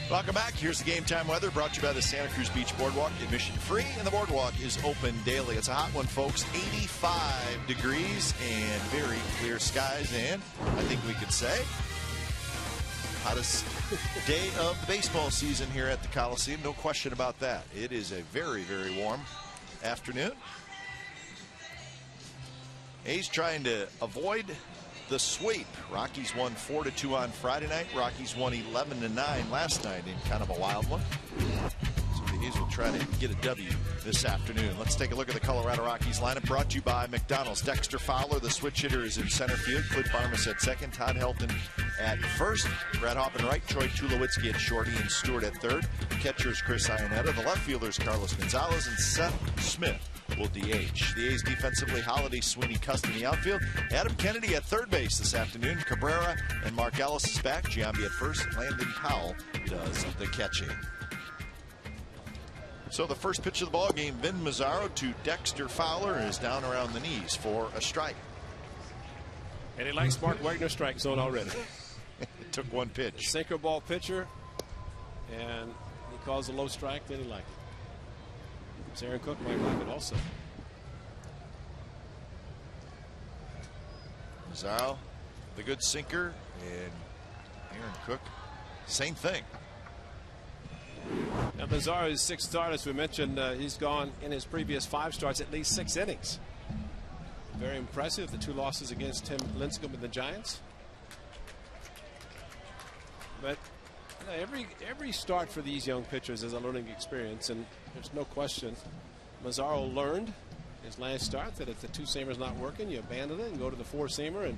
Welcome back. Here's the game time weather brought to you by the Santa Cruz Beach Boardwalk. Admission free, and the boardwalk is open daily. It's a hot one, folks. 85 degrees and very clear skies. And I think we could say hottest day of the baseball season here at the Coliseum. No question about that. It is a very, very warm afternoon. A's trying to avoid the sweep. Rockies won 4-2 on Friday night. Rockies won 11-9 last night in kind of a wild one. So the A's will try to get a W this afternoon. Let's take a look at the Colorado Rockies lineup brought to you by McDonald's. Dexter Fowler, the switch hitter, is in center field. Clint Barmas at second. Todd Helton at first. Brad Hoffman right. Troy Tulowitzki at short. Ian Stewart at third. Catchers Chris Iannetta. The left fielders Carlos Gonzalez and Seth Smith will DH. The A's defensively, Holiday, Sweeney, Custon in the outfield. Adam Kennedy at third base this afternoon. Cabrera and Mark Ellis is back. Giambi at first. Landon Powell does the catching. So the first pitch of the ball game, Vin Mazzaro to Dexter Fowler, is down around the knees for a strike. And he likes Mark Wagner's strike zone already. It took one pitch. Sinker ball pitcher, and he calls a low strike, then he likes it. Aaron Cook might like it also. Mazzaro, the good sinker, and Aaron Cook, same thing. Now Mazzaro's 6 starts, as we mentioned, he's gone in his previous 5 starts at least 6 innings. Very impressive. The 2 losses against Tim Lincecum and the Giants. But every start for these young pitchers is a learning experience, and there's no question Mazzaro learned his last start that if the 2-seamer's not working, you abandon it and go to the 4-seamer and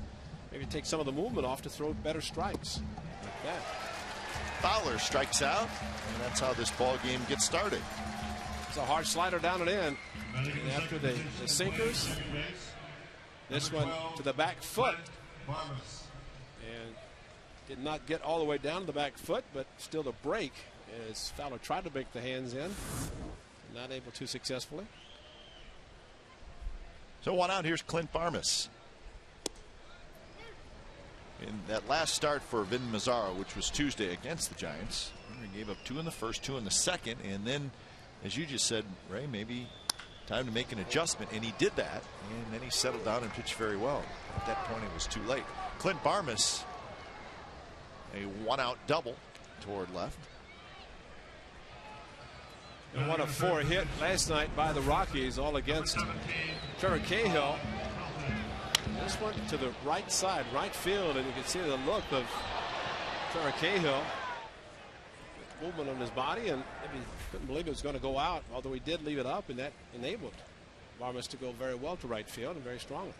maybe take some of the movement off to throw better strikes like that. Fowler strikes out, and that's how this ball game gets started. It's a hard slider down and in. And after the sinkers, this one to the back foot. And did not get all the way down to the back foot, but still the break as Fowler tried to break the hands in. Not able to successfully. So 1 out. Here's Clint Barmas. In that last start for Vin Mazzaro, which was Tuesday against the Giants, he gave up 2 in the first, 2 in the second, and then, as you just said, Ray, maybe time to make an adjustment, and he did that, and then he settled down and pitched very well. At that point, it was too late. Clint Barmas, a 1-out double toward left. And 1 of 4 hit last night by the Rockies, all against Trevor Cahill. This one to the right side, right field, and you can see the look of Trevor Cahill. Movement on his body, and maybe couldn't believe it was going to go out, although he did leave it up, and that enabled Barmas to go very well to right field and very strongly.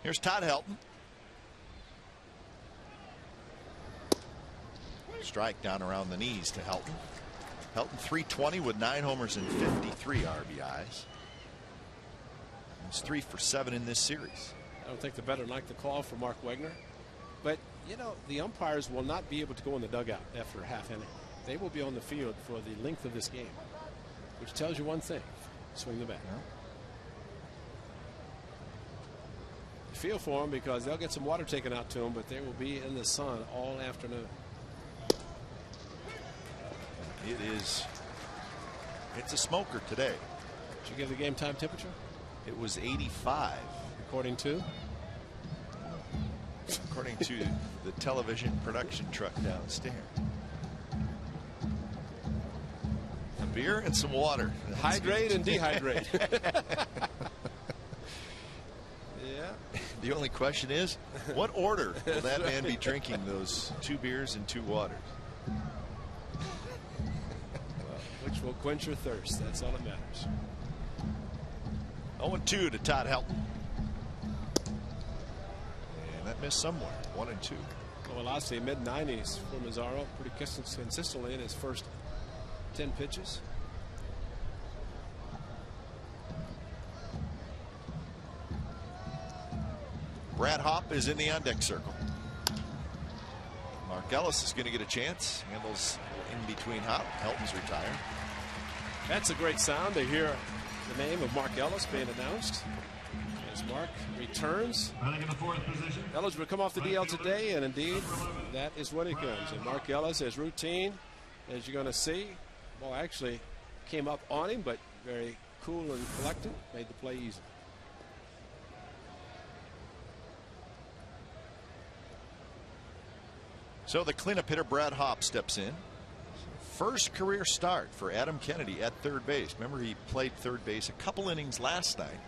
Here's Todd Helton. Strike down around the knees to Helton. Helton 320 with 9 homers and 53 RBIs. He's 3 for 7 in this series. I don't think the veteran liked the call for Mark Wagner, but you know the umpires will not be able to go in the dugout after a half inning. They will be on the field for the length of this game, which tells you one thing: swing the bat. Yeah. Feel for them because they'll get some water taken out to them, but they will be in the sun all afternoon. It's a smoker today. Did you give the game time temperature? It was 85. According to the television production truck downstairs. A beer and some water. Hydrate and dehydrate. Yeah. The only question is, what order will that man be drinking those 2 beers and 2 waters? Which will quench your thirst. That's all that matters. 0-2 to Todd Helton. And that missed somewhere. 1-2. Velocity mid-90s for Mazzaro, pretty consistently in his first 10 pitches. Brad Hopp is in the on-deck circle. Mark Ellis is going to get a chance. Handles in between Hopp. Helton's retired. That's a great sound to hear the name of Mark Ellis being announced. As Mark returns, Running in the 4th position. Ellis will come off the DL today, and indeed, that is when it comes. And Mark Ellis, his routine, as you're going to see, ball actually came up on him, but very cool and collected, made the play easy. So the cleanup hitter Brad Hopp steps in. First career start for Adam Kennedy at third base. Remember, he played third base a couple innings last night.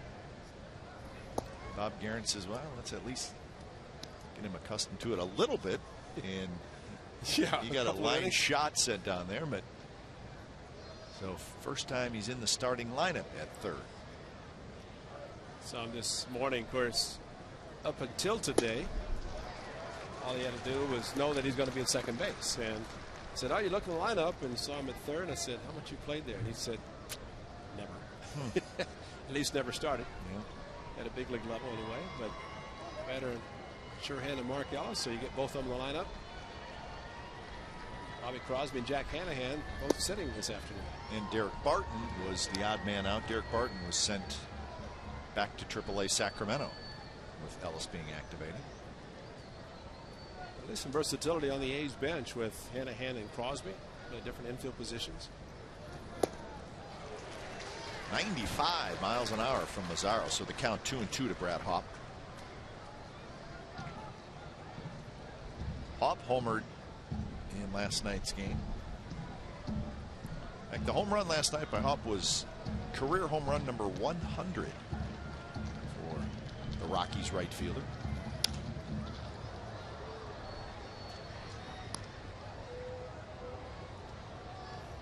Bob Guerin says, well, let's at least get him accustomed to it a little bit. And yeah, he got a line shot sent down there. But so first time he's in the starting lineup at third. Saw him this morning, of course, up until today. All he had to do was know that he's going to be at second base. And I said, oh, you look in the lineup, and saw him at third. I said, how much you played there? And he said, never. At least never started. Yeah. At a big league level anyway. But better and sure-handed Mark Ellis, so you get both of them in the lineup. Bobby Crosby and Jack Hanahan both sitting this afternoon. And Derek Barton was the odd man out. Derek Barton was sent back to AAA Sacramento with Ellis being activated. There's some versatility on the A's bench with Hanahan and Crosby in different infield positions. 95 miles an hour from Mazzaro, so the count 2-2 to Brad Hopp. Hopp homered in last night's game. In fact, the home run last night by Hopp was career home run number 100 for the Rockies right fielder.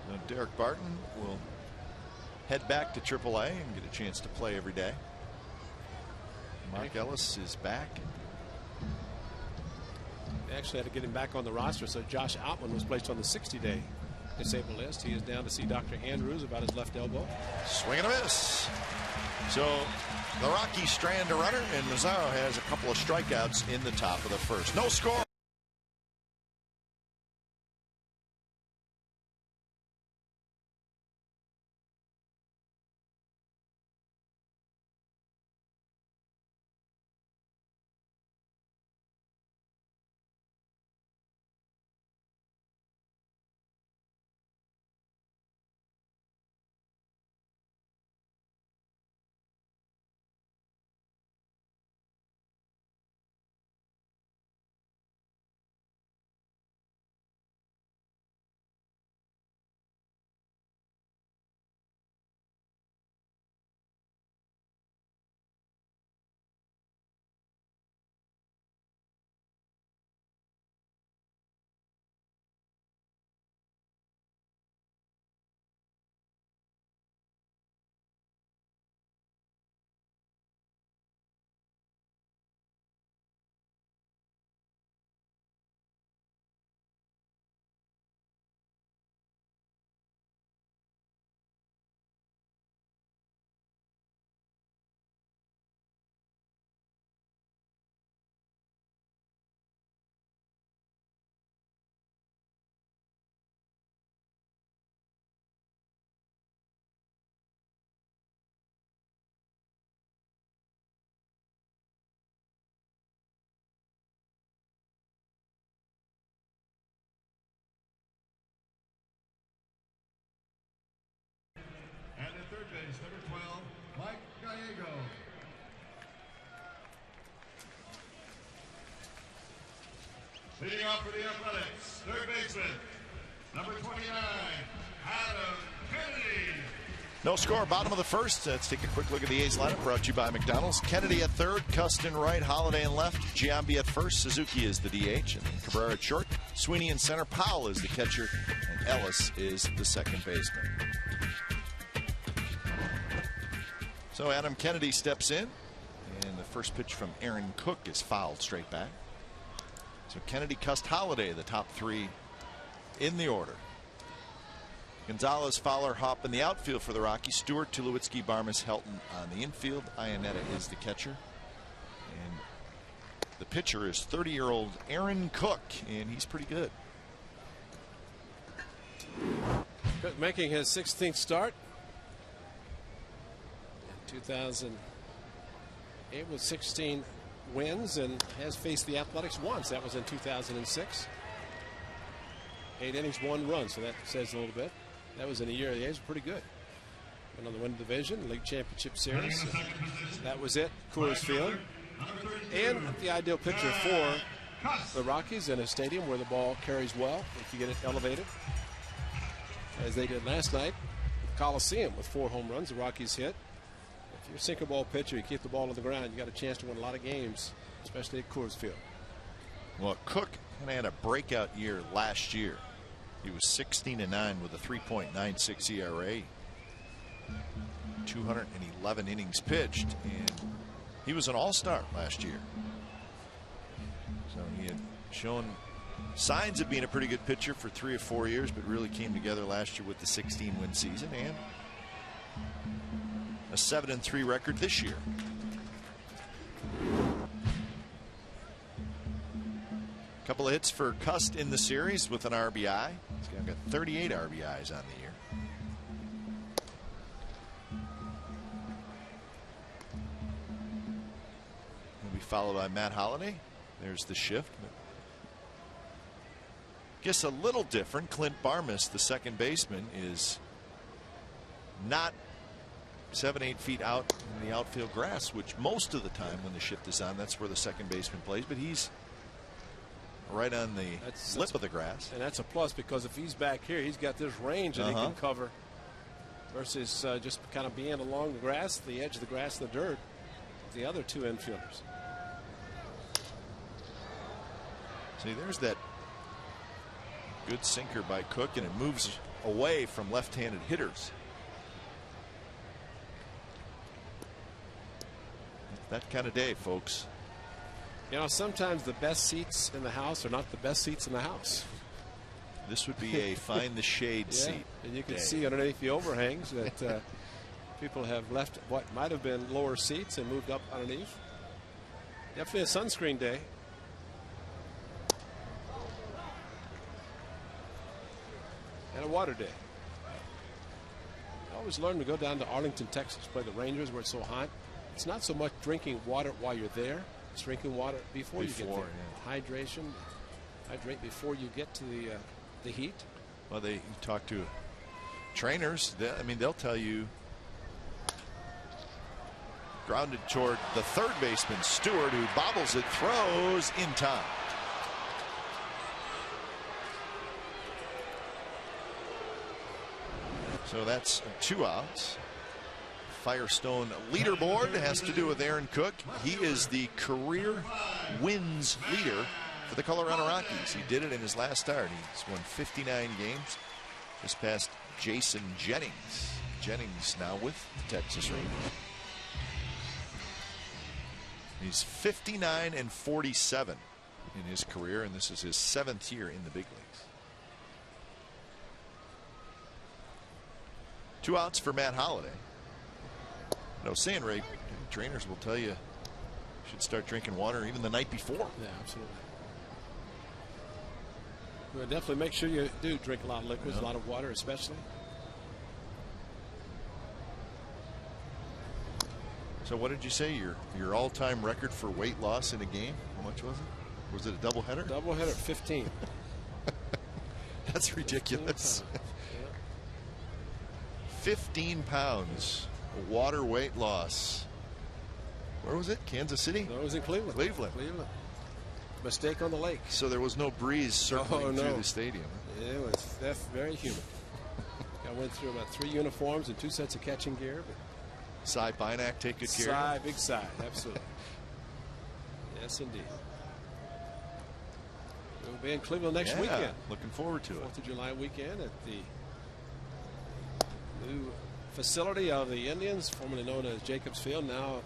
Now Derek Barton will head back to AAA and get a chance to play every day. Mark Ellis is back. They actually had to get him back on the roster, so Josh Outman was placed on the 60-day disabled list. He is down to see Dr. Andrews about his left elbow. Swing and a miss. So the Rockies strand a runner, and Mazzaro has a couple of strikeouts in the top of the first. No score. And at third base, number 12, Mike Gallego. Leading off for the Athletics, third baseman, number 29, Adam Kennedy. No score, bottom of the first. Let's take a quick look at the A's lineup, brought to you by McDonald's. Kennedy at third, Custon right, Holiday in left, Giambi at first, Suzuki is the DH, and Cabrera at short, Sweeney in center, Powell is the catcher, and Ellis is the second baseman. So Adam Kennedy steps in, and the first pitch from Aaron Cook is fouled straight back. So Kennedy, Cust, Holiday, the top three in the order. Gonzalez, Fowler, Hopp in the outfield for the Rockies. Stewart, Tulowitzki, Barmes, Helton on the infield. Iannetta is the catcher. And the pitcher is 30-year-old Aaron Cook, and he's pretty good. Cook making his 16th start. In 2000, able 16 wins and has faced the Athletics once. That was in 2006. 8 innings, 1 run, so that says a little bit. That was in a year the A's were pretty good. Went on the win division, league championship series. So that was it, Coors Field. And the ideal picture for the Rockies in a stadium where the ball carries well if you get it elevated, as they did last night. Coliseum with 4 home runs the Rockies hit. If you're a sinker ball pitcher, you keep the ball on the ground, you got a chance to win a lot of games, especially at Coors Field. Well, Cook kind of had a breakout year last year. He was 16-9 with a 3.96 ERA, 211 innings pitched, and he was an all-star last year. So he had shown signs of being a pretty good pitcher for 3 or 4 years, but really came together last year with the 16-win season and a 7-3 record this year. A couple of hits for Cust in the series with an RBI. He's got 38 RBIs on the year. He'll be followed by Matt Holliday. There's the shift. Guess a little different. Clint Barmas, the second baseman, is not 7-8 feet out in the outfield grass, which most of the time when the shift is on, that's where the second baseman plays. But he's right on the lip of the grass. And that's a plus, because if he's back here, he's got this range that he can cover versus just kind of being along the grass, the edge of the grass, the dirt, the other 2 infielders. See, there's that good sinker by Cook, and it moves away from left-handed hitters. That kind of day, folks. You know, sometimes the best seats in the house are not the best seats in the house. This would be a find the shade seat. And you can see underneath the overhangs that people have left what might have been lower seats and moved up underneath. Definitely a sunscreen day. And a water day. I always learn to go down to Arlington, Texas, play the Rangers where it's so hot. It's not so much drinking water while you're there. It's drinking water before you get there. Yeah. Hydration. Hydrate before you get to the heat. Well, you talk to trainers. I mean, they'll tell you grounded toward the third baseman, Stewart, who bobbles it, throws in time. So that's 2 outs. Firestone leaderboard has to do with Aaron Cook. He is the career wins leader for the Colorado Rockies. He did it in his last start. He's won 59 games. Just past Jason Jennings. Jennings now with the Texas Rangers. He's 59-47 in his career, and this is his 7th year in the big leagues. 2 outs for Matt Holliday. No, saying, Ray, trainers will tell you should start drinking water even the night before. Yeah, absolutely. Well, definitely make sure you do drink a lot of liquids, a lot of water especially. So what did you say your all-time record for weight loss in a game? How much was it? Was it a doubleheader? Doubleheader, 15. That's ridiculous. 15 pounds water weight loss. Where was it? Kansas City? No, it was in Cleveland. Cleveland. Mistake on the lake. So there was no breeze circling through the stadium. It was very humid. I went through about 3 uniforms and 2 sets of catching gear. Cy Bynack take good care. Cy, big Cy, absolutely. Yes, indeed. We'll be in Cleveland next weekend. Looking forward to it. 4th of July weekend at the new facility of the Indians, formerly known as Jacobs Field, now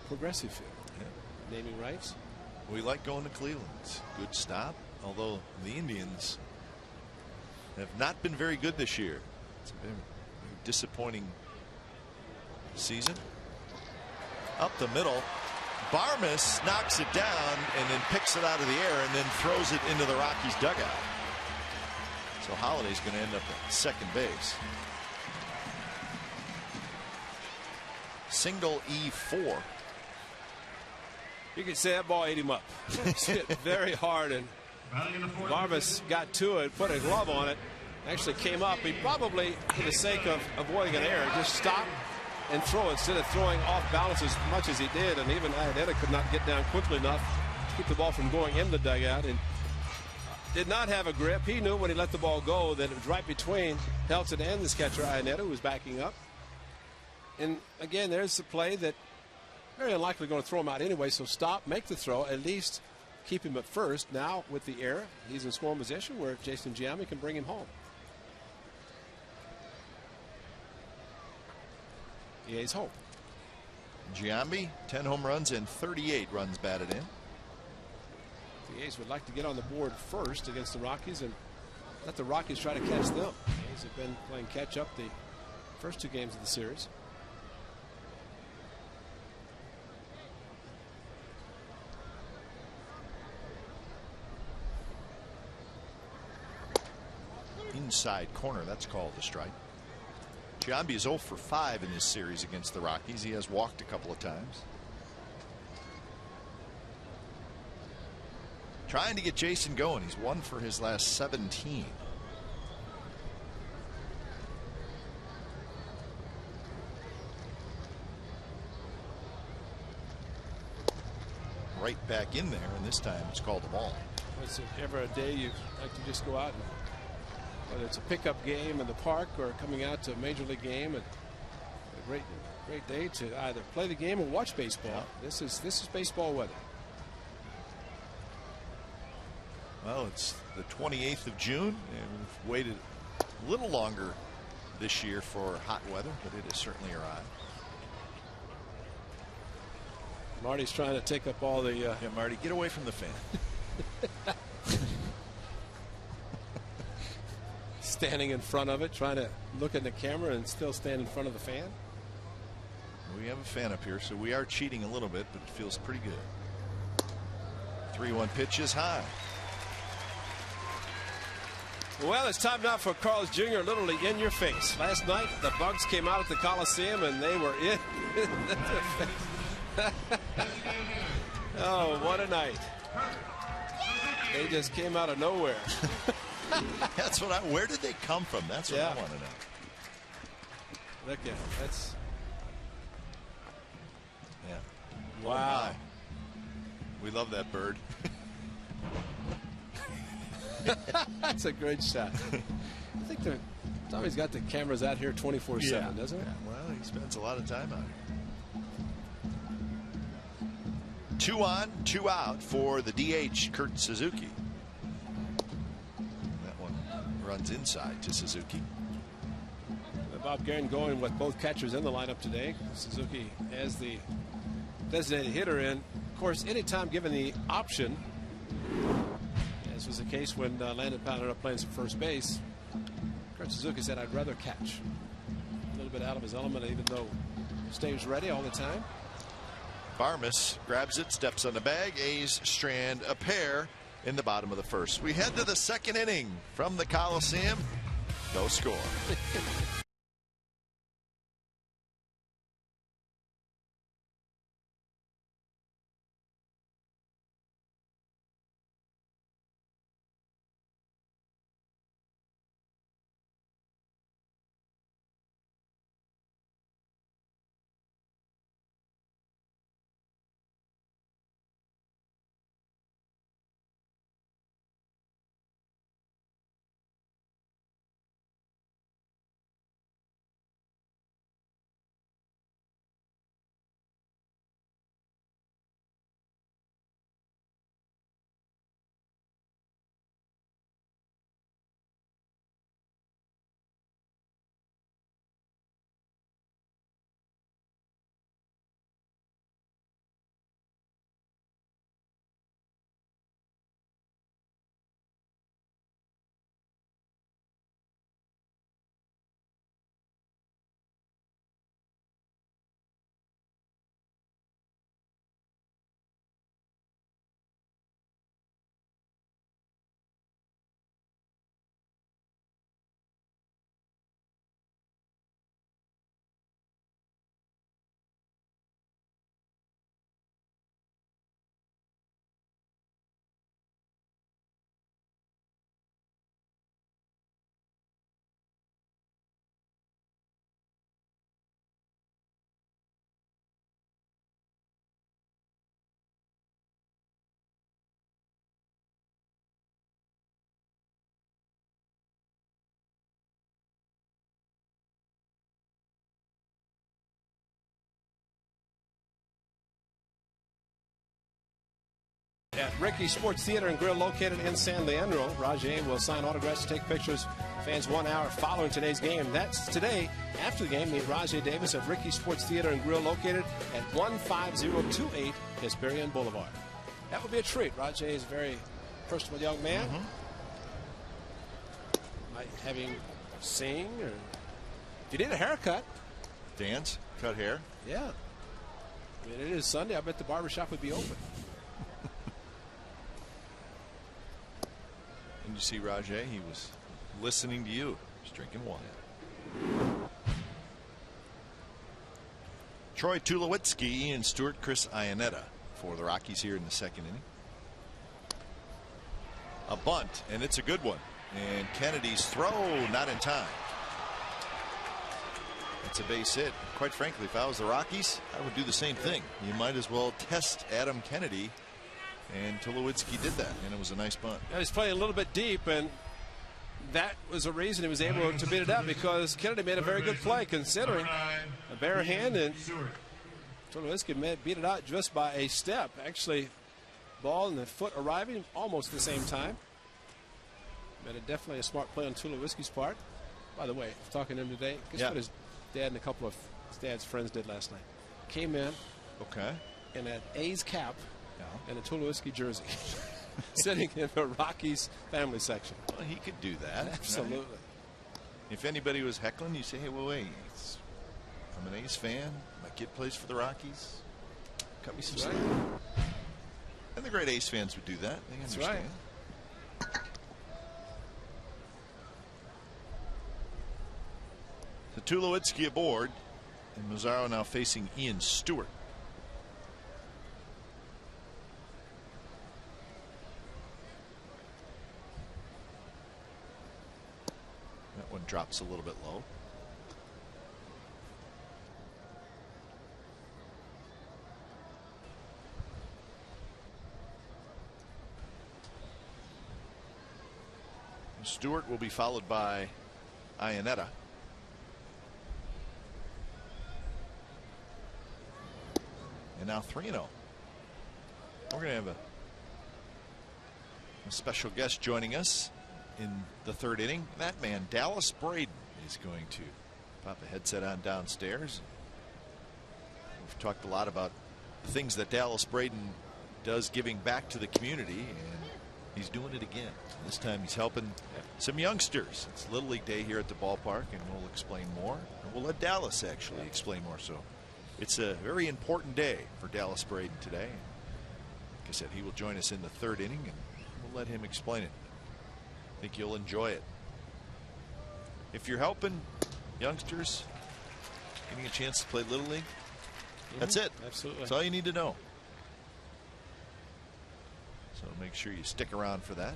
Progressive Field. Yeah. Naming rights. We like going to Cleveland. It's a good stop, although the Indians have not been very good this year. It's been a disappointing season. Up the middle, Barmas knocks it down and then picks it out of the air and then throws it into the Rockies dugout. So Holliday's going to end up at second base. Single E4. You can say that ball ate him up. It's hit very hard, and Varmus got to it, put a glove on it, actually came up. He probably, for the sake of avoiding an error, just stopped and throw instead of throwing off balance as much as he did. And even Iannetta could not get down quickly enough to keep the ball from going in the dugout, and did not have a grip. He knew when he let the ball go that it was right between Helton and this catcher, Iannetta, who was backing up. And again, there's the play that very unlikely going to throw him out anyway, so stop, make the throw, at least keep him at first. Now with the error, he's in scoring position where Jason Giambi can bring him home. Yeah, he's home. Giambi, 10 home runs and 38 runs batted in. The A's would like to get on the board first against the Rockies and let the Rockies try to catch them. The A's have been playing catch up the first 2 games of the series. Inside corner, that's called a strike. Giambi is 0 for 5 in this series against the Rockies. He has walked a couple of times. Trying to get Jason going. He's 1 for his last 17. Right back in there, and this time it's called a ball. Is there ever a day you like to just go out and, whether it's a pickup game in the park or coming out to a major league game, and a great day to either play the game or watch baseball. Yeah. This is baseball weather. Well, it's the 28th of June, and we've waited a little longer this year for hot weather, but it has certainly arrived. Marty's trying to take up all the. Yeah, Marty, get away from the fan. Standing in front of it, trying to look at the camera and still stand in front of the fan. We have a fan up here, so we are cheating a little bit, but it feels pretty good. 3-1 pitch is high. Well, it's time now for Carl's Jr. literally in your face. Last night, the Bugs came out at the Coliseum and they were in. Oh, what a night. They just came out of nowhere. That's what where did they come from? That's what I want to know. Look at it. That's. Yeah. Wow. We love that bird. That's a great shot. I think Tommy's got the cameras out here 24/7, doesn't he? Yeah, well, he spends a lot of time out here. 2 on, 2 out for the DH, Kurt Suzuki. That one runs inside to Suzuki. Bob Guerin going with both catchers in the lineup today. Suzuki as the designated hitter, and of course, anytime given the option, as was the case when Landon ended up playing some first base, Kurt Suzuki said, "I'd rather catch." A little bit out of his element, even though he stays ready all the time. Varmus grabs it, steps on the bag. A's strand a pair in the bottom of the first. We head to the second inning from the Coliseum. No score. At Ricky's Sports Theater and Grill located in San Leandro, Rajay will sign autographs and take pictures. Fans 1 hour following today's game. That's today. After the game, meet Rajay Davis at Ricky's Sports Theater and Grill located at 15028 Hesperian Boulevard. That would be a treat. Rajay is a very personable young man. Might have him sing, or if you need a haircut. Dance, cut hair. Yeah. I mean, it is Sunday. I bet the barbershop would be open. And you see Rajay, he was listening to you. He's drinking wine. Troy Tulowitzki, Ian Stewart, Chris Iannetta for the Rockies here in the second inning. A bunt, and it's a good one. And Kennedy's throw not in time. It's a base hit. Quite frankly, if I was the Rockies, I would do the same thing. You might as well test Adam Kennedy. And Tulowitzki did that, and it was a nice bunt. Yeah, he's playing a little bit deep, and that was a reason he was able to beat it up, because Kennedy made a very good play considering a bare hand, and Tulowitzki beat it out just by a step. Actually, ball and the foot arriving almost at the same time. But it definitely a smart play on Tulowitzki's part. By the way, talking to him today, guess what his dad and a couple of his dad's friends did last night? Came in in an A's cap and a Tulowitzki jersey, sitting in the Rockies family section. Well, he could do that. Absolutely. Right? If anybody was heckling, you say, hey, well, wait, I'm an A's fan. My kid plays for the Rockies. Cut me some slack. And the great A's fans would do that. They understand. That's right. So Tulowitzki aboard, and Mazzaro now facing Ian Stewart. That one drops a little bit low. Stewart will be followed by Iannetta. And now 3-0. We're going to have a special guest joining us in the third inning. That man, Dallas Braden, is going to pop a headset on downstairs. We've talked a lot about the things that Dallas Braden does, giving back to the community, and he's doing it again. This time he's helping some youngsters. It's Little League Day here at the ballpark, and we'll explain more. And we'll let Dallas actually explain more. So it's a very important day for Dallas Braden today. Like I said, he will join us in the third inning, and we'll let him explain it. I think you'll enjoy it. If you're helping youngsters getting a chance to play Little League, that's it. Absolutely. That's all you need to know. So make sure you stick around for that,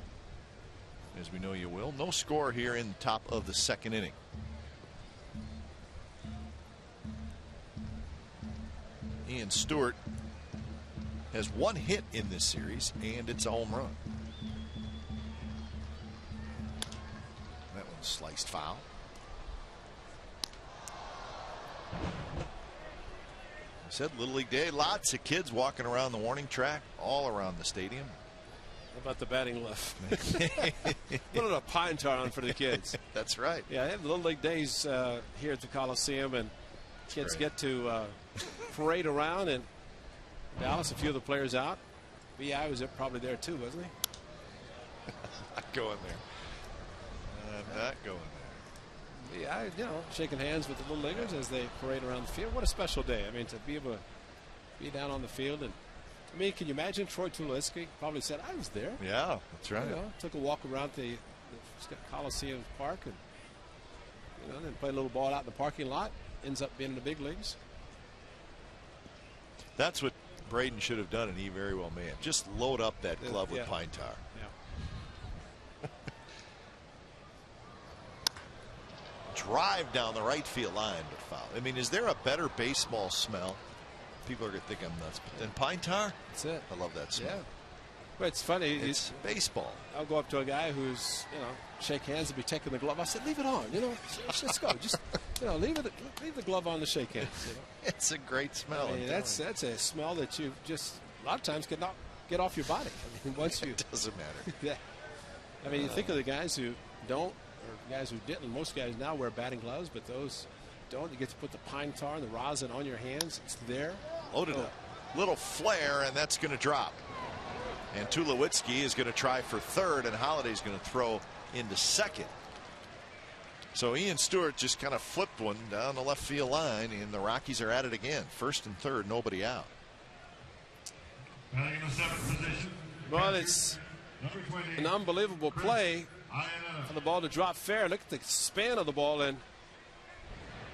as we know you will. No score here in the top of the second inning. Ian Stewart has one hit in this series, and it's a home run. That one's sliced foul. I said Little League Day, lots of kids walking around the warning track all around the stadium. How about the batting left? Put a pine tar on for the kids. That's right. Yeah, they have Little League Days here at the Coliseum, and kids get to parade around. And Dallas, a few of the players out. B.I. was probably there too, wasn't he? Not going there. I'm not going there. B.I., you know, shaking hands with the Little Leaguers as they parade around the field. What a special day. I mean, to be able to be down on the field. And I mean, can you imagine Troy Tulowitzki probably said, I was there. Yeah, that's right. You know, took a walk around the Coliseum Park, and then played a little ball out in the parking lot. Ends up being in the big leagues. That's what Braden should have done, and he very well may have. Just load up that glove with pine tar. Yeah. Drive down the right field line, but foul. I mean, is there a better baseball smell? People are going to think I'm nuts, but then pine tar? That's it. I love that smell. Yeah. But it's funny. It's baseball. I'll go up to a guy who's, shake hands and be taking the glove. I said, leave it on. Let's go. Just, leave the glove on to shake hands. It's a great smell. I mean, that's a smell that you just a lot of times cannot get off your body. I mean, once you It doesn't matter. yeah. I mean, you think of the guys who don't, or guys who didn't. Most guys now wear batting gloves, but those don't. You get to put the pine tar and the rosin on your hands. It's there. Loaded up. Little flare, and that's going to drop. And Tulowitzki is going to try for third, and Holliday's going to throw into second. So Ian Stewart just kind of flipped one down the left field line, and the Rockies are at it again. First and third, nobody out. Batting in the seventh position. Well, it's Number 20, an unbelievable play Iannetta. for the ball to drop fair. Look at the span of the ball, and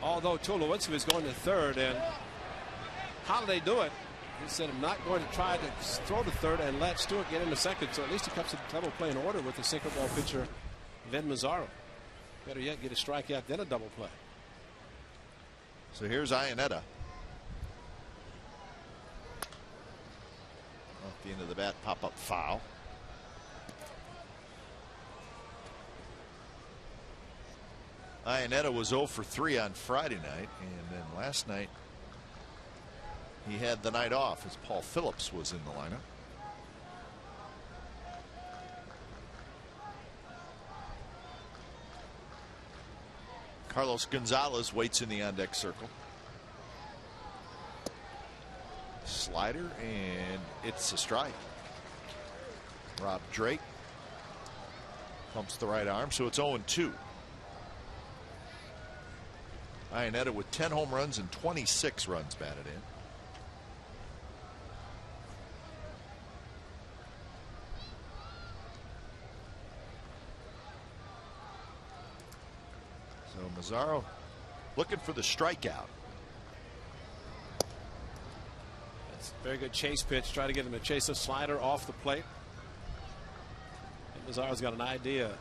although Tulowitzki was going to third, and how do they do it? He said, I'm not going to try to throw to third and let Stewart get into second. So at least he comes to double play in order with the sinker ball pitcher, Vin Mazzaro. Better yet, get a strikeout, then a double play. So here's Iannetta. Off the end of the bat, pop up foul. Iannetta was 0 for 3 on Friday night, and then last night he had the night off as Paul Phillips was in the lineup. Carlos Gonzalez waits in the on deck circle. Slider, and it's a strike. Rob Drake pumps the right arm, so it's 0-2. Iannetta with 10 home runs and 26 runs batted in. So Mazzaro looking for the strikeout. That's a very good chase pitch. Try to get him to chase a slider off the plate. And Mazzaro's got an idea of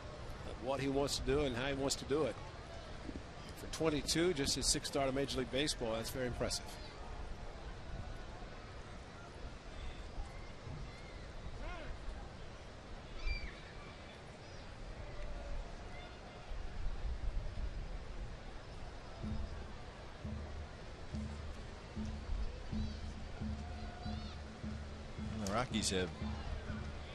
what he wants to do and how he wants to do it. For 22, just his 6th start of Major League Baseball, that's very impressive. The Rockies have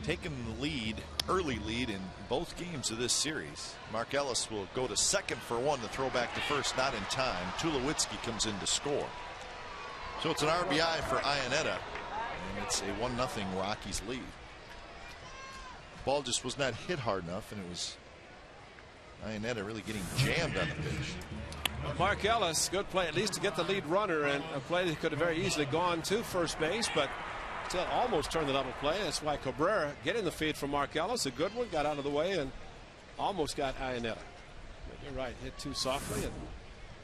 taken the lead, early lead in both games of this series. Mark Ellis will go to second for one to throw back to first, not in time. Tulowitzki comes in to score. So it's an RBI for Iannetta, and it's a 1-0 Rockies lead. Ball just was not hit hard enough, and it was Iannetta really getting jammed on the pitch. Mark Ellis, good play at least to get the lead runner, and a play that could have very easily gone to first base, but still almost turned the double play. That's why Cabrera getting the feed from Mark Ellis, a good one, got out of the way and almost got Iannetta. But you're right, hit too softly. And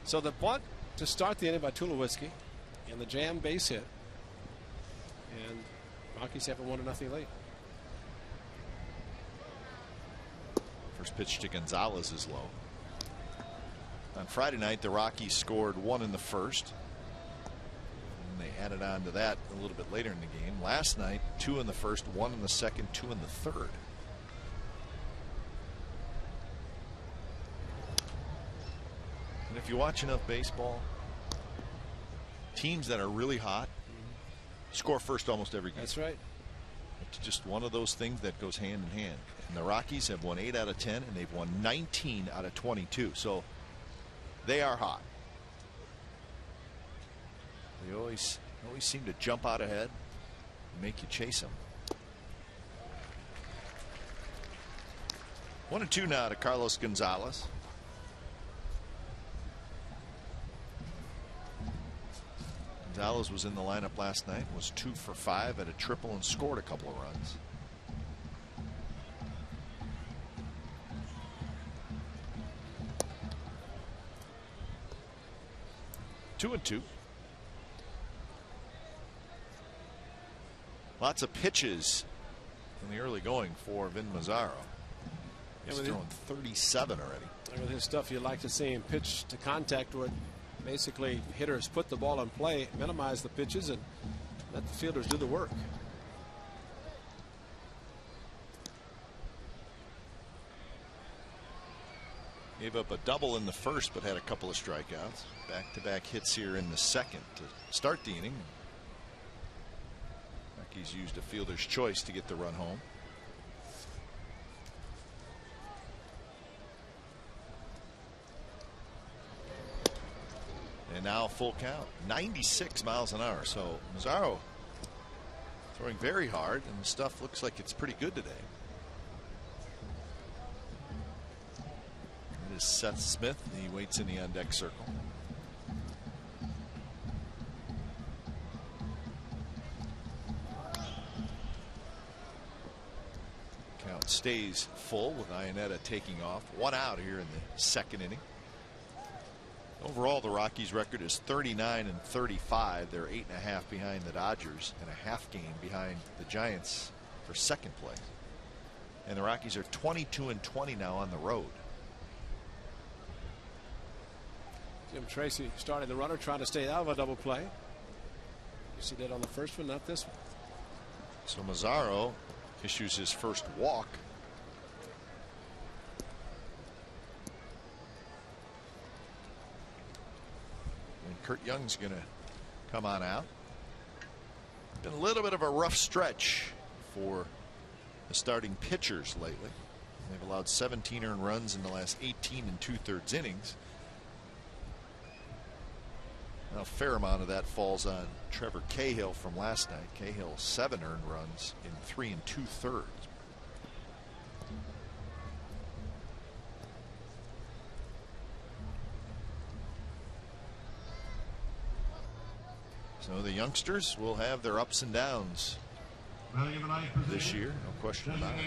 so the bunt to start the inning by Tulowitzki and the jam base hit, and Rockies have a 1-0 lead. First pitch to Gonzalez is low. On Friday night, the Rockies scored 1 in the first. And they added on to that a little bit later in the game. Last night, 2 in the first, 1 in the second, 2 in the third. And if you watch enough baseball, teams that are really hot score first almost every game. That's right. It's just one of those things that goes hand in hand. And the Rockies have won 8 out of 10, and they've won 19 out of 22. So they are hot. They always seem to jump out ahead and make you chase them. 1-2 now to Carlos Gonzalez. Gonzalez was in the lineup last night, was 2 for 5 at a triple and scored a couple of runs. Two and 2. Lots of pitches in the early going for Vin Mazzaro. He's throwing 37 already. With his stuff, you like to see him pitch to contact where basically hitters put the ball in play, minimize the pitches, and let the fielders do the work. Gave up a double in the first, but had a couple of strikeouts. Back-to-back hits here in the second to start the inning. Rockies used a fielder's choice to get the run home. And now full count, 96 miles an hour. So Mazzaro throwing very hard, and the stuff looks like it's pretty good today. It is Seth Smith. He waits in the on deck circle. Count stays full with Iannetta taking off. 1 out here in the second inning. Overall, the Rockies' record is 39-35. They're 8.5 behind the Dodgers and a half game behind the Giants for second place. And the Rockies are 22-20 now on the road. Jim Tracy starting the runner, trying to stay out of a double play. You see that on the first one, not this one. So Mazzaro issues his first walk. Kurt Young's going to come on out. Been a little bit of a rough stretch for the starting pitchers lately. They've allowed 17 earned runs in the last 18 2/3 innings. Now, a fair amount of that falls on Trevor Cahill from last night. Cahill 7 earned runs in 3 2/3. So the youngsters will have their ups and downs this year, no question about it.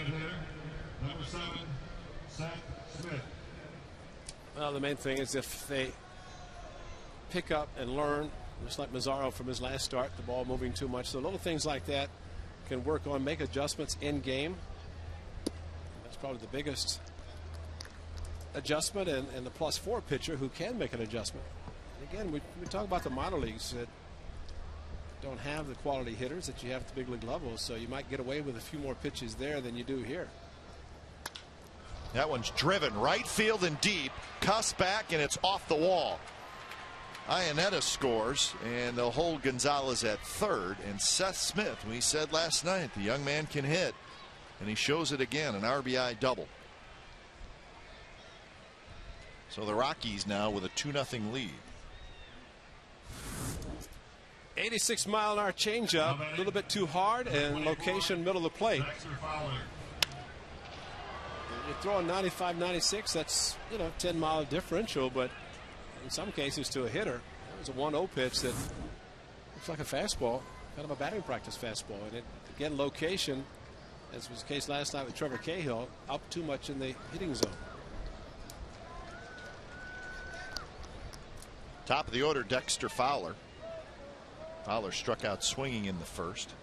Number 7, Seth Smith. Well, the main thing is if they pick up and learn, just like Mazzaro from his last start, the ball moving too much. So little things like that can work on, make adjustments in game. That's probably the biggest adjustment, and the +4 pitcher who can make an adjustment. Again, we talk about the minor leagues that don't have the quality hitters that you have at the big league level, so you might get away with a few more pitches there than you do here. That one's driven right field and deep, cuts back, and it's off the wall. Iannetta scores, and they'll hold Gonzalez at third. And Seth Smith, we said last night, the young man can hit, and he shows it again, an RBI double. So the Rockies now with a 2-0 lead. 86-mile-an-hour changeup, a little bit too hard, and location middle of the plate. You're throwing 95, 96. That's 10-mile differential, but in some cases to a hitter, that was a 1-0 pitch that looks like a fastball, kind of a batting practice fastball. And again, location, as was the case last night with Trevor Cahill, up too much in the hitting zone. Top of the order, Dexter Fowler. Fowler struck out swinging in the first.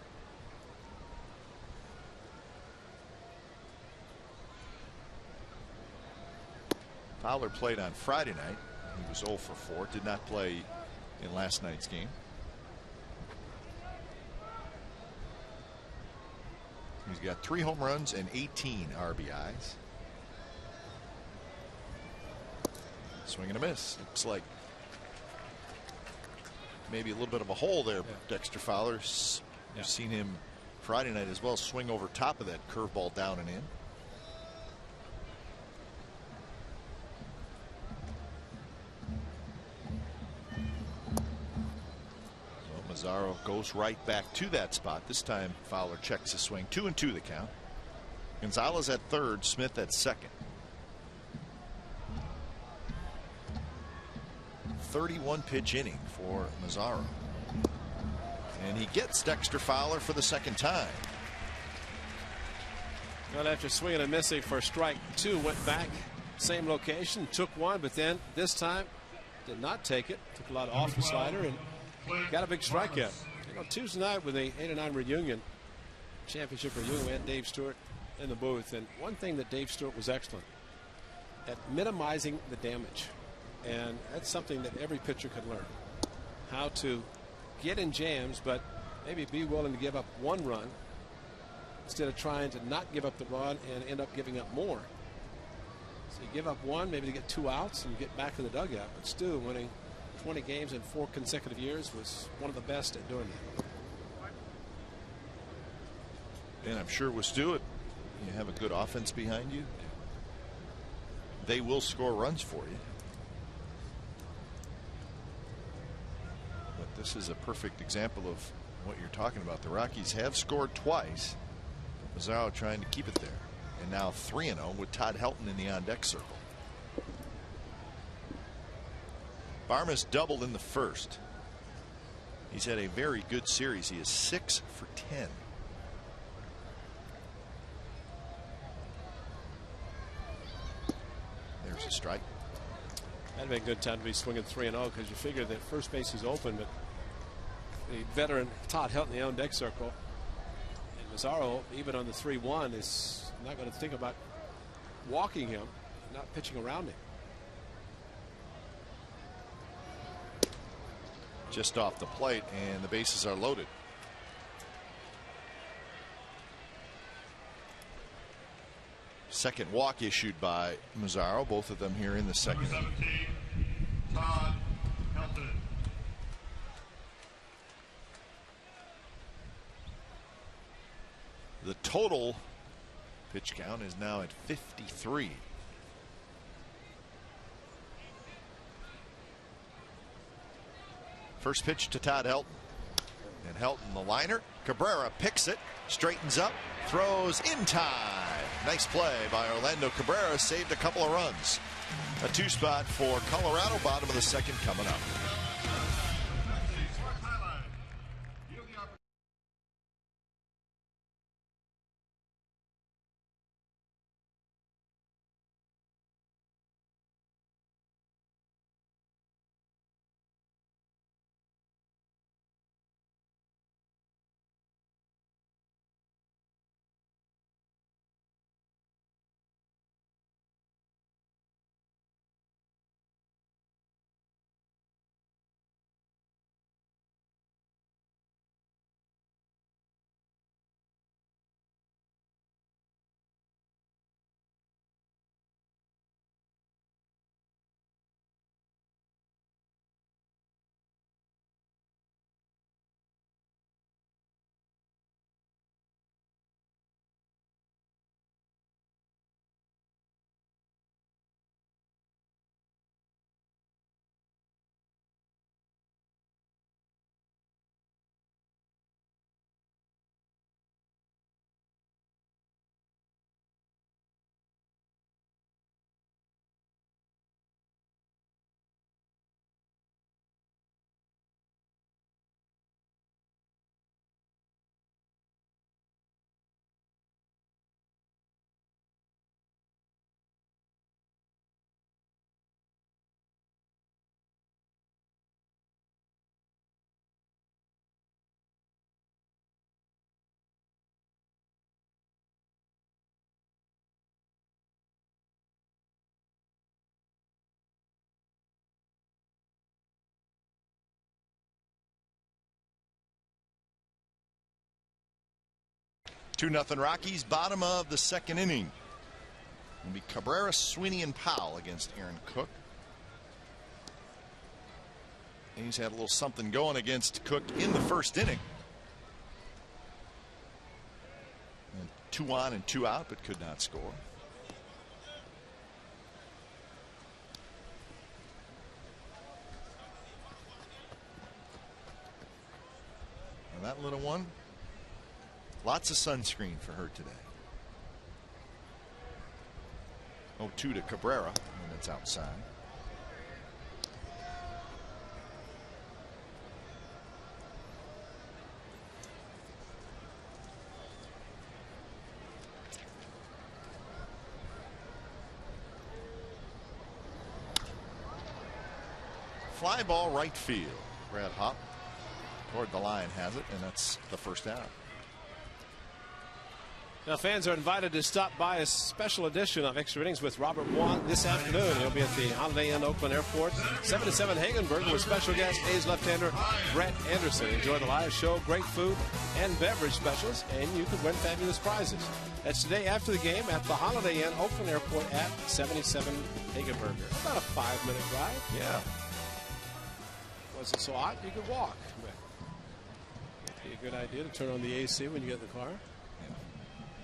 Fowler played on Friday night. He was 0 for 4. Did not play in last night's game. He's got 3 home runs and 18 RBIs. Swing and a miss. Looks like maybe a little bit of a hole there. Dexter Fowler. You've seen him Friday night as well, swing over top of that curveball down and in. So Mazzaro goes right back to that spot. This time Fowler checks his swing. 2-2 the count. Gonzalez at third, Smith at second. 31 pitch inning for Mazzaro. And he gets Dexter Fowler for the second time. Well, after swinging and missing for strike 2, went back, same location, took one, but then this time did not take it. Took a lot off the slider and got a big strikeout. Tuesday night with the 8-9 reunion, championship reunion, we had Dave Stewart in the booth. And one thing that Dave Stewart was excellent at minimizing the damage. And that's something that every pitcher could learn. How to get in jams, but maybe be willing to give up 1 run instead of trying to not give up the run and end up giving up more. So you give up 1, maybe to get 2 outs and get back to the dugout. But Stu, winning 20 games in 4 consecutive years, was one of the best at doing that. And I'm sure with Stewart, you have a good offense behind you, they will score runs for you. But this is a perfect example of what you're talking about. The Rockies have scored twice. Mazzaro trying to keep it there. And now 3-0 with Todd Helton in the on-deck circle. Barmes doubled in the first. He's had a very good series. He is 6 for 10. There's a strike. That'd be a good time to be swinging 3-0 because you figure that first base is open, but the veteran Todd Helton in the on-deck circle, and Mazzaro, even on the 3-1, is not going to think about walking him, not pitching around him. Just off the plate, and the bases are loaded. Second walk issued by Mazzaro, both of them here in the second. Number 17, Todd Helton. The total pitch count is now at 53. First pitch to Todd Helton. And Helton, the liner. Cabrera picks it, straightens up, throws in time. Nice play by Orlando Cabrera. Saved a couple of runs. A 2-spot for Colorado, bottom of the second coming up. Two 2-0 Rockies, bottom of the second inning. It'll be Cabrera, Sweeney, and Powell against Aaron Cook. And he's had a little something going against Cook in the first inning. And 2 on and 2 out, but could not score. And that little one, lots of sunscreen for her today. 0-2 to Cabrera, and it's outside. Fly ball right field. Brad Hopp toward the line has it, and that's the first out. Now fans are invited to stop by a special edition of Extra Innings with Robert Want this afternoon. He'll be at the Holiday Inn Oakland Airport, 7 to 7 Hagenberg, with special guest A's left-hander Brett Anderson. Enjoy the live show, great food and beverage specials, and you could win fabulous prizes. That's today after the game at the Holiday Inn Oakland Airport at 77 Hagenberg. About a 5-minute drive. Yeah. Wasn't so hot, you could walk. But it'd be a good idea to turn on the AC when you get in the car.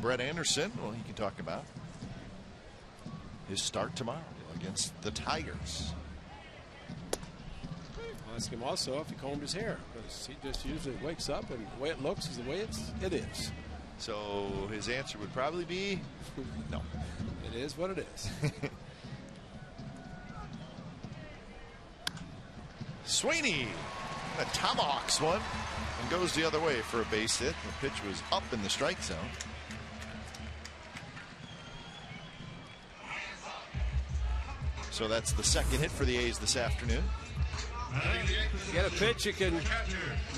Brett Anderson, well, he can talk about his start tomorrow against the Tigers. I'll ask him also if he combed his hair, because he just usually wakes up and the way it looks is the way it is. So his answer would probably be no. It is what it is. Sweeney, a tomahawks one and goes the other way for a base hit. The pitch was up in the strike zone. So that's the second hit for the A's this afternoon. You get a pitch, you can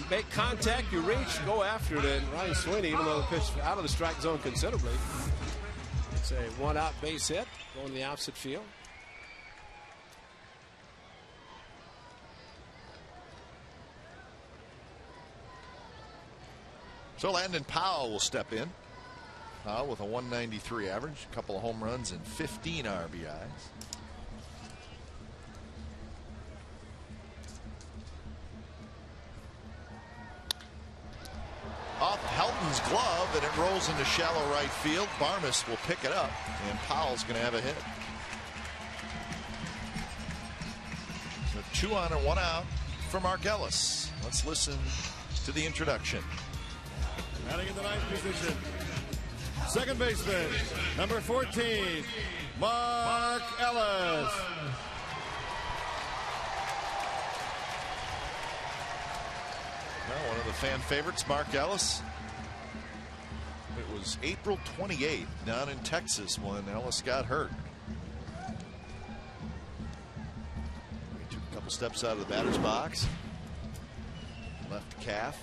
make contact, you reach, go after it, and Ryan Sweeney, even though the pitch out of the strike zone considerably, it's a one-out base hit going to the opposite field. So Landon Powell will step in. Powell with a 193 average, a couple of home runs and 15 RBIs. Off Helton's glove, and it rolls into shallow right field. Barmes will pick it up, and Powell's going to have a hit. So 2 on and 1 out for Mark Ellis. Let's listen to the introduction. Batting in the ninth position, second baseman, number 14, Mark Ellis. Well, one of the fan favorites, Mark Ellis. It was April 28th down in Texas when Ellis got hurt. He took a couple steps out of the batter's box. Left calf.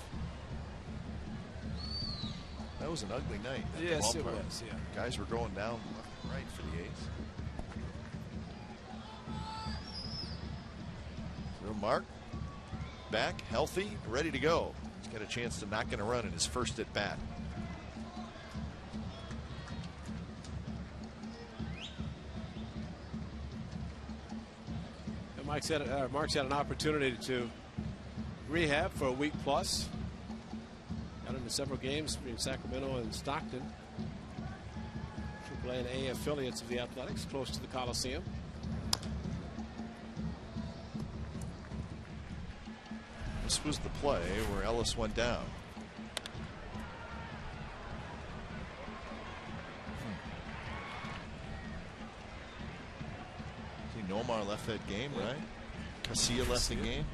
That was an ugly night. Yes, it was. Yeah. Guys were going down left and right for the A's. So Mark back, healthy, ready to go. He's got a chance to knock in a run in his first at bat. And Mark's had an opportunity to rehab for a week plus. Got into several games between Sacramento and Stockton. AAA and A affiliates of the Athletics, close to the Coliseum. This was the play where Ellis went down. See, Nomar left that game, right? Casilla left the game.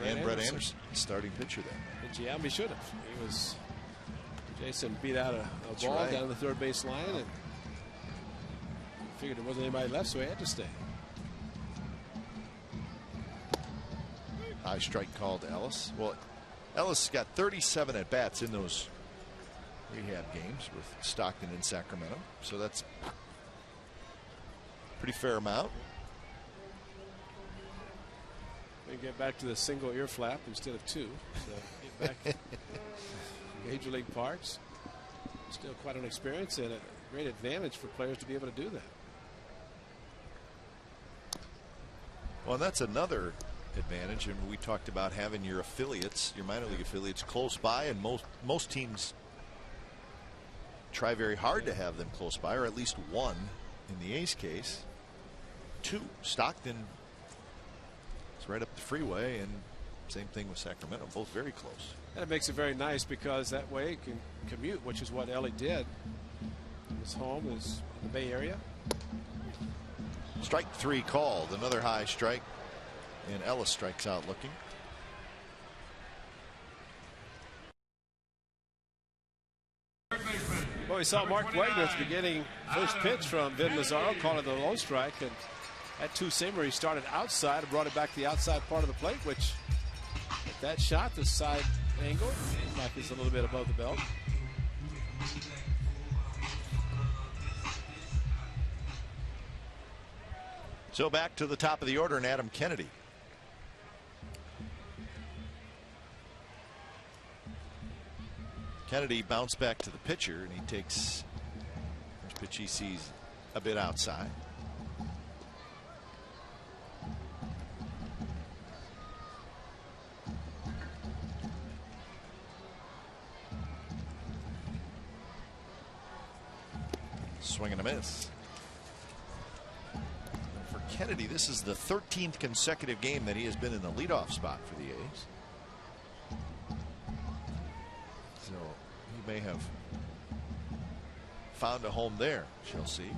And Brett Anderson, starting pitcher there. And Giambi should have. He was. Jason beat out a ball right. down the third base line and figured there wasn't anybody left, so he had to stay. High strike called to Ellis. Well, Ellis got 37 at bats in those rehab games with Stockton and Sacramento, so that's a pretty fair amount. We get back to the single ear flap instead of two. So get back Major League parks. Still quite an experience and a great advantage for players to be able to do that. Well, that's another advantage, and we talked about having your affiliates, your minor league affiliates, close by, and most teams try very hard to have them close by, or at least one. In the A's case, 2. Stockton is right up the freeway, and same thing with Sacramento, both very close. And it makes it very nice because that way it can commute, which is what Ellie did. His home is in the Bay Area. Strike 3 called, another high strike, and Ellis strikes out looking. Well, we saw Mark Wagner at the beginning, first pitch from Vin Mazzaro, calling it a low strike, and that two-seamer, he started outside and brought it back to the outside part of the plate, which at that shot, the side angle, like it's a little bit above the belt. So back to the top of the order, and Adam Kennedy. Kennedy bounced back to the pitcher, and he takes first pitch he sees a bit outside. miss. And for Kennedy, this is the 13th consecutive game that he has been in the leadoff spot for the A's. So he may have found a home there. Shall see.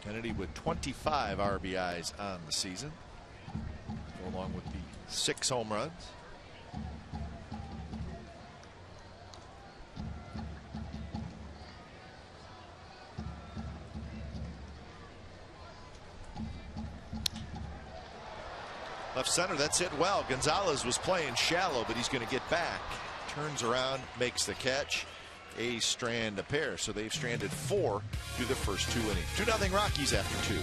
Kennedy with 25 RBIs on the season, along with the 6 home runs. Left center, that's hit well. Gonzalez was playing shallow, but he's going to get back. Turns around, makes the catch. A's strand a pair, so they've stranded 4 through the first 2 innings. 2-0 Rockies after 2.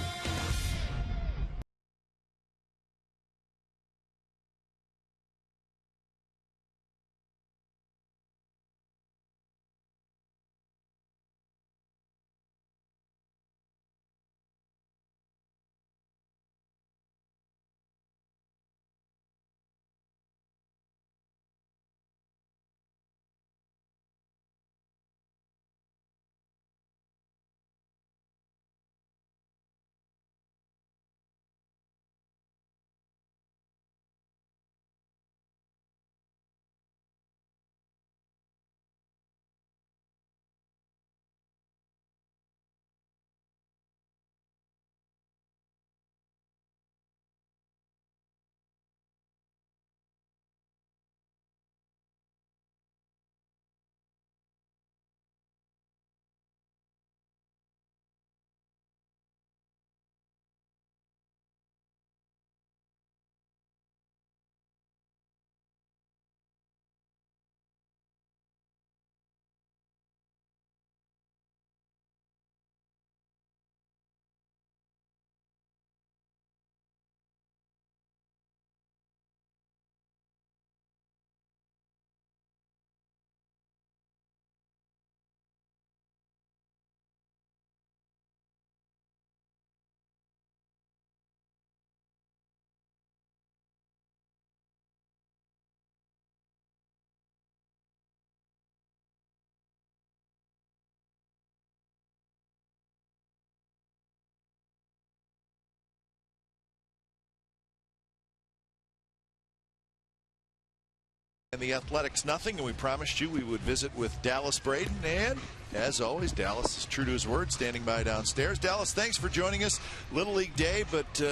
And the Athletics nothing, and we promised you we would visit with Dallas Braden, and as always, Dallas is true to his word, standing by downstairs. Dallas, thanks for joining us. Little League Day, but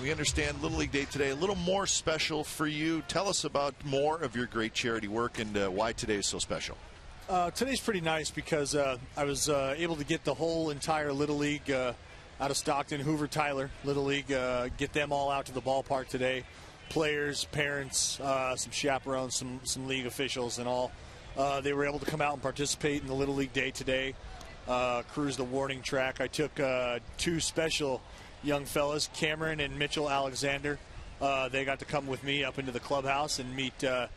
we understand Little League Day today a little more special for you. Tell us about more of your great charity work and why today is so special. Today's pretty nice because I was able to get the whole entire Little League out of Stockton, Hoover, Tyler Little League, get them all out to the ballpark today. Players, parents, some chaperones, some league officials and all. They were able to come out and participate in the Little League Day today, cruise the warning track. I took 2 special young fellas, Cameron and Mitchell Alexander. They got to come with me up into the clubhouse and meet a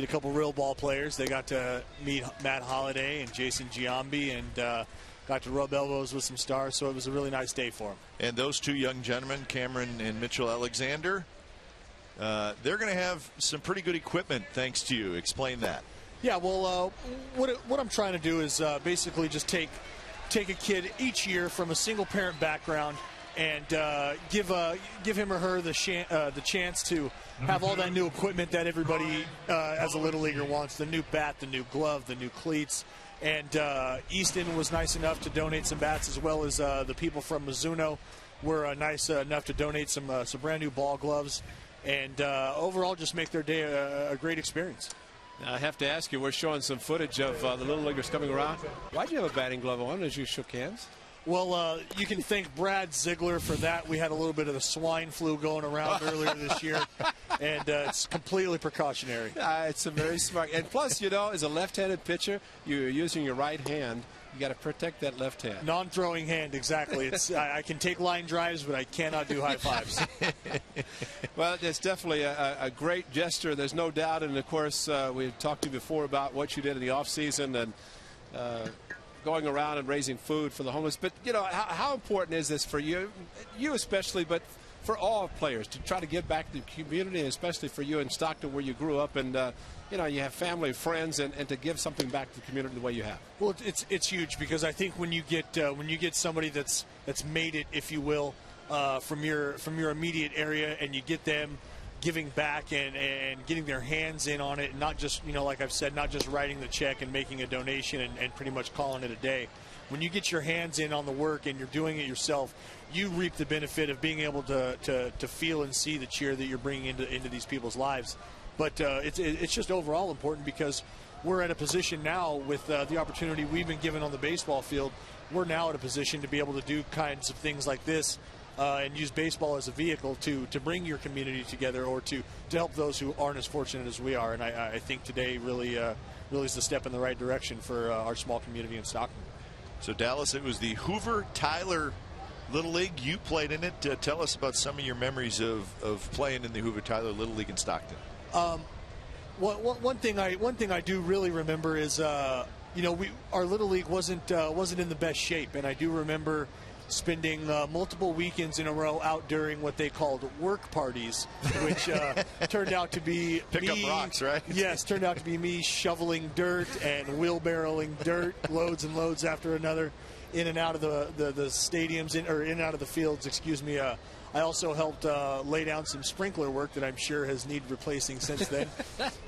couple real ball players. They got to meet Matt Holliday and Jason Giambi and got to rub elbows with some stars, so it was a really nice day for them. And those 2 young gentlemen, Cameron and Mitchell Alexander, they're going to have some pretty good equipment thanks to you. Explain that. Yeah, well, what I'm trying to do is basically just take a kid each year from a single parent background and give him or her the chance to have all that new equipment that everybody as a Little Leaguer wants: the new bat, the new glove, the new cleats. And Easton was nice enough to donate some bats, as well as the people from Mizuno were nice enough to donate some brand new ball gloves. And overall, just make their day a great experience. I have to ask you, we're showing some footage of the Little Leaguers coming around. Why'd you have a batting glove on as you shook hands? Well, you can thank Brad Ziegler for that. We had a little bit of the swine flu going around earlier this year, and it's completely precautionary. It's a very smart. And plus, as a left-handed pitcher, you're using your right hand. You got to protect that left hand. Non-throwing hand, exactly. It's I can take line drives, but I cannot do high fives. Well, it's definitely a great gesture. There's no doubt. And of course, we've talked to you before about what you did in the off season, and going around and raising food for the homeless. But, you know, how important is this for you especially, but for all players, to try to give back to the community, and especially for you in Stockton where you grew up and, you know, you have family, friends, and to give something back to the community the way you have? Well, it's huge, because I think when you get somebody that's made it, if you will, from your immediate area, and you get them giving back and getting their hands in on it, and not just, you know, like I've said, not just writing the check and making a donation and pretty much calling it a day. When you get your hands in on the work and you're doing it yourself, you reap the benefit of being able to feel and see the cheer that you're bringing into these people's lives. But it's just overall important, because we're at a position now with the opportunity we've been given on the baseball field. We're now at a position to be able to do kinds of things like this, and use baseball as a vehicle to bring your community together, or to help those who aren't as fortunate as we are. And I think today really is the step in the right direction for our small community in Stockton. So, Dallas, it was the Hoover Tyler Little League. You played in it. Tell us about some of your memories of playing in the Hoover Tyler Little League in Stockton. One thing I do really remember is, you know, our Little League wasn't in the best shape, and I do remember spending multiple weekends in a row out during what they called work parties, which turned out to be pick up rocks, right? Yes, turned out to be me shoveling dirt and wheelbarrowing dirt, loads and loads after another, in and out of the stadiums, in and out of the fields. Excuse me. I also helped lay down some sprinkler work that I'm sure has needed replacing since then.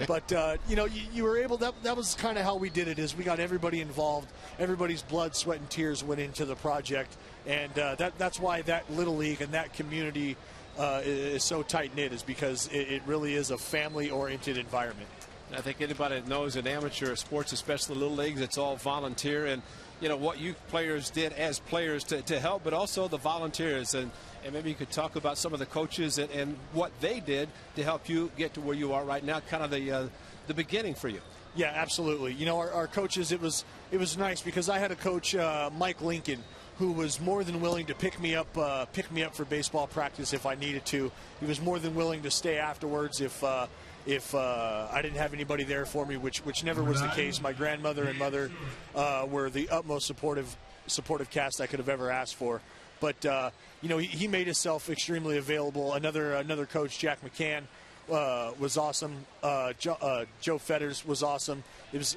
But you know, you were able. That was kind of how we did it. Is we got everybody involved. Everybody's blood, sweat, and tears went into the project, and that's why that Little League and that community is so tight knit. Is because it really is a family-oriented environment. I think anybody that knows in amateur sports, especially Little Leagues, it's all volunteer, and you know what you players did as players to help, but also the volunteers, and maybe you could talk about some of the coaches and what they did to help you get to where you are right now, kind of the beginning for you. Yeah, absolutely. You know, our coaches, it was nice, because I had a coach, Mike Lincoln, who was more than willing to pick me up for baseball practice if I needed to. He was more than willing to stay afterwards if I didn't have anybody there for me, which never was the case. My grandmother and mother were the utmost supportive cast I could have ever asked for. But you know, he made himself extremely available. Another coach, Jack McCann, was awesome. Joe Fetters was awesome.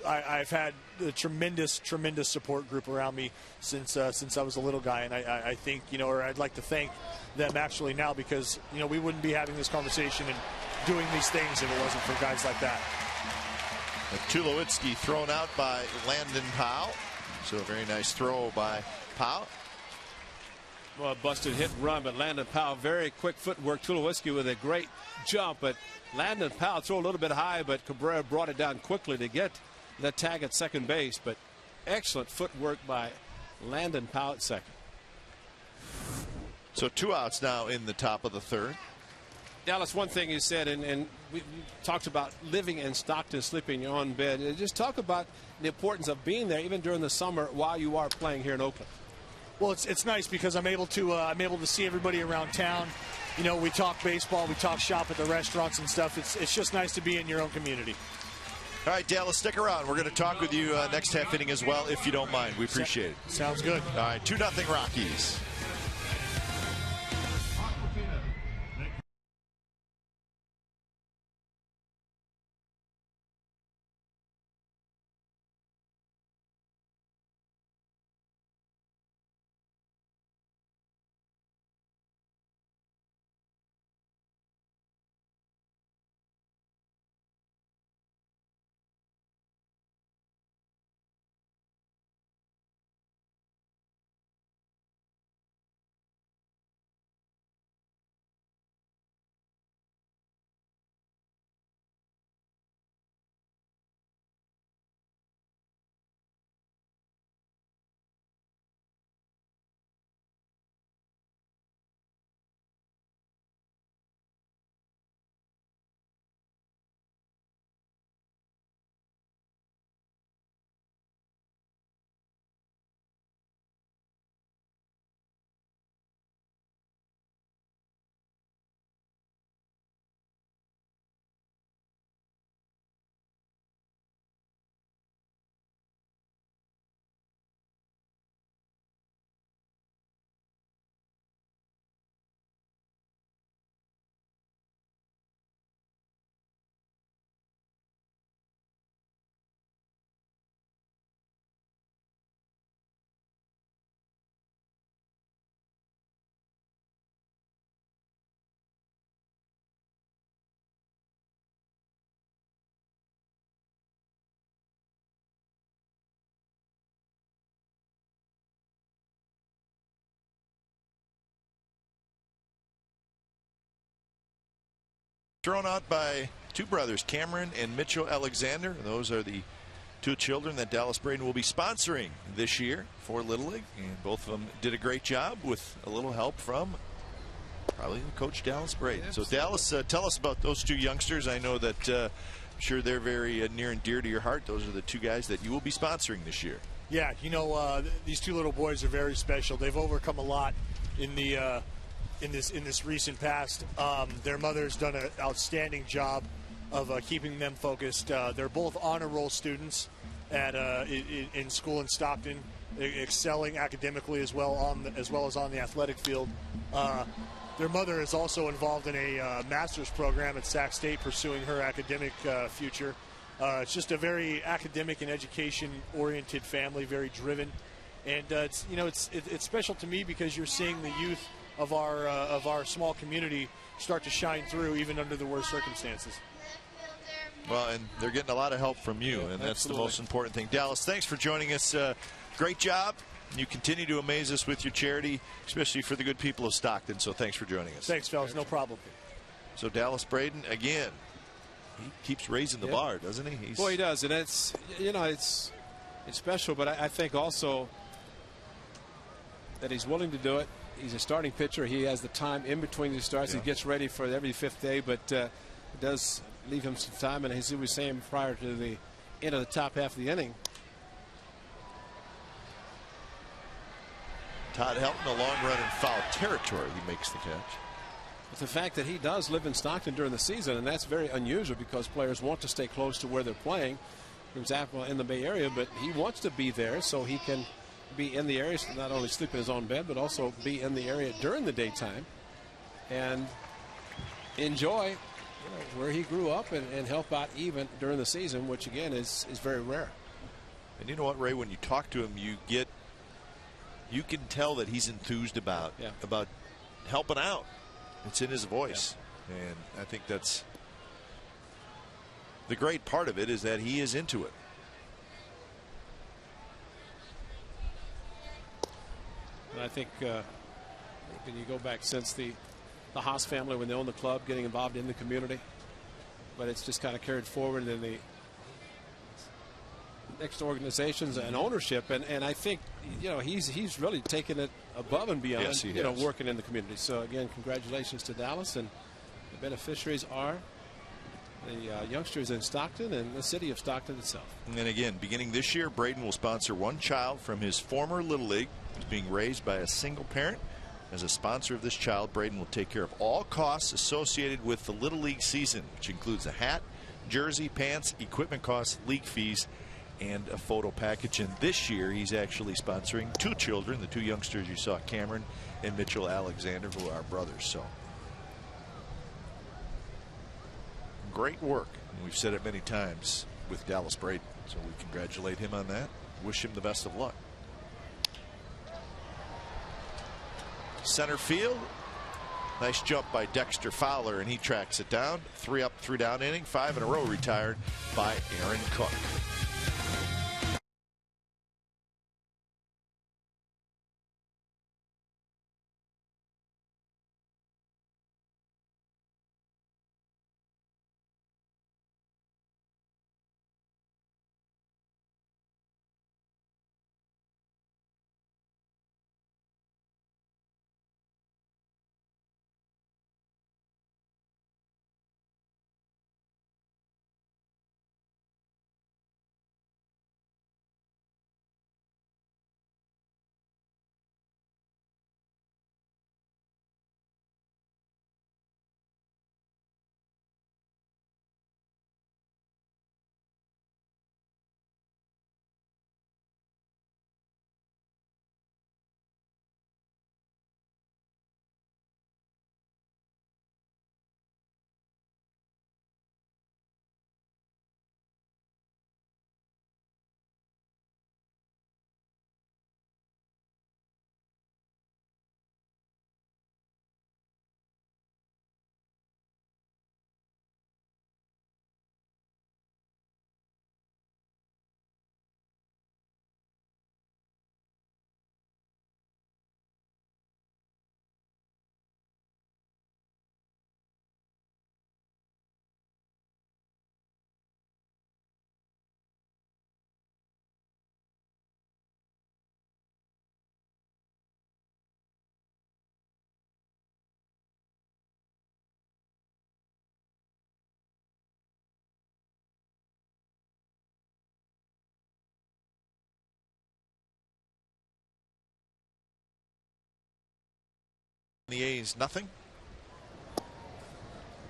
I've had a tremendous support group around me since I was a little guy, and I think, you know, or I'd like to thank them actually now, because, you know, we wouldn't be having this conversation and doing these things if it wasn't for guys like that. Tulowitzki thrown out by Landon Powell. So a very nice throw by Powell. Well, a busted hit and run, but Landon Powell, very quick footwork. Tulowitzki with a great jump, but Landon Powell threw a little bit high, but Cabrera brought it down quickly to get the tag at second base. But excellent footwork by Landon Powell at second. So 2 outs now in the top of the third. Dallas, one thing you said, and we talked about living in Stockton, sleeping in your own bed. Just talk about the importance of being there, even during the summer, while you are playing here in Oakland. Well, it's nice, because I'm able to see everybody around town. You know, we talk baseball, we talk shop at the restaurants and stuff. It's just nice to be in your own community. All right, Dallas, stick around. We're going to talk with you next half inning as well, if you don't mind. We appreciate it. Sounds good. All right, 2-0 Rockies. thrown out by two brothers, Cameron and Mitchell Alexander. Those are the two children that Dallas Braden will be sponsoring this year for Little League, and both of them did a great job with a little help from probably Coach Dallas Braden. So Dallas, tell us about those two youngsters. I know that I'm sure they're very near and dear to your heart. Those are the two guys that you will be sponsoring this year. Yeah, you know, these two little boys are very special. They've overcome a lot in the in this recent past. Their mother's done an outstanding job of keeping them focused. They're both honor roll students at in school in Stockton, excelling academically as well as on the athletic field. Their mother is also involved in a master's program at Sac State, pursuing her academic future. It's just a very academic and education-oriented family, very driven, and it's special to me because you're seeing the youth of our small community start to shine through even under the worst circumstances. Well, and they're getting a lot of help from you, and that's the most important thing. Dallas, thanks for joining us. Great job. You continue to amaze us with your charity, especially for the good people of Stockton. So thanks for joining us. Thanks, fellas. No problem. So Dallas Braden, again, he keeps raising the bar, doesn't he? Well, he does, and it's it's special. But I think also that he's willing to do it. He's a starting pitcher. He has the time in between the starts. He gets ready for every fifth day, but it does leave him some time. And as he was saying prior to the end of the top half of the inning, Todd Helton, a long run in foul territory. He makes the catch. But the fact that he does live in Stockton during the season, and that's very unusual because players want to stay close to where they're playing. For example, in the Bay Area, but he wants to be there so he can be in the area, so not only sleep in his own bed, but also be in the area during the daytime and enjoy where he grew up and help out even during the season, which again is very rare. And you know what, Ray, when you talk to him, you can tell that he's enthused about helping out. It's in his voice. And I think that's the great part of it, is that he is into it. And I think when you go back since the Haas family, when they owned the club, getting involved in the community, but it's just kind of carried forward in the next organizations and ownership, and I think he's really taken it above and beyond. Yes, working in the community. So again, congratulations to Dallas, and the beneficiaries are the youngsters in Stockton and the city of Stockton itself. And again, beginning this year, Braden will sponsor one child from his former Little League who's being raised by a single parent. As a sponsor of this child, Braden will take care of all costs associated with the Little League season, which includes a hat, jersey, pants, equipment costs, league fees, and a photo package. And this year he's actually sponsoring two children, the two youngsters you saw, Cameron and Mitchell Alexander, who are brothers. So great work, and we've said it many times with Dallas Braden, so we congratulate him on that. Wish him the best of luck. Center field, nice jump by Dexter Fowler, and he tracks it down. 3 up, 3 down inning, 5 in a row retired by Aaron Cook. The A's nothing.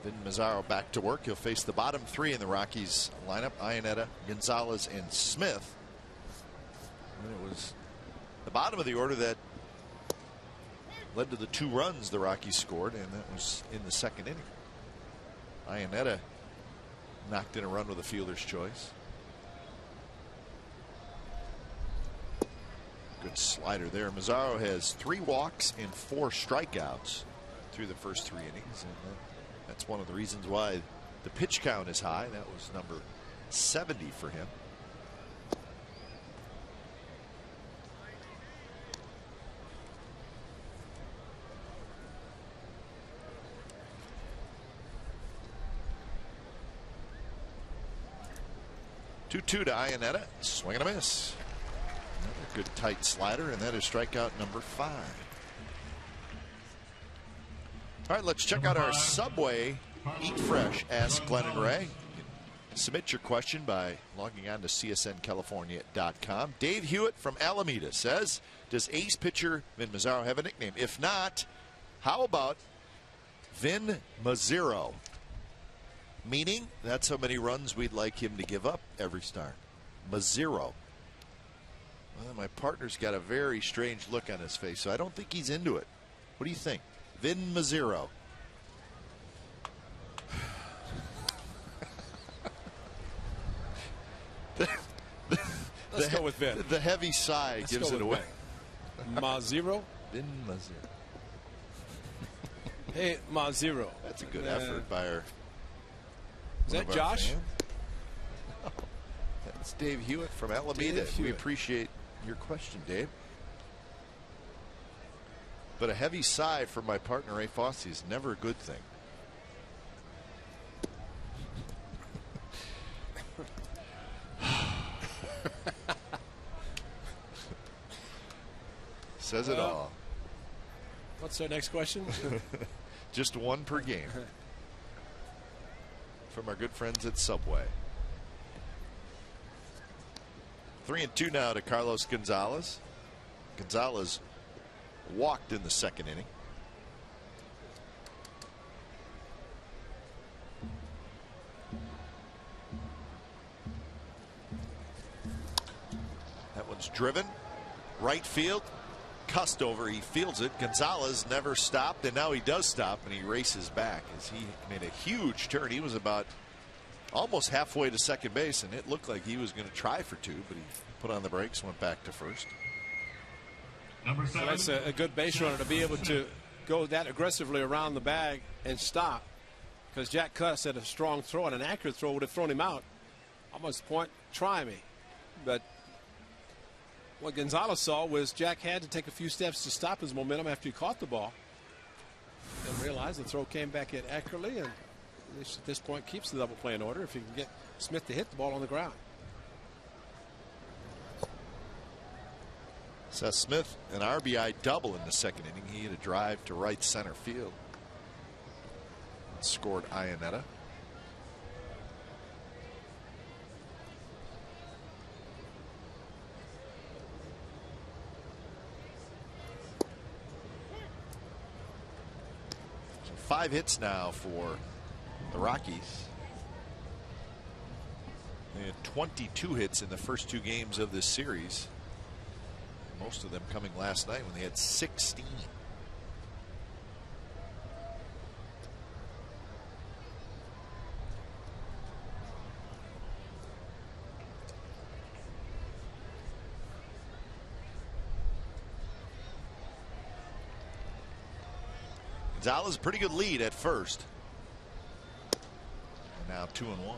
Vin Mazzaro back to work. He'll face the bottom three in the Rockies lineup: Iannetta, Gonzalez, and Smith. And it was the bottom of the order that led to the 2 runs the Rockies scored, and that was in the second inning. Iannetta knocked in a run with a fielder's choice. Good slider there. Mazzaro has 3 walks and 4 strikeouts through the first 3 innings, and that's one of the reasons why the pitch count is high. That was number 70 for him. Two-two to Iannetta. Swing and a miss. Another good tight slider, and that is strikeout number 5. All right, let's check out our Subway Eat Fresh Ask Glenn and Ray. Submit your question by logging on to csncalifornia.com. Dave Hewitt from Alameda says, does A's pitcher Vin Mazzaro have a nickname? If not, how about Vin Mazzaro? Meaning, that's how many runs we'd like him to give up every start. Mazzaro. Well, my partner's got a very strange look on his face, so I don't think he's into it. What do you think? Vin Mazzaro. Let's go with Vin. The heavy sigh gives it away. Mazzaro? Vin Mazzaro. Hey, Mazzaro. That's a good effort by our. Is that Josh? Oh, that's Dave Hewitt from Alameda. We appreciate your question, Dave. But a heavy sigh from my partner Ray Fosse is never a good thing. Says it all. What's our next question? Just one per game. From our good friends at Subway. 3-2 now to Carlos Gonzalez. Gonzalez walked in the second inning. That one's driven. Right field. Cussed over. He fields it. Gonzalez never stopped, and now he does stop, and he races back as he made a huge turn. He was about almost halfway to second base, and it looked like he was going to try for 2, but he put on the brakes, went back to first. Number 7. So that's a good base runner to be able to go that aggressively around the bag and stop, because Jack Cuss had a strong throw, and an accurate throw would have thrown him out. Almost the point, try me. But what Gonzalez saw was Jack had to take a few steps to stop his momentum after he caught the ball, and realized the throw came back in accurately, and at this point keeps the double play in order if he can get Smith to hit the ball on the ground. Seth Smith, an RBI double in the second inning. He had a drive to right center field and scored Iannetta. So 5 hits now for the Rockies. They had 22 hits in the first 2 games of this series. Most of them coming last night when they had 16. Gonzalez, pretty good lead at first. And now 2-1.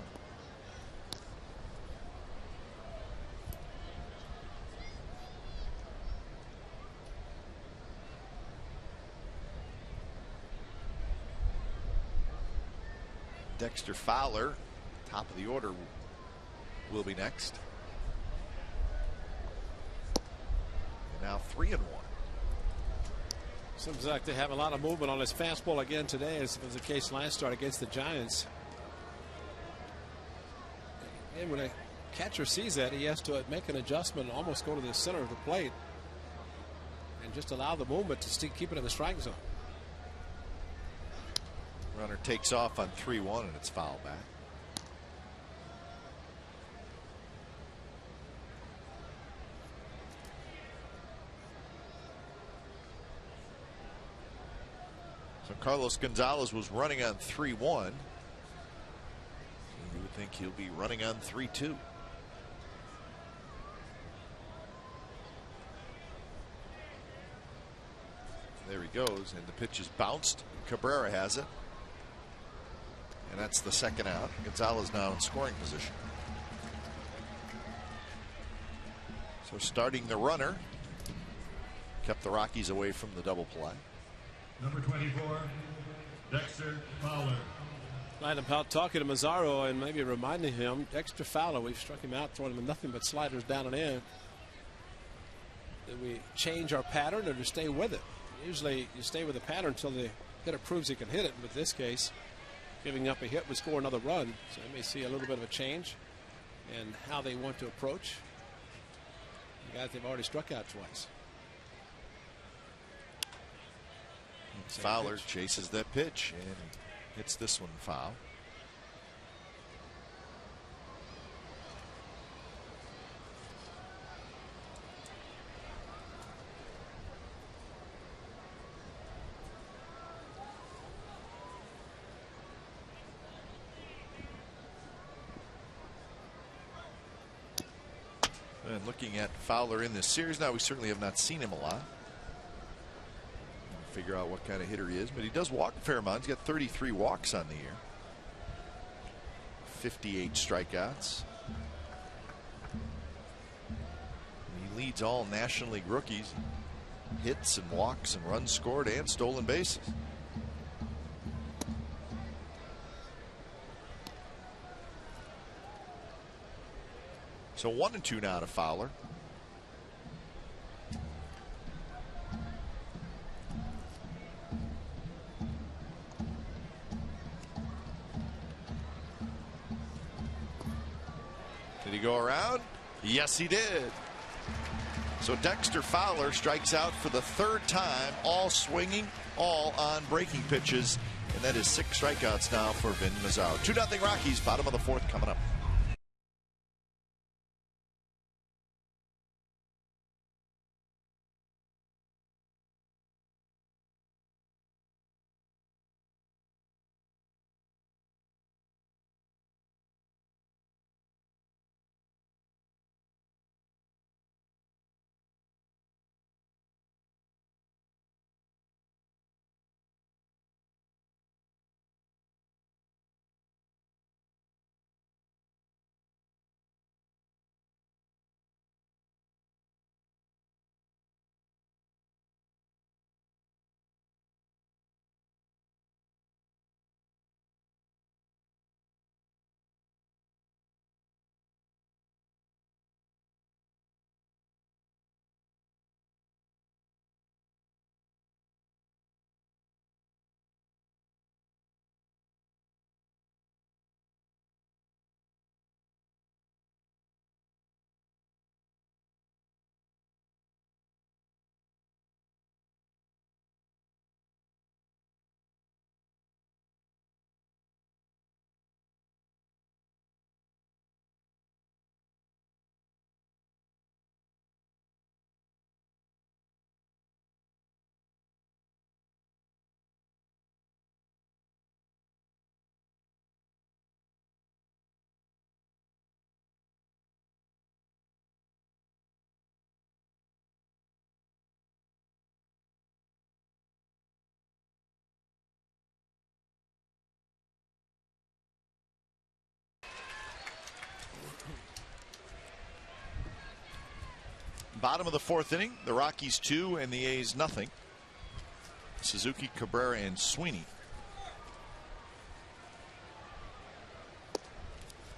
Dexter Fowler, top of the order, will be next. And now 3-1. Seems like they have a lot of movement on his fastball again today, as was the case last start against the Giants. And when a catcher sees that, he has to make an adjustment and almost go to the center of the plate and just allow the movement to keep it in the strike zone. Runner takes off on 3-1 and it's foul back. So Carlos Gonzalez was running on 3-1. You would think he'll be running on 3-2. There he goes, and the pitch is bounced. Cabrera has it. And that's the second out. Gonzalez now in scoring position. So starting the runner kept the Rockies away from the double play. Number 24, Dexter Fowler. Right about talking to Mazzaro and maybe reminding him, Dexter Fowler, we've struck him out, throwing him nothing but sliders down and in. Did we change our pattern or to stay with it? Usually you stay with the pattern until the hitter proves he can hit it. But in this case, giving up a hit would score another run. So you may see a little bit of a change in how they want to approach the guys they've already struck out twice. Fowler chases that pitch and hits this one foul. And looking at Fowler in this series now, we certainly have not seen him a lot. Figure out what kind of hitter he is, but he does walk a fair amount. He's got 33 walks on the year, 58 strikeouts. He leads all National League rookies in hits and walks and runs scored and stolen bases. So 1-2 now to Fowler. Did he go around? Yes, he did. So Dexter Fowler strikes out for the third time, all swinging, all on breaking pitches. And that is 6 strikeouts now for Vin Mazzaro. 2-0 Rockies, bottom of the fourth coming up. Bottom of the fourth inning, the Rockies 2 and the A's nothing. Suzuki, Cabrera, and Sweeney.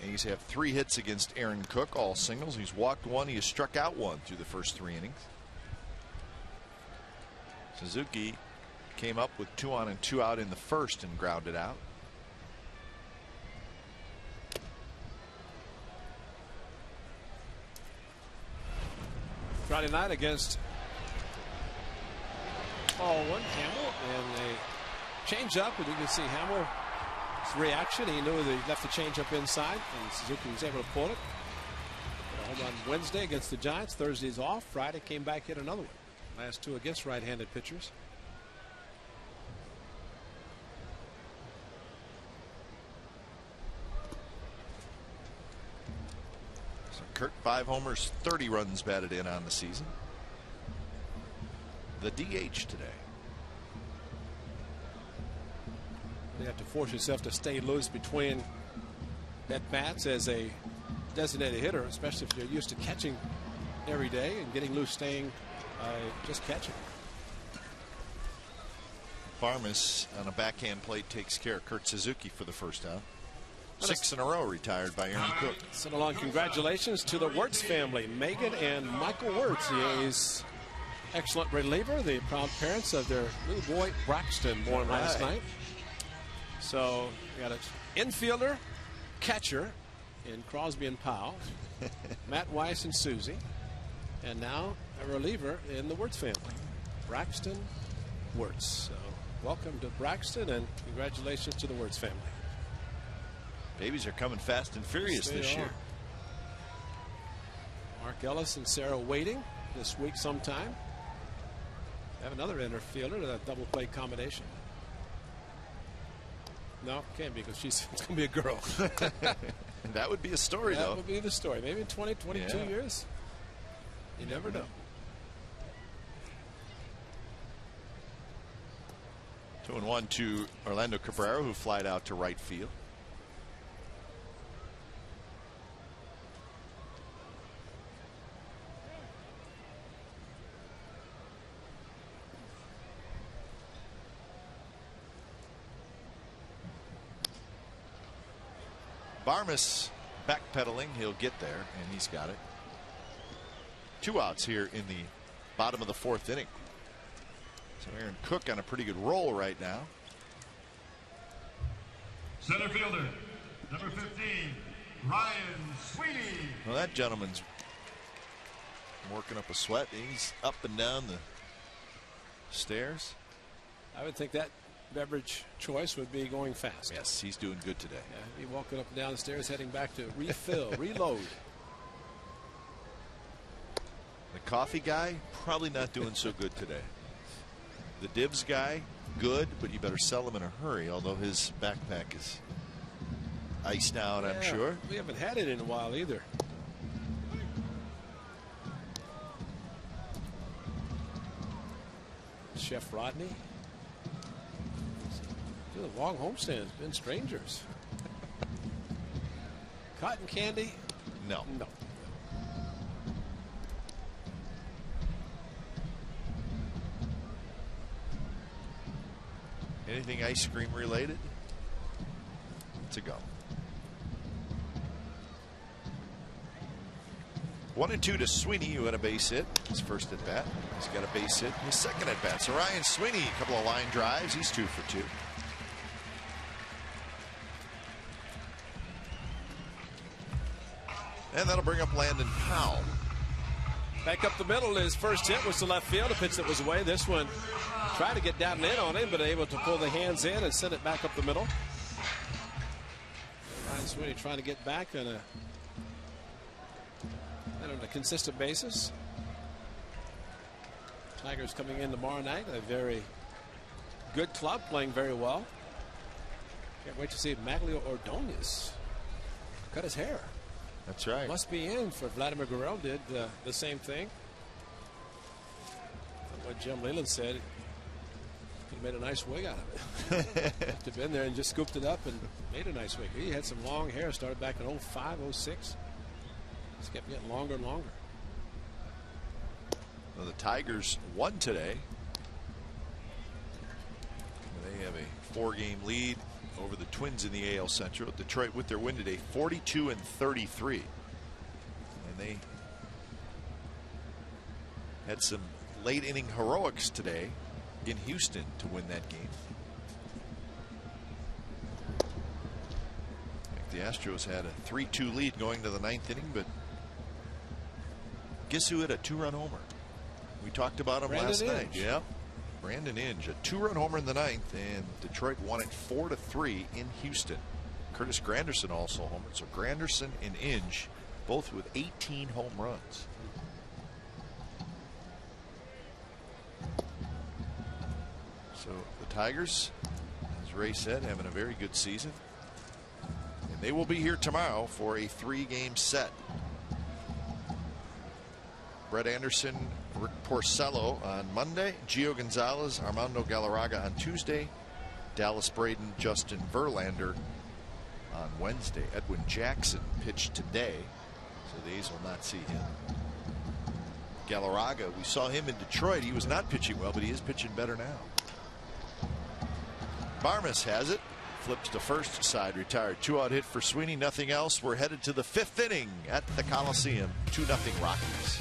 A's have 3 hits against Aaron Cook, all singles. He's walked 1, he has struck out 1 through the first 3 innings. Suzuki came up with 2 on and 2 out in the first and grounded out. Friday night against Baldwin, Campbell, and they change up, and you can see Hamill's reaction. He knew that he left the change up inside, and Suzuki was able to pull it. Home on Wednesday against the Giants. Thursday's off. Friday came back, hit another one. Last two against right-handed pitchers. So Kurt, 5 homers, 30 runs batted in on the season. The DH today. You have to force yourself to stay loose between at-bats as a designated hitter, especially if you're used to catching every day, and getting loose, staying just catching. Barmas on a backhand plate takes care of Kurt Suzuki for the first time. 6 in a row retired by Aaron Cook. Send along congratulations to the Wirtz family, Megan and Michael Wirtz. He's excellent reliever, the proud parents of their little boy Braxton, born last night. So we got an infielder, catcher in Crosby and Powell, Matt Weiss and Susie, and now a reliever in the Wirtz family, Braxton Wirtz. So welcome to Braxton, and congratulations to the Wirtz family. Babies are coming fast and furious this year. Mark Ellis and Sarah waiting this week sometime. Have another infielder, a double play combination. No, can't be, because it's going to be a girl. That would be a story, though. That would be the story. Maybe in 20, 22 years. You never know. 2-1 to Orlando Cabrera, who flied out to right field. Barmas backpedaling. He'll get there, and he's got it. 2 outs here in the bottom of the 4th inning. So Aaron Cook on a pretty good roll right now. Center fielder, number 15, Ryan Sweeney. Well, that gentleman's working up a sweat. He's up and down the stairs. I would think that beverage choice would be going fast. Yes, he's doing good today. Yeah, he's walking up and down the stairs, heading back to refill, reload. The coffee guy, probably not doing so good today. The Dibs guy, good, but you better sell him in a hurry, although his backpack is iced out, I'm sure. We haven't had it in a while either. Chef Rodney. The long homestands been strangers. Cotton candy? No. No. Anything ice cream related? It's a go. 1-2 to Sweeney, who had a base hit. His first at bat. He's got a base hit. His second at bat. So Ryan Sweeney, a couple of line drives. He's 2 for 2. And that'll bring up Landon Powell. Back up the middle. His first hit was to left field. A pitch that was away. This one tried to get down and in on him, but able to pull the hands in and send it back up the middle. Ryan Sweeney trying to get back on a consistent basis. Tigers coming in tomorrow night. A very good club, playing very well. Can't wait to see Maglio Ordonez cut his hair. That's right. Must be in for Vladimir Guerrero. Did the same thing. What Jim Leland said, could have made a nice wig out of it. Must have been there and just scooped it up and made a nice wig. He had some long hair, started back in 05, 06. Just kept getting longer and longer. Well, the Tigers won today. They have a 4-game lead over the Twins in the AL Central. Detroit, with their win today, 42-33. And they had some late inning heroics today in Houston to win that game. The Astros had a 3-2 lead going to the 9th inning, but guess who hit a 2-run homer? We talked about him last night. Yeah, Brandon Inge, a 2-run homer in the 9th, and Detroit won it 4-3 in Houston. Curtis Granderson also homered. So Granderson and Inge both with 18 home runs. So the Tigers, as Ray said, having a very good season. And they will be here tomorrow for a 3-game set. Brett Anderson, Rick Porcello on Monday, Gio Gonzalez, Armando Galarraga on Tuesday, Dallas Braden, Justin Verlander on Wednesday. Edwin Jackson pitched today, so the A's will not see him. Galarraga, we saw him in Detroit. He was not pitching well, but he is pitching better now. Barmes has it. Flips to first, side retired. 2-out hit for Sweeney, nothing else. We're headed to the 5th inning at the Coliseum. 2-0 Rockies.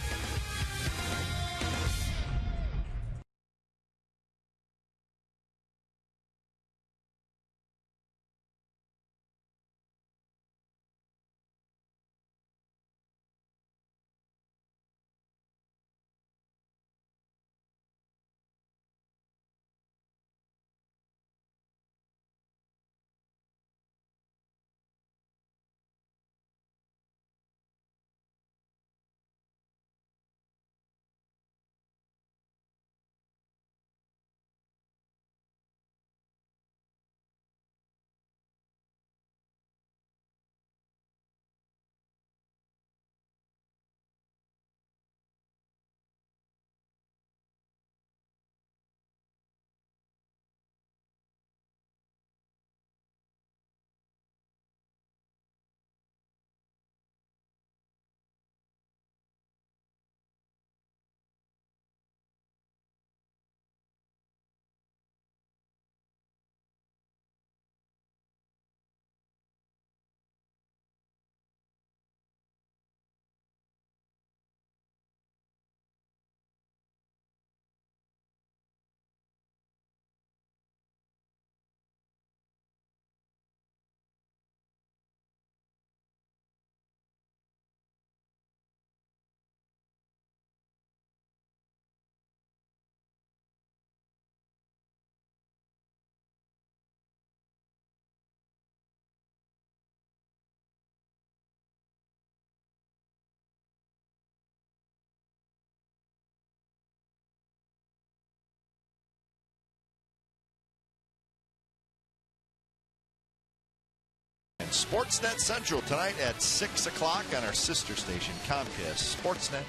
Sportsnet Central tonight at 6 o'clock on our sister station, Comcast Sportsnet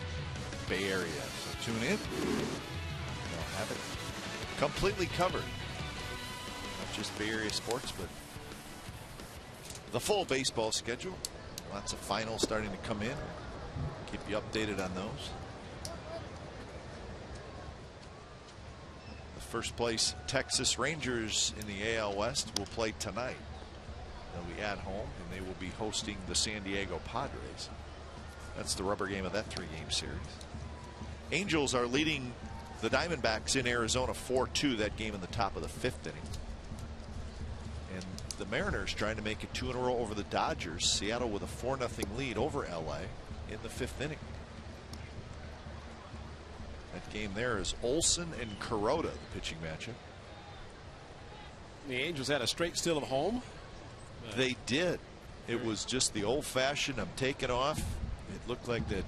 Bay Area. So tune in. We'll have it completely covered. Not just Bay Area sports, but the full baseball schedule. Lots of finals starting to come in. Keep you updated on those. The first place Texas Rangers in the AL West will play tonight. They'll be at home, and they will be hosting the San Diego Padres. That's the rubber game of that 3-game series. Angels are leading the Diamondbacks in Arizona 4-2. That game in the top of the 5th inning. And the Mariners trying to make it 2 in a row over the Dodgers. Seattle with a 4-0 lead over LA in the 5th inning. That game there is Olsen and Kuroda, the pitching matchup. The Angels had a straight steal of home. They did. It was just the old-fashioned, I'm taking off. It looked like that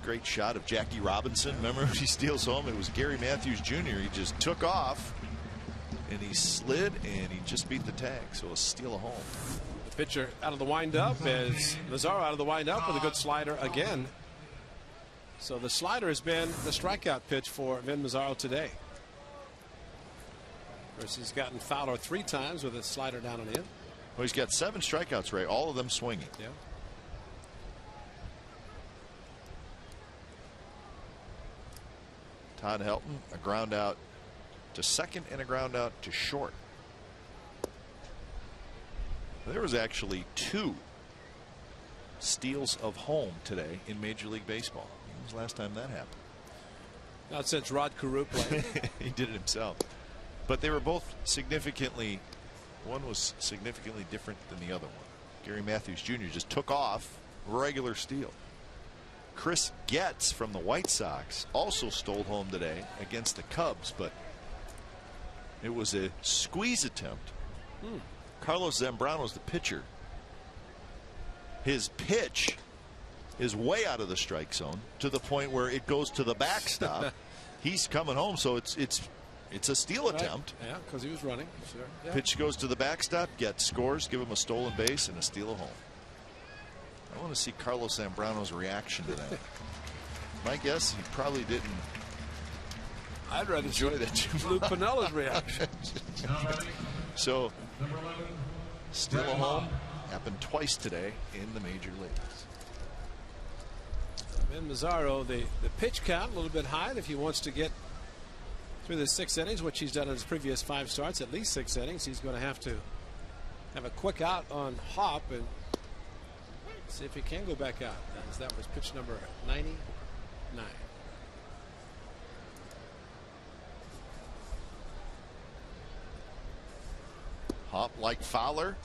great shot of Jackie Robinson. Remember when he steals home? It was Gary Matthews Jr. He just took off, and he slid, and he just beat the tag. So a steal of home. The pitcher out of the windup as Lazaro out of the windup with a good slider again. So the slider has been the strikeout pitch for Vin Mazzaro today. Of course, he's gotten Fowler 3 times with a slider down and in. Well, he's got 7 strikeouts, Ray, all of them swinging. Yeah. Todd Helton, a ground out to second and a ground out to short. There was actually 2 steals of home today in Major League Baseball. When was the last time that happened? Not since Rod Carew played. He did it himself. But they were both significantly, one was significantly different than the other one. Gary Matthews Jr. just took off, regular steal. Chris Getz from the White Sox also stole home today against the Cubs, but It was a squeeze attempt. Carlos Zambrano's the pitcher. His pitch is way out of the strike zone to the point where it goes to the backstop. He's coming home, so it's a steal attempt. Yeah, because he was running. Sure. Yeah. Pitch goes to the backstop, gets scores, give him a stolen base and a steal of home. I want to see Carlos Zambrano's reaction to that. My guess, he probably didn't. I'd rather enjoy that too much. Luke Pinella's reaction. So, steal a home happened twice today in the major leagues. Ben Mazzaro, the pitch count a little bit high if he wants to get through the 6 innings, which he's done in his previous 5 starts, at least 6 innings. He's going to have a quick out on Hop and see if he can go back out. That was pitch number 99. Hop like Fowler,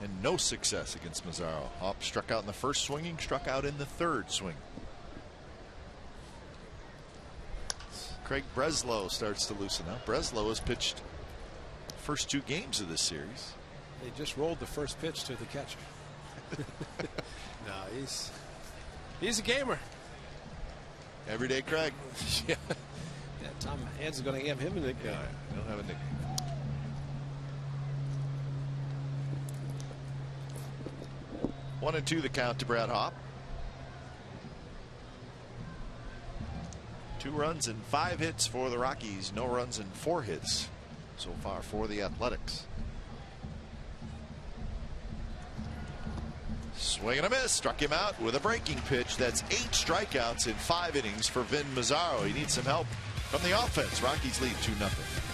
and no success against Mazzaro. Hop struck out in the first swinging, struck out in the third swing. Craig Breslow starts to loosen up. Breslow has pitched first 2 games of this series. They just rolled the first pitch to the catcher. No, he's a gamer. Everyday Craig. Yeah. Tom Hanks is going to give him a nickname. He'll have a nickname. 1-2 the count to Brad Hop. 2 runs and 5 hits for the Rockies. No runs and 4 hits so far for the Athletics. Swing and a miss. Struck him out with a breaking pitch. That's 8 strikeouts in 5 innings for Vin Mazzaro. He needs some help from the offense. Rockies lead 2-0.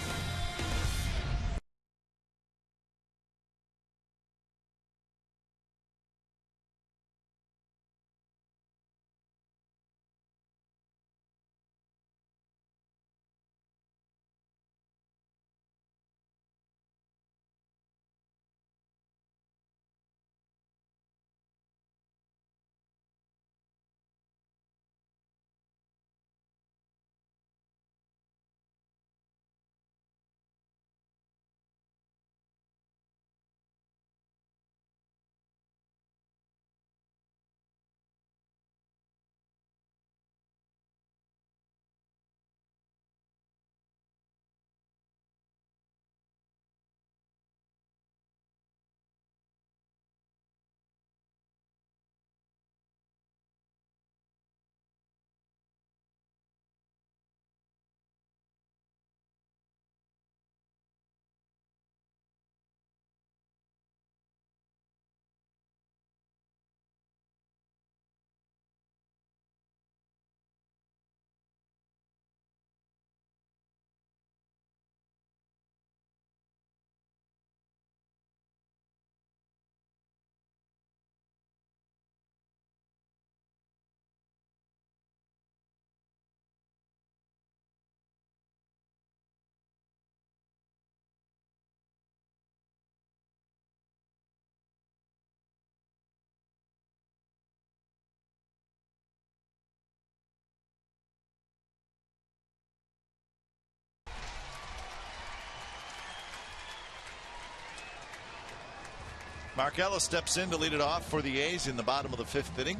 Mark Ellis steps in to lead it off for the A's in the bottom of the 5th inning.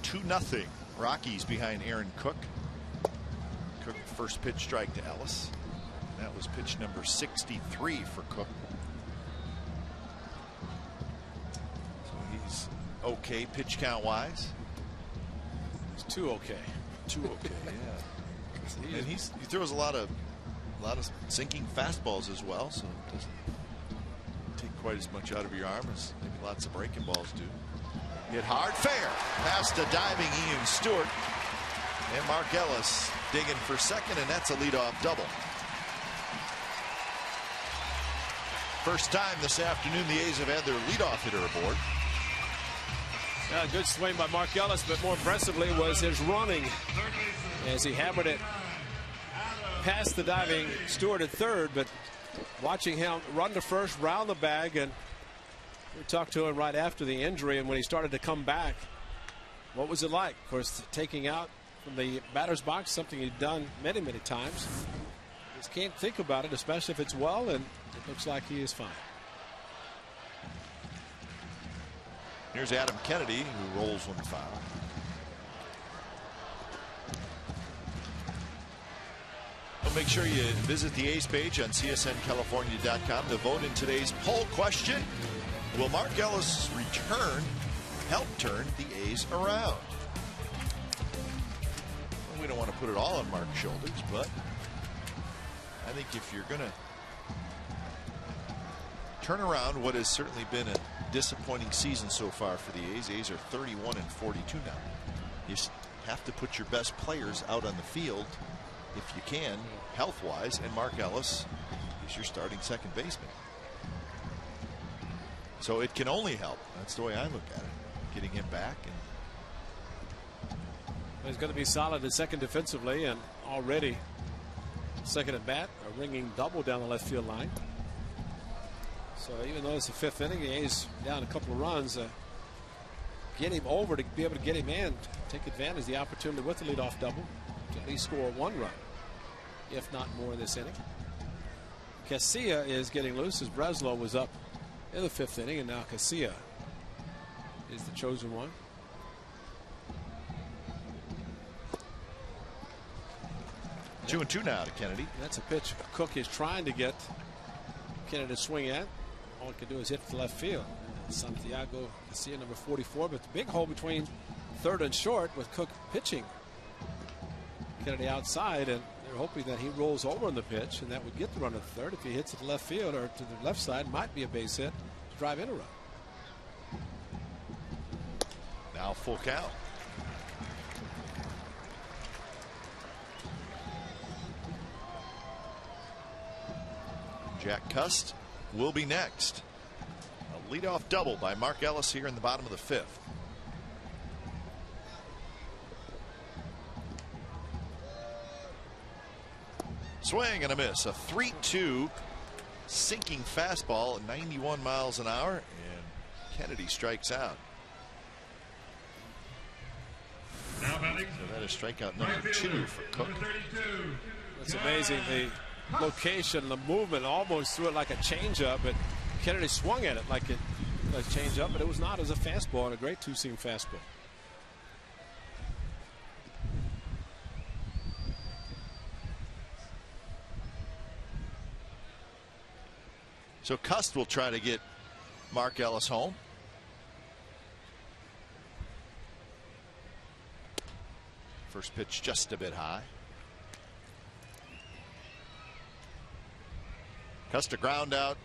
2-0 Rockies behind Aaron Cook. Cook first pitch strike to Ellis. That was pitch number 63 for Cook. So he's okay pitch count wise. He's 2 okay. 2 okay, yeah. And he throws a lot of sinking fastballs as well, so it doesn't take quite as much out of your arm as maybe lots of breaking balls do. Hit hard, fair, past a diving Ian Stewart, and Mark Ellis digging for second, and that's a leadoff double. First time this afternoon the A's have had their leadoff hitter aboard. Yeah, good swing by Mark Ellis, but more impressively was his running as he hammered it past the diving Stewart at third. But watching him run to first, round the bag, and we talked to him right after the injury, and when he started to come back, what was it like? Of course, taking out from the batter's box, something he'd done many, many times. Just can't think about it, especially if it's well, and it looks like he is fine. Here's Adam Kennedy, who rolls one foul. Well, make sure you visit the A's page on csncalifornia.com to vote in today's poll question. Will Mark Ellis' return help turn the A's around? Well, we don't want to put it all on Mark's shoulders, but I think if you're going to turn around what has certainly been a disappointing season so far for the A's. A's are 31-42 now. You just have to put your best players out on the field if you can, health-wise, and Mark Ellis is your starting second baseman. So it can only help. That's the way I look at it. Getting him back. And he's going to be solid at second defensively, and already second at bat, a ringing double down the left field line. So even though it's the fifth inning, the A's down a couple of runs. Get him over to be able to get him in, take advantage of the opportunity with the leadoff double to at least score one run, if not more, in this inning. Casilla is getting loose as Breslow was up in the fifth inning, and now Casilla is the chosen one. Two and two now to Kennedy. That's a pitch Cook is trying to get Kennedy to swing at. All he can do is hit the left field. Santiago Casilla, number 44, but the big hole between third and short with Cook pitching Kennedy outside, and they're hoping that he rolls over on the pitch, and that would get the run to third. If he hits it to left field or to the left side, might be a base hit to drive in a run. Now full count. Jack Cust will be next. A leadoff double by Mark Ellis here in the bottom of the fifth. Swing and a miss. A 3-2 sinking fastball at 91 miles an hour, and Kennedy strikes out. Now batting. So that is strikeout number 2 for Cook. It's amazing, the location, the movement, almost threw it like a changeup, but Kennedy swung at it like a changeup, but it was not. As a fastball, and a great two-seam fastball. So Cust will try to get Mark Ellis home. First pitch just a bit high. Cust a ground out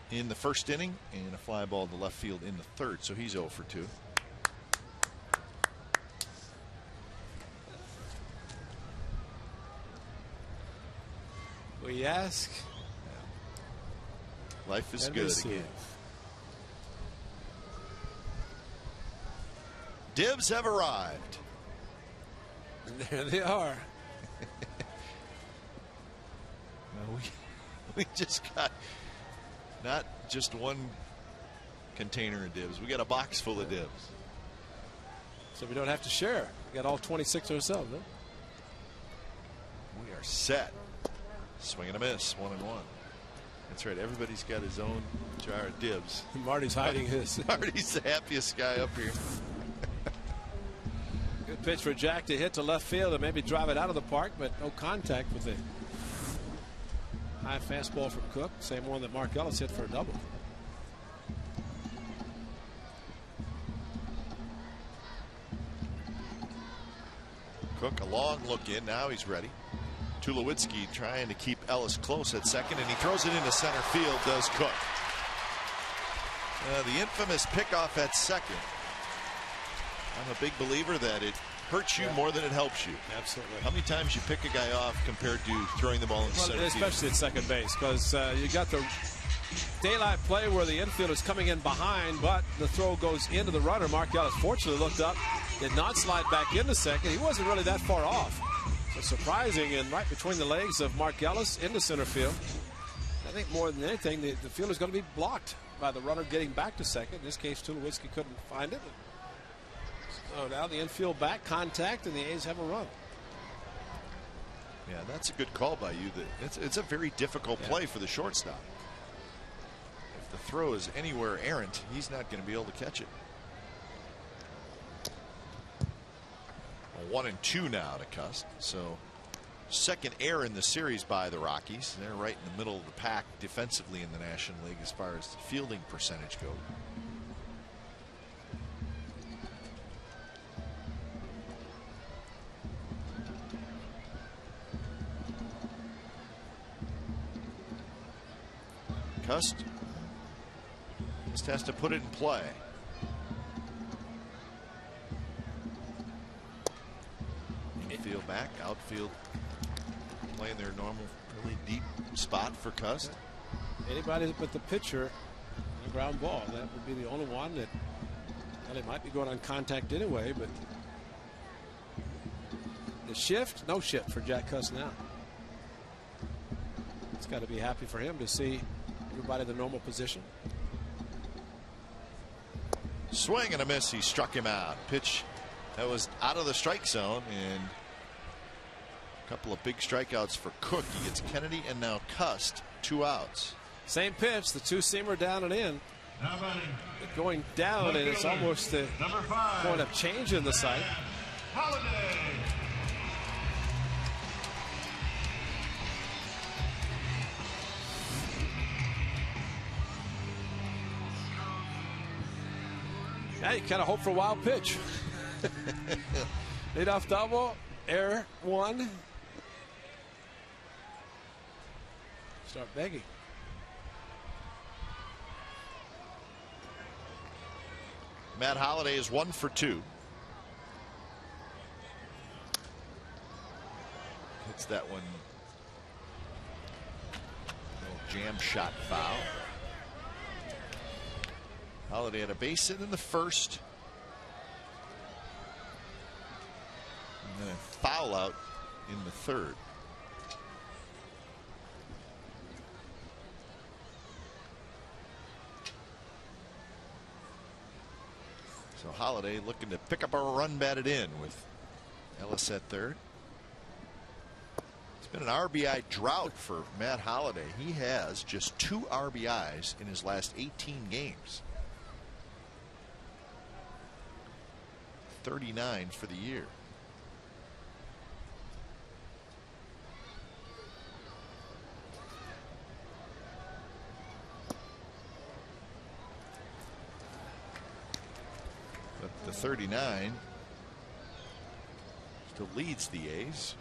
in the first inning and a fly ball to left field in the third, so he's 0 for 2. We ask. Life is good again. Dibs have arrived. There they are. No, we just got not just one container of dibs. We got a box full of dibs. So we don't have to share. We got all 26 ourselves. Huh? We are set. Swing and a miss. 1-1. That's right. Everybody's got his own jar of dibs. Marty's hiding his. Marty's the happiest guy up here. Good pitch for Jack to hit to left field and maybe drive it out of the park, but no contact with the high fastball from Cook. Same one that Mark Ellis hit for a double. Cook, a long look in. Now he's ready. Tulowitzki trying to keep Ellis close at second, and he throws it into center field, does Cook. The infamous pickoff at second. I'm a big believer that it hurts you more than it helps you. Absolutely. How many times you pick a guy off compared to throwing the ball in center field? Especially at second base, because you got the daylight play where the infield is coming in behind, but the throw goes into the runner. Mark Ellis fortunately looked up, did not slide back into second. He wasn't really that far off. So surprising, and right between the legs of Mark Ellis into center field. I think more than anything, the field is going to be blocked by the runner getting back to second. In this case, Tulowitzki couldn't find it. So now the infield back, contact, and the A's have a run. Yeah, that's a good call by you. It's a very difficult play for the shortstop. If the throw is anywhere errant, he's not going to be able to catch it. 1-2 now to Cust. So second error in the series by the Rockies. They're right in the middle of the pack defensively in the National League as far as fielding percentage goes. Cust just has to put it in play. Infield back, outfield playing their normal, really deep spot for Cust. Anybody but the pitcher, a ground ball. That would be the only one that, well, it might be going on contact anyway, but the shift, no shift for Jack Cust now. It's got to be happy for him to see everybody in the normal position. Swing and a miss. He struck him out. Pitch that was out of the strike zone, and a couple of big strikeouts for Cook. He gets Kennedy and now Cust, 2 outs. Same pitch, the two-seamer down and in. Now batting, Going down, and it's almost the number 5, point of change in the sight. Holiday. Yeah, you kind of hope for a wild pitch. Leadoff double, error 1. Start begging. Matt Holliday is 1 for 2. Hits that one. Little jam shot foul. Holliday had a base hit in the first. And then a foul out in the third. So Holliday looking to pick up a run batted in with Ellis at third. It's been an RBI drought for Matt Holliday. He has just 2 RBIs in his last 18 games. 39 for the year. But the 39 still leads the A's.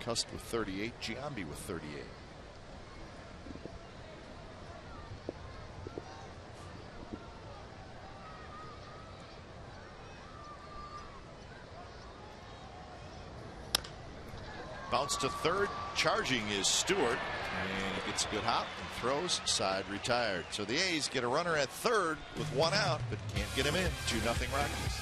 Cust with 38, Giambi with 38. Bounce to third, charging is Stewart, and he gets a good hop and throws, side retired. So the A's get a runner at third with 1 out, but can't get him in. 2-0 Rockies.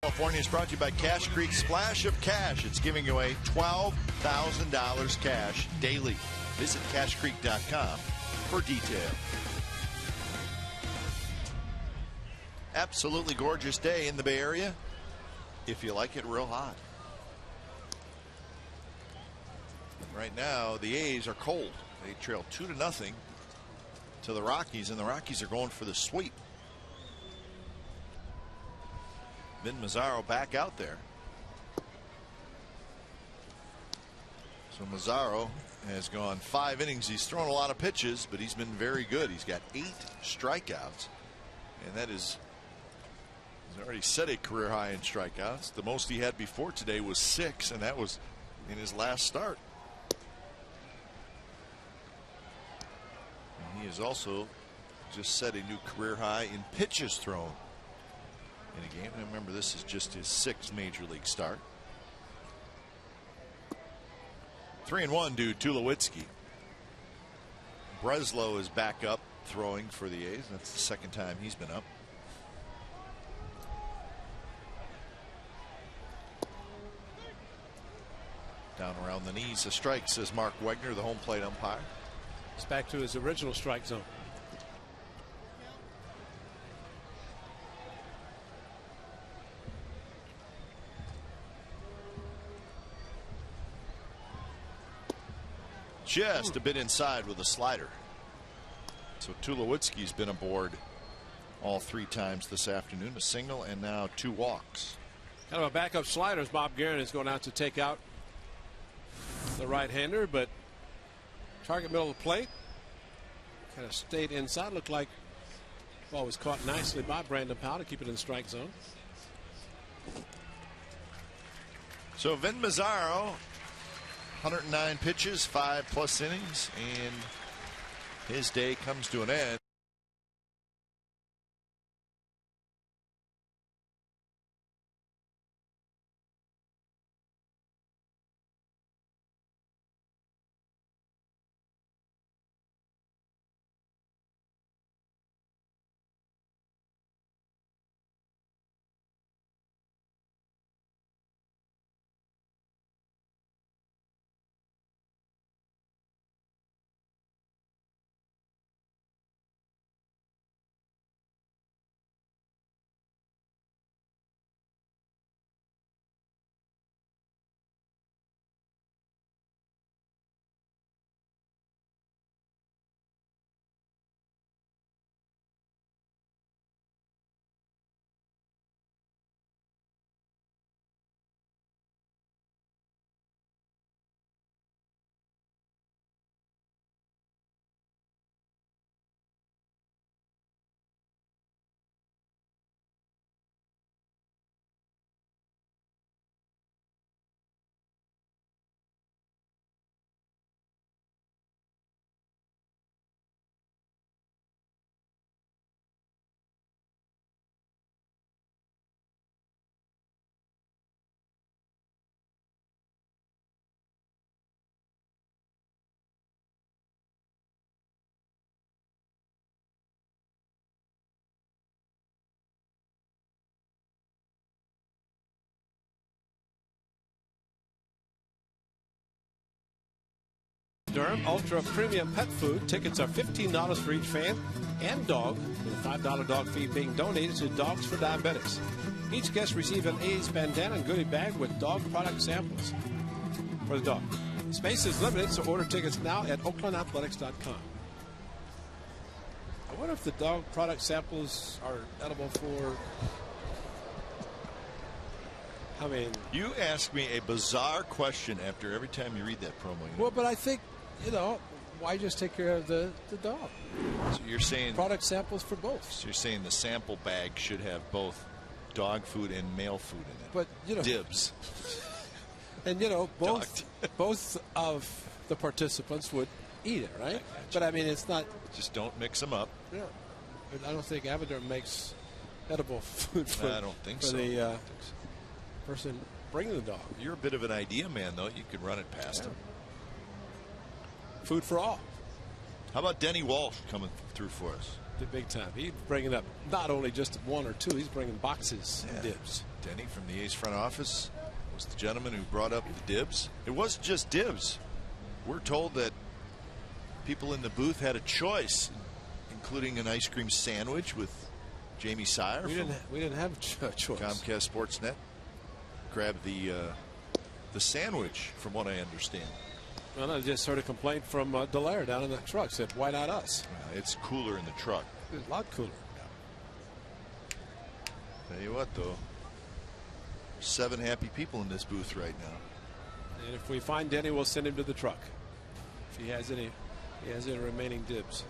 California is brought to you by Cash Creek Splash of Cash. It's giving away $12,000 cash daily. Visit cashcreek.com for details. Absolutely gorgeous day in the Bay Area if you like it real hot. Right now the A's are cold. They trail 2-0 to the Rockies, and the Rockies are going for the sweep. Vin Mazzaro back out there. So Mazzaro has gone 5 innings. He's thrown a lot of pitches, but he's been very good. He's got 8 strikeouts, and that is, he's already set a career high in strikeouts. The most he had before today was 6, and that was in his last start. And he has also just set a new career high in pitches thrown in a game. And remember, this is just his 6th major league start. 3-1 to Tulowitzki. Breslow is back up throwing for the A's. That's the 2nd time he's been up. Down around the knees, a strike, says Mark Wegner, the home plate umpire. It's back to his original strike zone. Just a bit inside with a slider. So Tulowitzki's been aboard all 3 times this afternoon, a single and now 2 walks. Kind of a backup slider as Bob Guerin is going out to take out the right-hander, but target middle of the plate. Kind of stayed inside. Looked like the ball was caught nicely by Brandon Powell to keep it in the strike zone. So Vin Mazzaro, 109 pitches, 5+ innings, and his day comes to an end. Durham Ultra Premium Pet Food. Tickets are $15 for each fan and dog, with a $5 dog fee being donated to Dogs for Diabetics. Each guest receives an A's bandana and goodie bag with dog product samples for the dog. Space is limited, so order tickets now at oaklandathletics.com. I wonder if the dog product samples are edible for... I mean... You ask me a bizarre question after every time you read that promo. Well, but I think, you know, why just take care of the dog? So you're saying... Product samples for both. So you're saying the sample bag should have both dog food and male food in it. But, you know... Dibs. And, you know, both of the participants would eat it, right? But, I mean, it's not... Just don't mix them up. Yeah. I don't think Avoderm makes edible food for, I don't think for so. the person bringing the dog. You're a bit of an idea man, though. You could run it past him. Food for all. How about Denny Walsh coming through for us? The big time. He's bringing up not only just one or two, he's bringing boxes and dibs. Denny from the A's front office was the gentleman who brought up the dibs. It wasn't just dibs. We're told that people in the booth had a choice, including an ice cream sandwich with Jamie Sire. We didn't have a choice. Comcast Sportsnet grabbed the sandwich, from what I understand. Well, I just heard a complaint from Dallaire down in the truck. Said, "Why not us?" It's cooler in the truck. It's a lot cooler. Tell you what, though, 7 happy people in this booth right now. And if we find Denny, we'll send him to the truck. If he has any remaining dibs.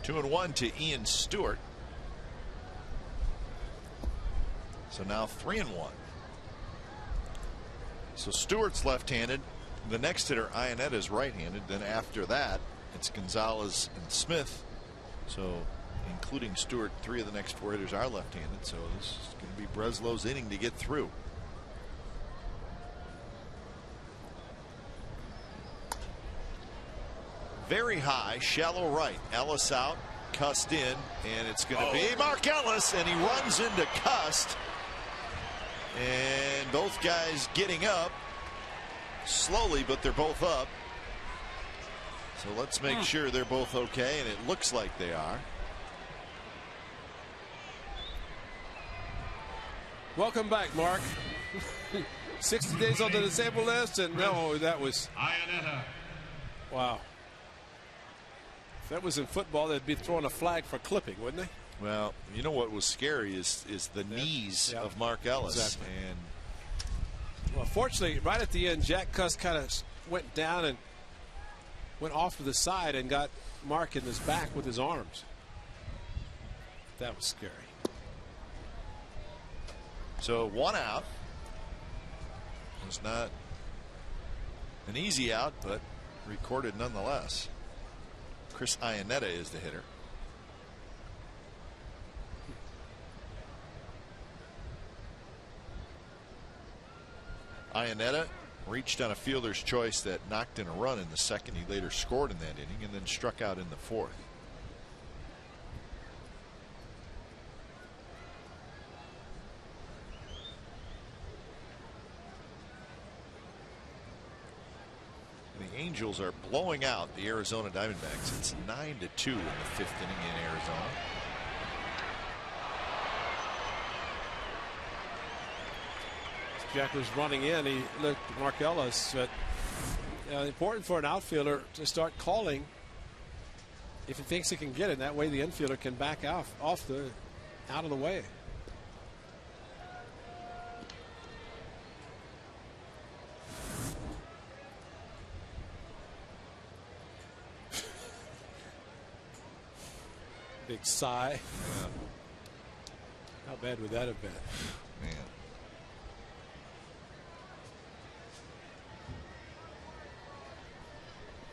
Two and 1 to Ian Stewart. So now 3 and 1. So Stewart's left-handed. The next hitter, Ionetta, is right-handed. Then after that, it's Gonzalez and Smith. So including Stewart, 3 of the next 4 hitters are left-handed. So this is going to be Breslow's inning to get through. Very high, shallow right. Ellis out, Cust in, and it's going to be Mark Ellis, and he runs into Cust. And both guys getting up slowly, but they're both up. So let's make sure they're both okay, and it looks like they are. Welcome back, Mark. 60 days on the disabled list, and no, that was wow. If that was in football, they'd be throwing a flag for clipping, wouldn't they? Well, you know what was scary is the knees of Mark Ellis. Exactly. And well, fortunately, right at the end, Jack Cust kind of went down and went off to the side and got Mark in his back with his arms. That was scary. So 1 out. It was not an easy out, but recorded nonetheless. Chris Ionetta is the hitter. Ionetta reached on a fielder's choice that knocked in a run in the second. He later scored in that inning and then struck out in the 4th. The Angels are blowing out the Arizona Diamondbacks. It's 9-2 in the 5th inning in Arizona. Jack was running in. He looked at Mark Ellis. But important for an outfielder to start calling if he thinks he can get it. That way the infielder can back out of the way. Big sigh. Yeah. How bad would that have been? Man.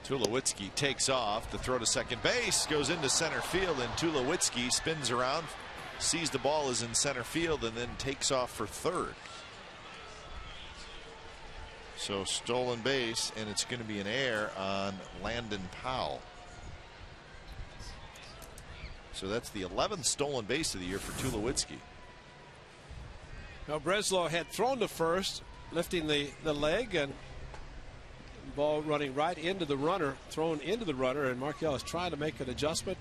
Tulowitzki takes off. The throw to second base goes into center field, and Tulowitzki spins around, sees the ball is in center field, and then takes off for third. So stolen base, and it's going to be an error on Landon Powell. So that's the 11th stolen base of the year for Tulowitzki. Now Breslow had thrown to first, lifting the leg, and ball running right into the runner, thrown into the runner, and Mark Ellis trying to make an adjustment.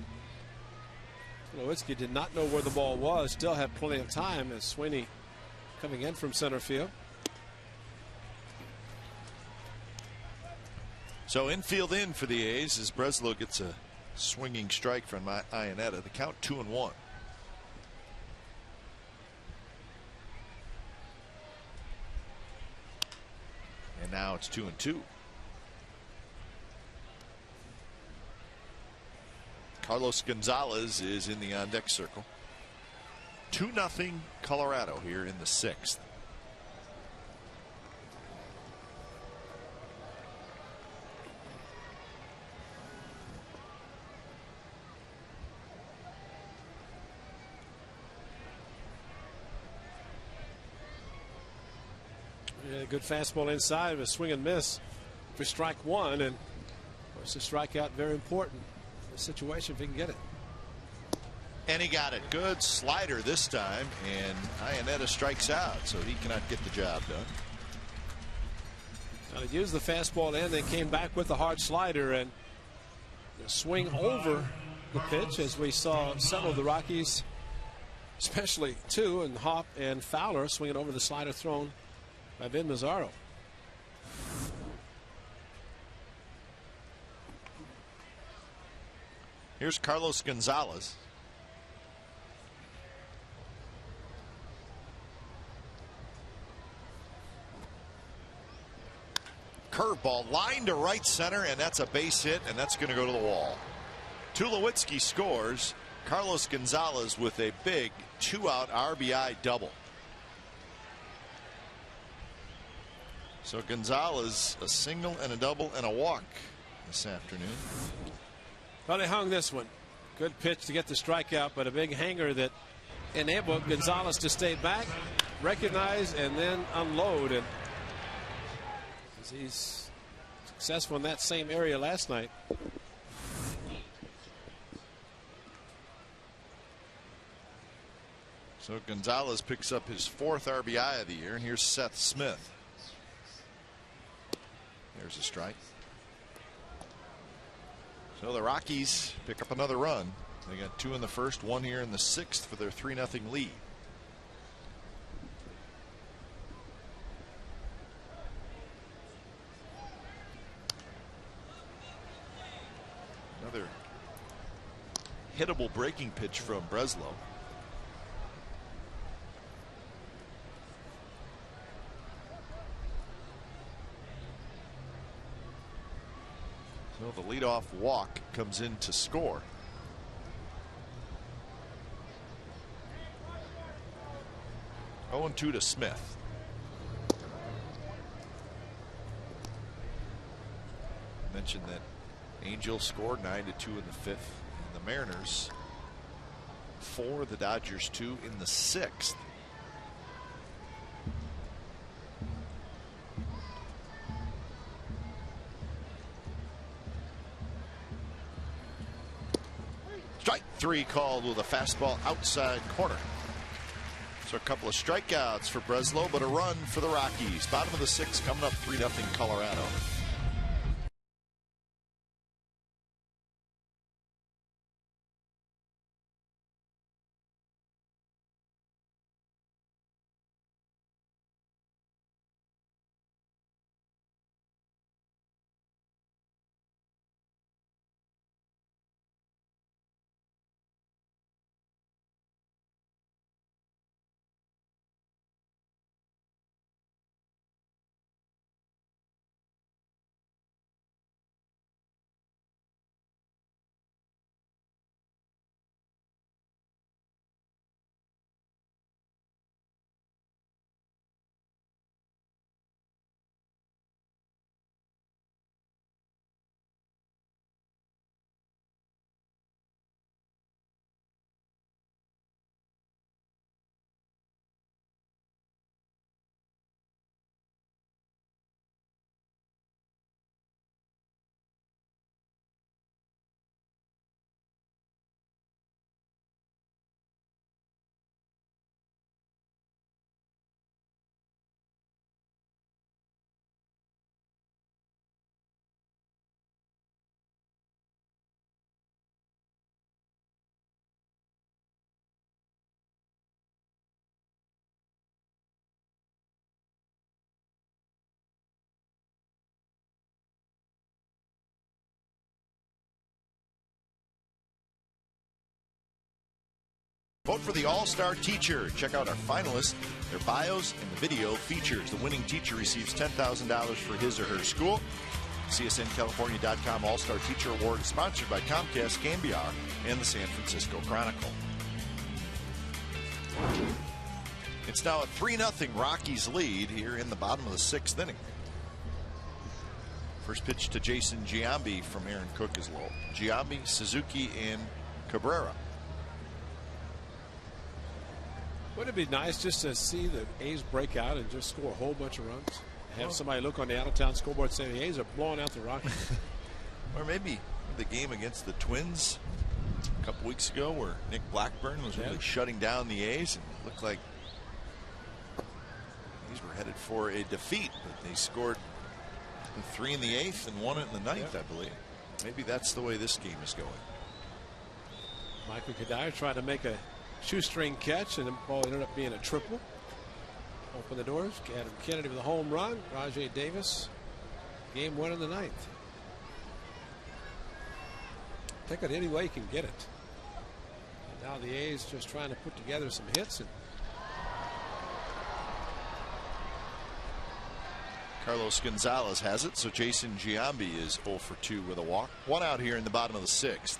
Tulowitzki did not know where the ball was, still had plenty of time as Sweeney coming in from center field. So infield in for the A's as Breslow gets a swinging strike from Ionetta. The count 2-1. And now it's 2-2. Carlos Gonzalez is in the on-deck circle. 2-0 Colorado here in the 6th. Yeah, good fastball inside, a swing and miss for strike one, and of course the strikeout very important in the situation if he can get it. And he got it. Good slider this time, and Iannetta strikes out, so he cannot get the job done. Now, he used the fastball and then came back with the hard slider and the swing over the pitch, as we saw several of the Rockies, especially two, and Hopp and Fowler swinging over the slider thrown by Vin Mazzaro. Here's Carlos Gonzalez. Curveball line to right center, and that's a base hit, and that's going to go to the wall. Tulowitzki scores. Carlos Gonzalez with a big 2-out RBI double. So Gonzalez a single and a double and a walk this afternoon. Well, they hung this one. Good pitch to get the strikeout, but a big hanger that enabled Gonzalez to stay back, recognize, and then unload. And he's successful in that same area last night. So Gonzalez picks up his 4th RBI of the year, and here's Seth Smith. There's a strike. So the Rockies pick up another run. They got 2 in the first, 1 here in the 6th for their 3-0 lead. Another hittable breaking pitch from Breslow. So the leadoff walk comes in to score. Oh, 0-2 to Smith. Mentioned that Angels scored 9-2 in the 5th. And the Mariners 4, the Dodgers 2 in the 6th. Strike 3 called with a fastball outside corner. So a couple of strikeouts for Breslow, but a run for the Rockies. Bottom of the 6th, coming up 3-0 Colorado. Vote for the All-Star Teacher. Check out our finalists, their bios, and the video features. The winning teacher receives $10,000 for his or her school. CSNCalifornia.com All-Star Teacher Award is sponsored by Comcast, KBR, and the San Francisco Chronicle. It's now a 3-0 Rockies lead here in the bottom of the 6th inning. First pitch to Jason Giambi from Aaron Cook is low. Giambi, Suzuki, and Cabrera. Wouldn't it be nice just to see the A's break out and just score a whole bunch of runs? Have somebody look on the out-of-town scoreboard saying the A's are blowing out the Rockies. Or maybe the game against the Twins a couple weeks ago where Nick Blackburn was really shutting down the A's and it looked like the A's were headed for a defeat, but they scored 3 in the 8th and 1 in the 9th, I believe. Maybe that's the way this game is going. Michael Kadire tried to make a shoestring catch, and the ball ended up being a triple. Open the doors. Adam Kennedy with a home run. Rajay Davis, game 1 in the 9th. Take it any way you can get it. And now the A's just trying to put together some hits. And Carlos Gonzalez has it, so Jason Giambi is 0 for 2 with a walk. 1 out here in the bottom of the 6th.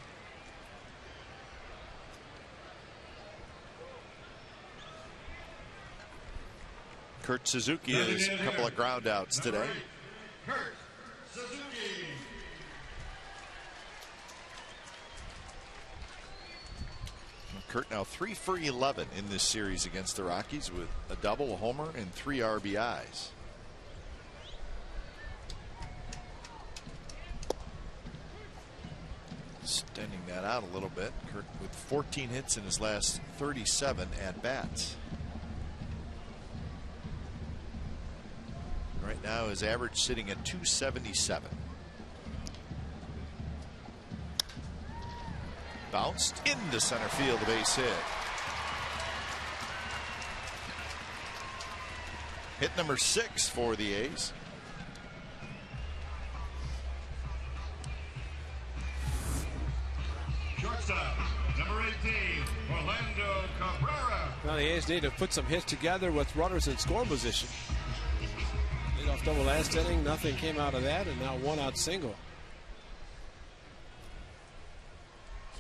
Kurt Suzuki has a couple of ground outs today. Kurt Suzuki. Kurt now 3 for 11 in this series against the Rockies with a double, a homer, and 3 RBIs. Extending that out a little bit. Kurt with 14 hits in his last 37 at bats. Right now his average sitting at 277. Bounced into center field, a base hit. Hit number 6 for the A's. Shortstop, number 18, Orlando Cabrera. now the A's need to put some hits together with runners in scoring position. Leadoff double last inning, nothing came out of that, and now 1 out single.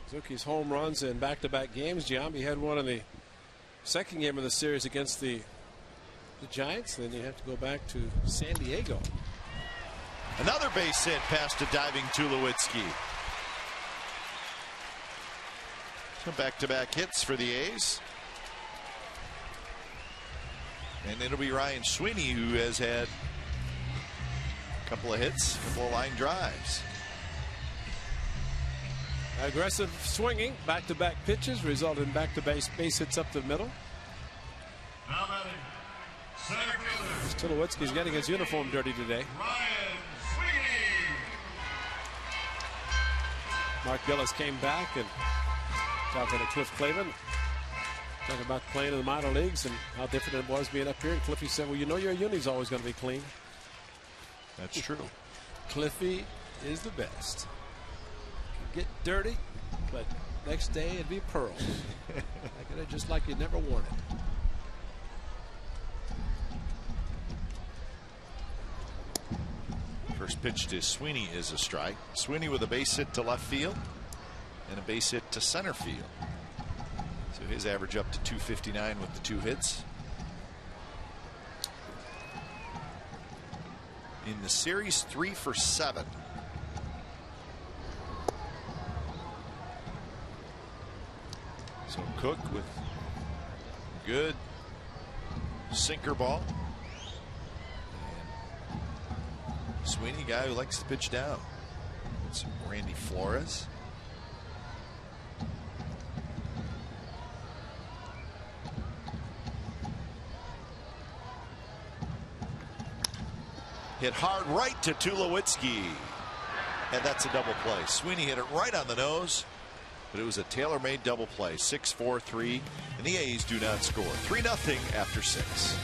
Suzuki's home runs in back-to-back games. Giambi had one in the second game of the series against the Giants. Then you have to go back to San Diego. Another base hit past a diving Tulowitzki. So back-to-back hits for the A's. And it'll be Ryan Sweeney who has had a couple of hits, a couple of line drives. Aggressive swinging, back-to-back pitches resulted in back-to-base base hits up the middle. Now batting, center fielder, Tulowitzki's getting his uniform dirty today. Ryan Sweeney. Mark Gillis came back and talking to Cliff Clavin, talking about playing in the minor leagues and how different it was being up here. And Cliffy said, well, you know your uni's always going to be clean. That's true. Cliffy is the best. Can get dirty, but next day it'd be pearl. Just like you never worn it. First pitch to Sweeney is a strike. Sweeney with a base hit to left field and a base hit to center field. So his average up to 259 with the 2 hits. In the series, 3 for 7. So Cook with good sinker ball. And Sweeney, guy who likes to pitch down. It's Randy Flores. Hit hard right to Tulowitzki. And that's a double play. Sweeney hit it right on the nose, but it was a tailor-made double play. 6-4-3, and the A's do not score. 3-0 after 6.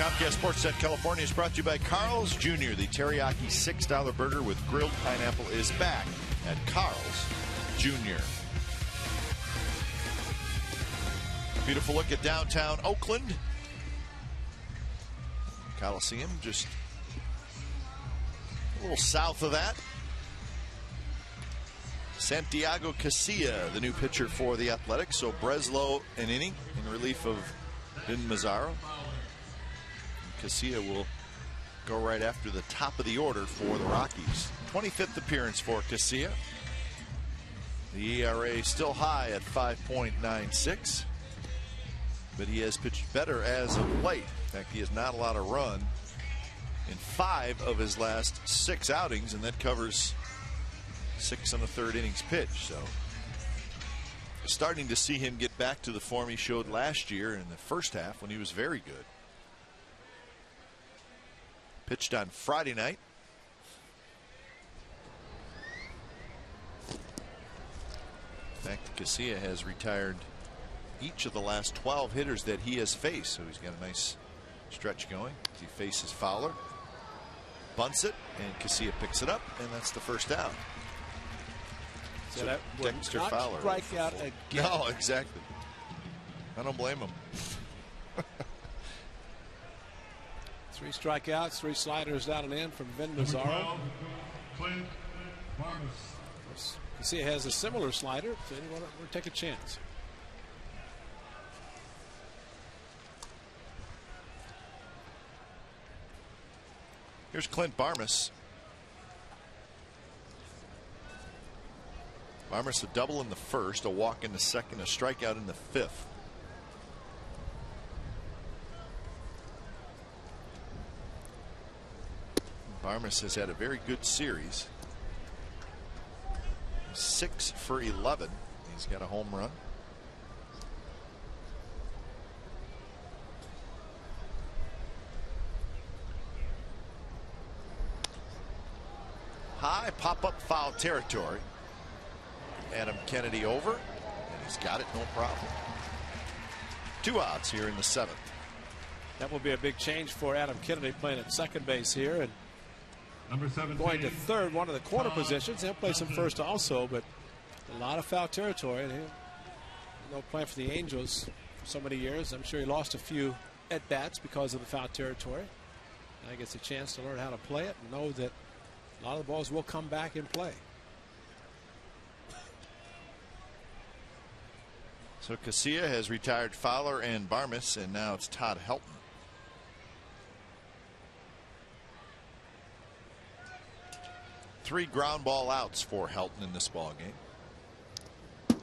Comcast Sportsnet California is brought to you by Carl's Jr. The teriyaki $6 burger with grilled pineapple is back at Carl's Jr. Beautiful look at downtown Oakland. Coliseum just a little south of that. Santiago Casilla, the new pitcher for the Athletics. So Breslow an inning in relief of Vin Mazzaro. Casilla will go right after the top of the order for the Rockies. 25th appearance for Casilla. The ERA still high at 5.96. But he has pitched better as of late. In fact, he has not allowed a run in 5 of his last 6 outings, and that covers 6 1/3 innings pitched. So starting to see him get back to the form he showed last year in the first half when he was very good. Pitched on Friday night. In fact, Casilla has retired each of the last 12 hitters that he has faced. So he's got a nice stretch going. He faces Fowler, bunts it, and Casilla picks it up, and that's the first out. So that would Dexter not Fowler strike out again. No, exactly. I don't blame him. 3 strikeouts, 3 sliders down and in from Vin Mazzaro. Clint Barnes. You see, it has a similar slider, so anyone will take a chance. Here's Clint Barmes. Barmes a double in the first, a walk in the second, a strikeout in the 5th. Barmes has had a very good series. 6 for 11. He's got a home run. High pop-up foul territory. Adam Kennedy over, and he's got it, no problem. 2 outs here in the 7th. That will be a big change for Adam Kennedy, playing at second base here and Number 17. going to third, one of the corner positions. He'll play some first also, but a lot of foul territory. And he'll play for the Angels for so many years. I'm sure he lost a few at bats because of the foul territory. Now he gets a chance to learn how to play it and know that a lot of the balls will come back in play. So Casilla has retired Fowler and Barmes, and now it's Todd Helton. Three ground ball outs for Helton in this ball game.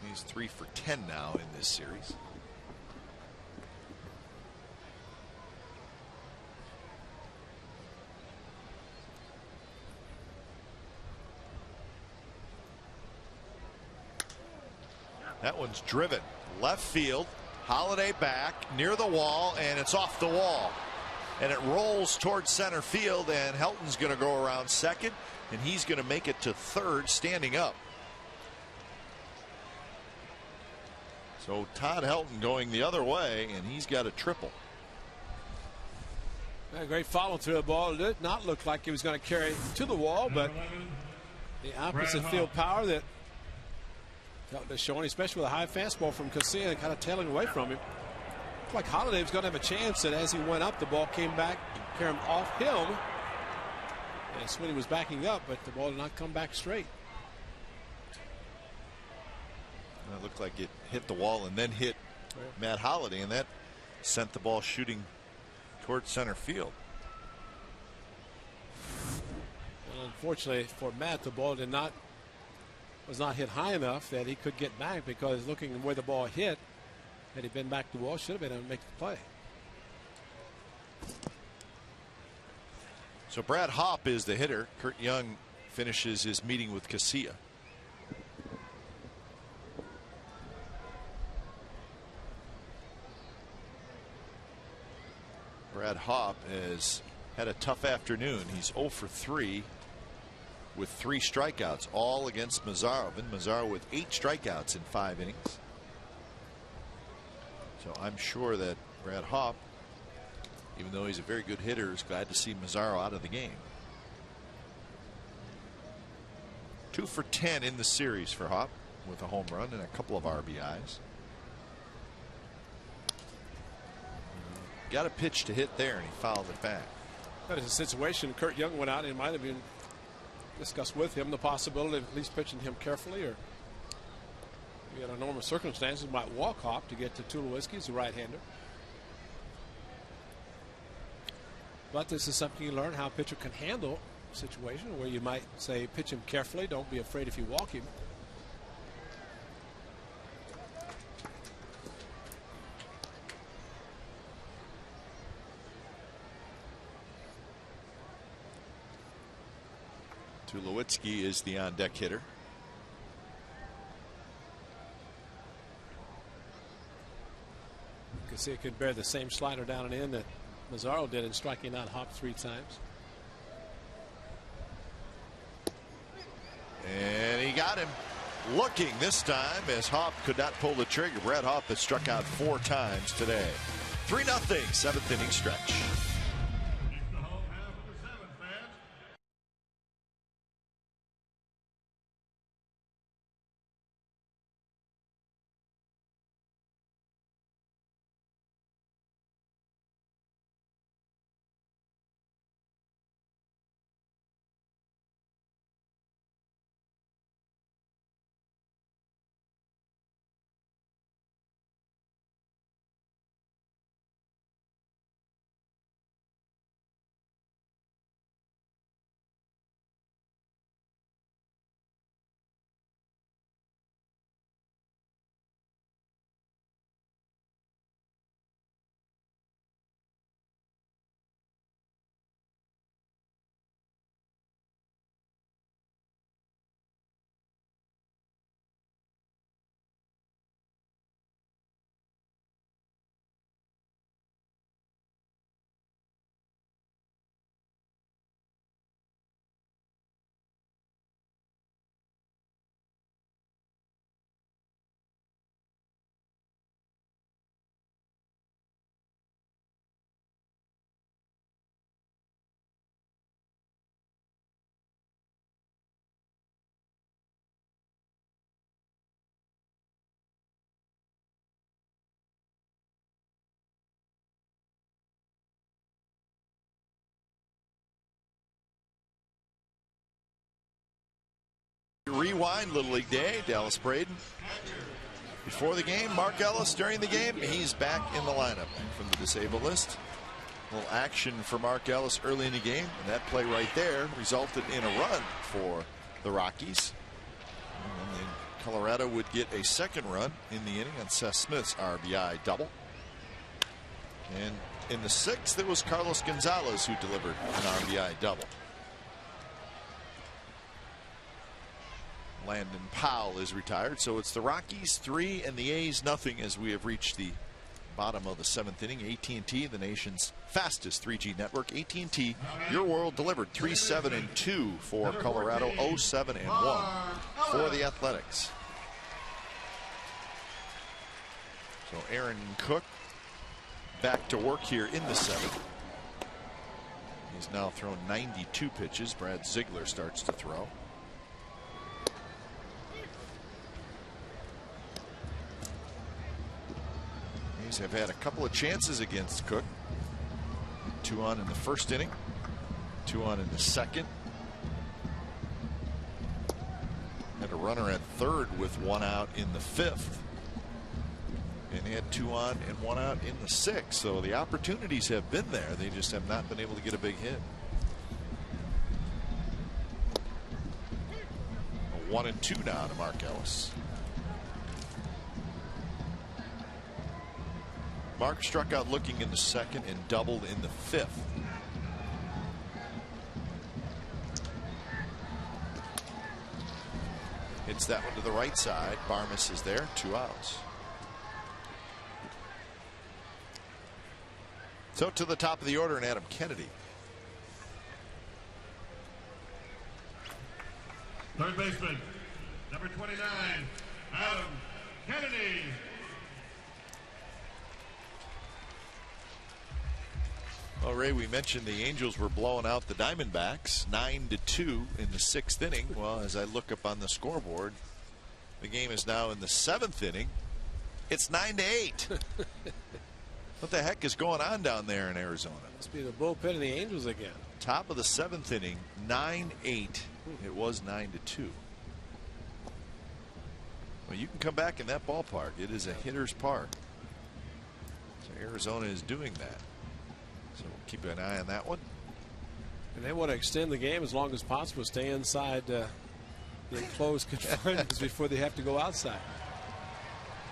He's 3 for 10 now in this series. That one's driven left field. Holiday back near the wall, and it's off the wall, and it rolls towards center field, and Helton's going to go around second, and he's going to make it to third standing up. So Todd Helton going the other way, and he's got a triple. A great follow through the ball. It did not look like he was going to carry to the wall, but the opposite field power that Helton is showing, especially with a high fastball from Casilla and kind of tailing away from him. Looked like Holiday was going to have a chance, and as he went up, the ball came back, carried him off him. And Sweeney was backing up, but the ball did not come back straight. It looked like it hit the wall and then hit Matt Holiday, and that sent the ball shooting towards center field. Well, unfortunately for Matt, the ball was not hit high enough that he could get back, because looking where the ball hit, had he been back to the wall, should have been able to make the play. So Brad Hopp is the hitter. Kurt Young finishes his meeting with Casilla. Brad Hopp has had a tough afternoon. He's 0 for 3 with 3 strikeouts, all against Mazzaro. Vin Mazzaro with 8 strikeouts in 5 innings. So I'm sure that Brad Hopp, even though he's a very good hitter, is glad to see Mazzaro out of the game. 2 for 10 in the series for Hopp with a home run and a couple of RBIs. Got a pitch to hit there, and he fouled it back. That is a situation. Kurt Young went out and it might have been discussed with him the possibility of at least pitching him carefully, or under normal circumstances might walk Hopp to get to Tulowitzki. He's a right-hander. But this is something you learn, how a pitcher can handle a situation where you might say pitch him carefully, don't be afraid if you walk him. Tulowitzki is the on-deck hitter. You can see it could bear the same slider down and in that Mazzaro did in striking out Hopp 3 times. And he got him looking this time as Hopp could not pull the trigger. Brad Hopp has struck out 4 times today. 3-0, 7th inning stretch. Rewind Little League Day. Dallas Braden before the game. Mark Ellis during the game. He's back in the lineup from the disabled list. A little action for Mark Ellis early in the game, and that play right there resulted in a run for the Rockies. And then Colorado would get a second run in the inning on Seth Smith's RBI double. And in the 6th, it was Carlos Gonzalez who delivered an RBI double. Landon Powell is retired, so it's the Rockies 3 and the A's nothing as we have reached the bottom of the 7th inning. AT&T, the nation's fastest 3G network. AT&T, your world delivered. 3-7-2 for Colorado, 0-7-1 for the Athletics. So Aaron Cook back to work here in the 7th. He's now thrown 92 pitches. Brad Ziegler starts to throw. Have had a couple of chances against Cook. 2 on in the 1st inning, 2 on in the 2nd. Had a runner at 3rd with 1 out in the 5th. And he had 2 on and 1 out in the 6th. So the opportunities have been there. They just have not been able to get a big hit. A 1-2 now to Mark Ellis. Mark struck out looking in the 2nd and doubled in the 5th. Hits that one to the right side. Barmes is there. 2 outs. So to the top of the order, and Adam Kennedy. Third baseman, number 29, Adam Kennedy. Ray, we mentioned the Angels were blowing out the Diamondbacks 9-2 in the 6th inning. Well, as I look up on the scoreboard, the game is now in the 7th inning. It's 9-8. What the heck is going on down there in Arizona? Must be the bullpen of the Angels again. Top of the 7th inning, 9-8. It was 9-2. Well, you can come back in that ballpark. It is a hitter's park. So Arizona is doing that. So we'll keep an eye on that one. And they want to extend the game as long as possible, stay inside the enclosed confinements before they have to go outside.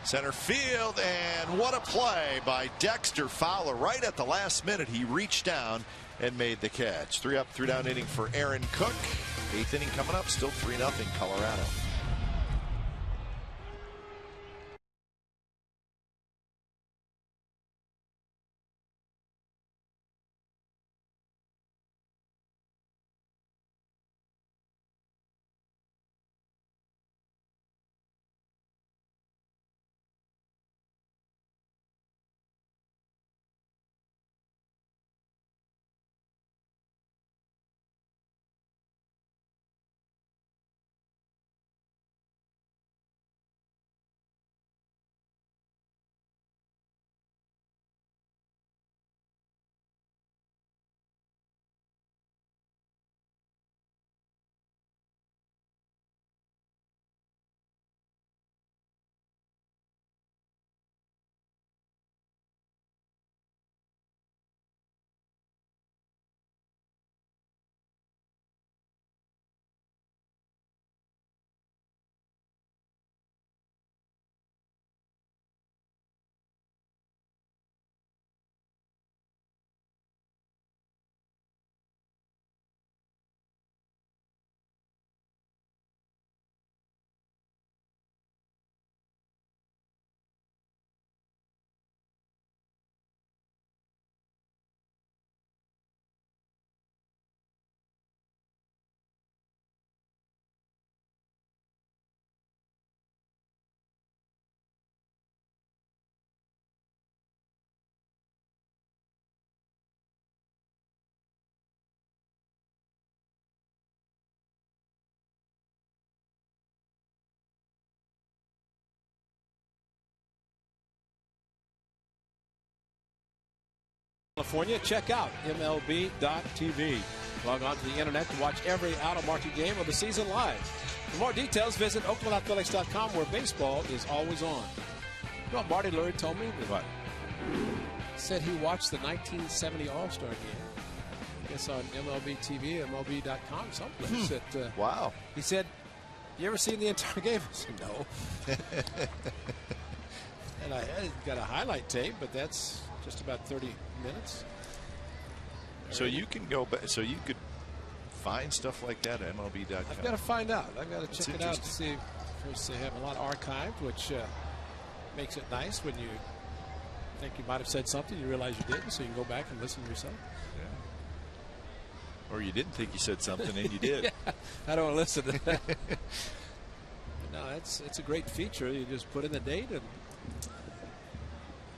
Center field, and what a play by Dexter Fowler. Right at the last minute, he reached down and made the catch. 3 up, 3 down inning for Aaron Cook. 8th inning coming up, still 3-0 Colorado. California, check out MLB.tv. Log on to the internet to watch every out-of-market game of the season live. For more details, visit OaklandAthletics.com, where baseball is always on. You know what Marty Lurie told me? What? He said he watched the 1970 All-Star game. I guess on MLB TV, MLB.com, someplace. Wow. He said, "You ever seen the entire game?" I said, "No." And I got a highlight tape, but that's just about 30 minutes. So you can go back. So you could find stuff like that at MLB.com. I've got to find out. I've got to check it out to see. First, they have a lot archived, which makes it nice when you think you might have said something, you realize you didn't, so you can go back and listen to yourself. Yeah. Or you didn't think you said something and you did. Yeah, I don't want to listen to that. No, it's a great feature. You just put in the date and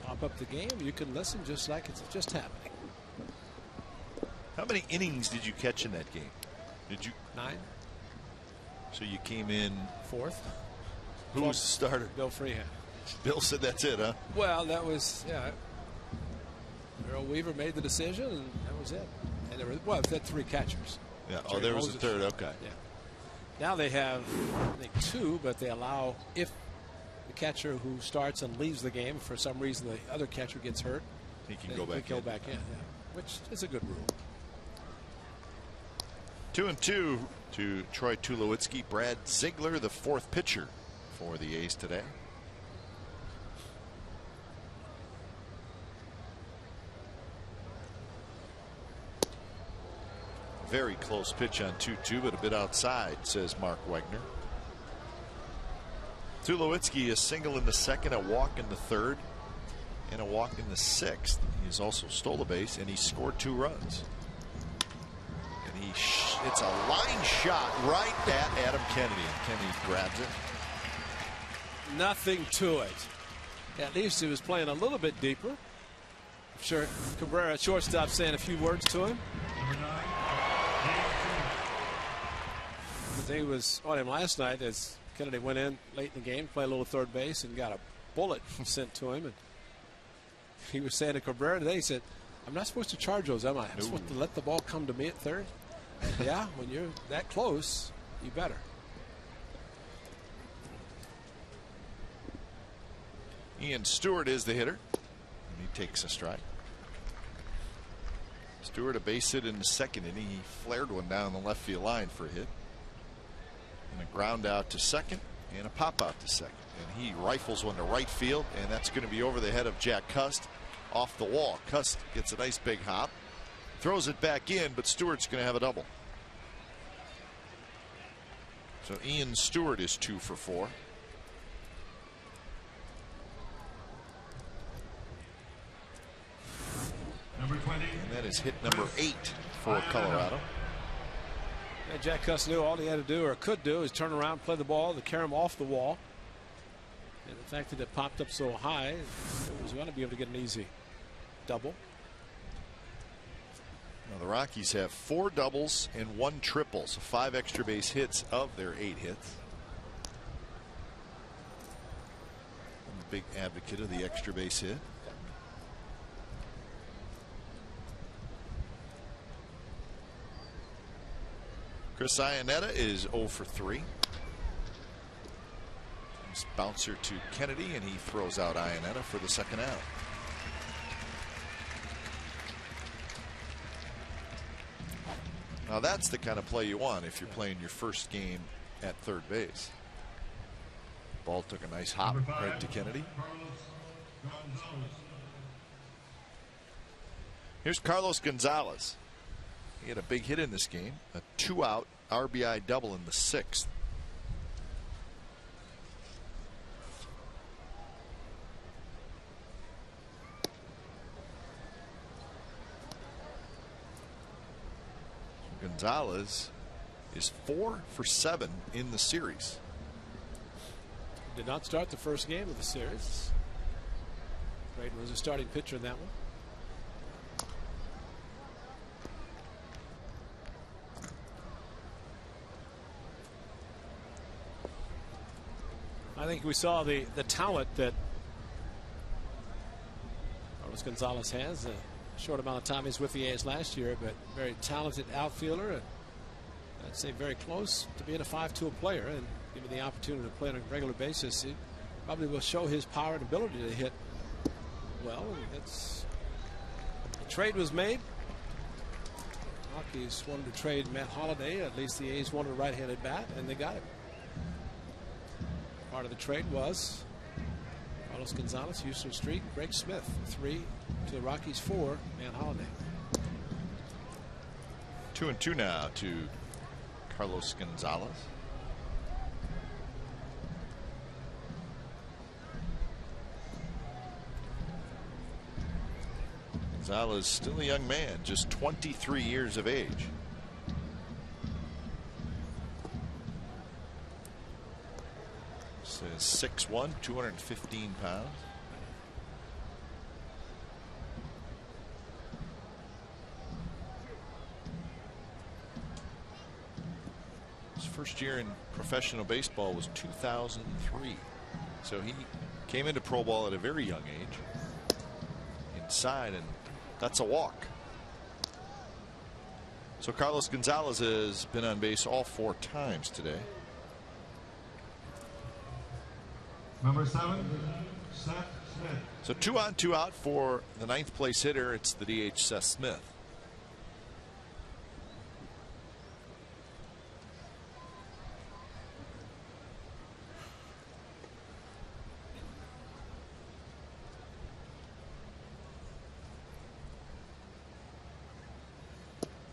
pop up the game. You can listen just like it's just happening. How many innings did you catch in that game? Did you? 9. So you came in fourth. Who was the starter? Bill Freehan. Bill said that's it, huh? Well, that was, yeah. Earl Weaver made the decision, and that was it. And there were, well, they had 3 catchers. Yeah. Oh, there was a third. Okay. Yeah. Now they have, I think, 2, but they allow, if the catcher who starts and leaves the game, for some reason the other catcher gets hurt, he can go back in. Yeah, which is a good rule. 2-2 to Troy Tulowitzki. Brad Ziegler, the 4th pitcher for the A's today. Very close pitch on 2-2, but a bit outside, says Mark Wegner. Tulowitzki, a single in the 2nd, a walk in the 3rd, and a walk in the 6th. He's also stole a base, and he scored 2 runs. And it's a line shot right at Adam Kennedy, and Kennedy grabs it. Nothing to it. At least he was playing a little bit deeper. I'm sure Cabrera, shortstop, saying a few words to him. They was on him last night as Kennedy went in late in the game, played a little third base, and got a bullet sent to him. And he was saying to Cabrera today, he said, "I'm not supposed to charge those, am I? I'm supposed to let the ball come to me at third." Yeah, when you're that close, you better. Ian Stewart is the hitter, and he takes a strike. Stewart a base hit in the second inning. He flared one down the left field line for a hit. And a ground out to second and a pop out to second. And he rifles one to right field, and that's going to be over the head of Jack Cust off the wall. Cust gets a nice big hop, throws it back in, but Stewart's going to have a double. So Ian Stewart is 2 for 4. Number 20. And that is hit number 8 for Colorado. And Jack Cust knew all he had to do, or could do, is turn around, play the ball, to carry him off the wall. And the fact that it popped up so high, it was going to be able to get an easy double. Now the Rockies have 4 doubles and 1 triple, so 5 extra base hits of their 8 hits. I'm a big advocate of the extra base hit. Chris Iannetta is 0 for 3. Nice bouncer to Kennedy, and he throws out Iannetta for the second out. Now that's the kind of play you want if you're playing your first game at third base. Ball took a nice hop right to Kennedy. Here's Carlos Gonzalez. He had a big hit in this game, a 2-out RBI double in the 6th. Gonzalez is 4 for 7 in the series. Did not start the first game of the series. Braden was a starting pitcher in that one. I think we saw the talent that Carlos Gonzalez has. A short amount of time he's with the A's last year, but very talented outfielder, and I'd say very close to being a 5-tool player. And given the opportunity to play on a regular basis, he probably will show his power and ability to hit well. And that's the trade was made. Rockies wanted to trade Matt Holliday. At least the A's wanted a right-handed bat, and they got it. Part of the trade was Carlos Gonzalez, Houston Street, Greg Smith. 3 to the Rockies, 4, Matt Holliday. 2-2 now to Carlos Gonzalez. Gonzalez still a young man, just 23 years of age. Says 6'1", 215 pounds. His first year in professional baseball was 2003. So he came into pro ball at a very young age. Inside, and that's a walk. So Carlos Gonzalez has been on base all 4 times today. Number 7, Seth Smith. So 2 on, 2 out for the 9th place hitter. It's the DH Seth Smith.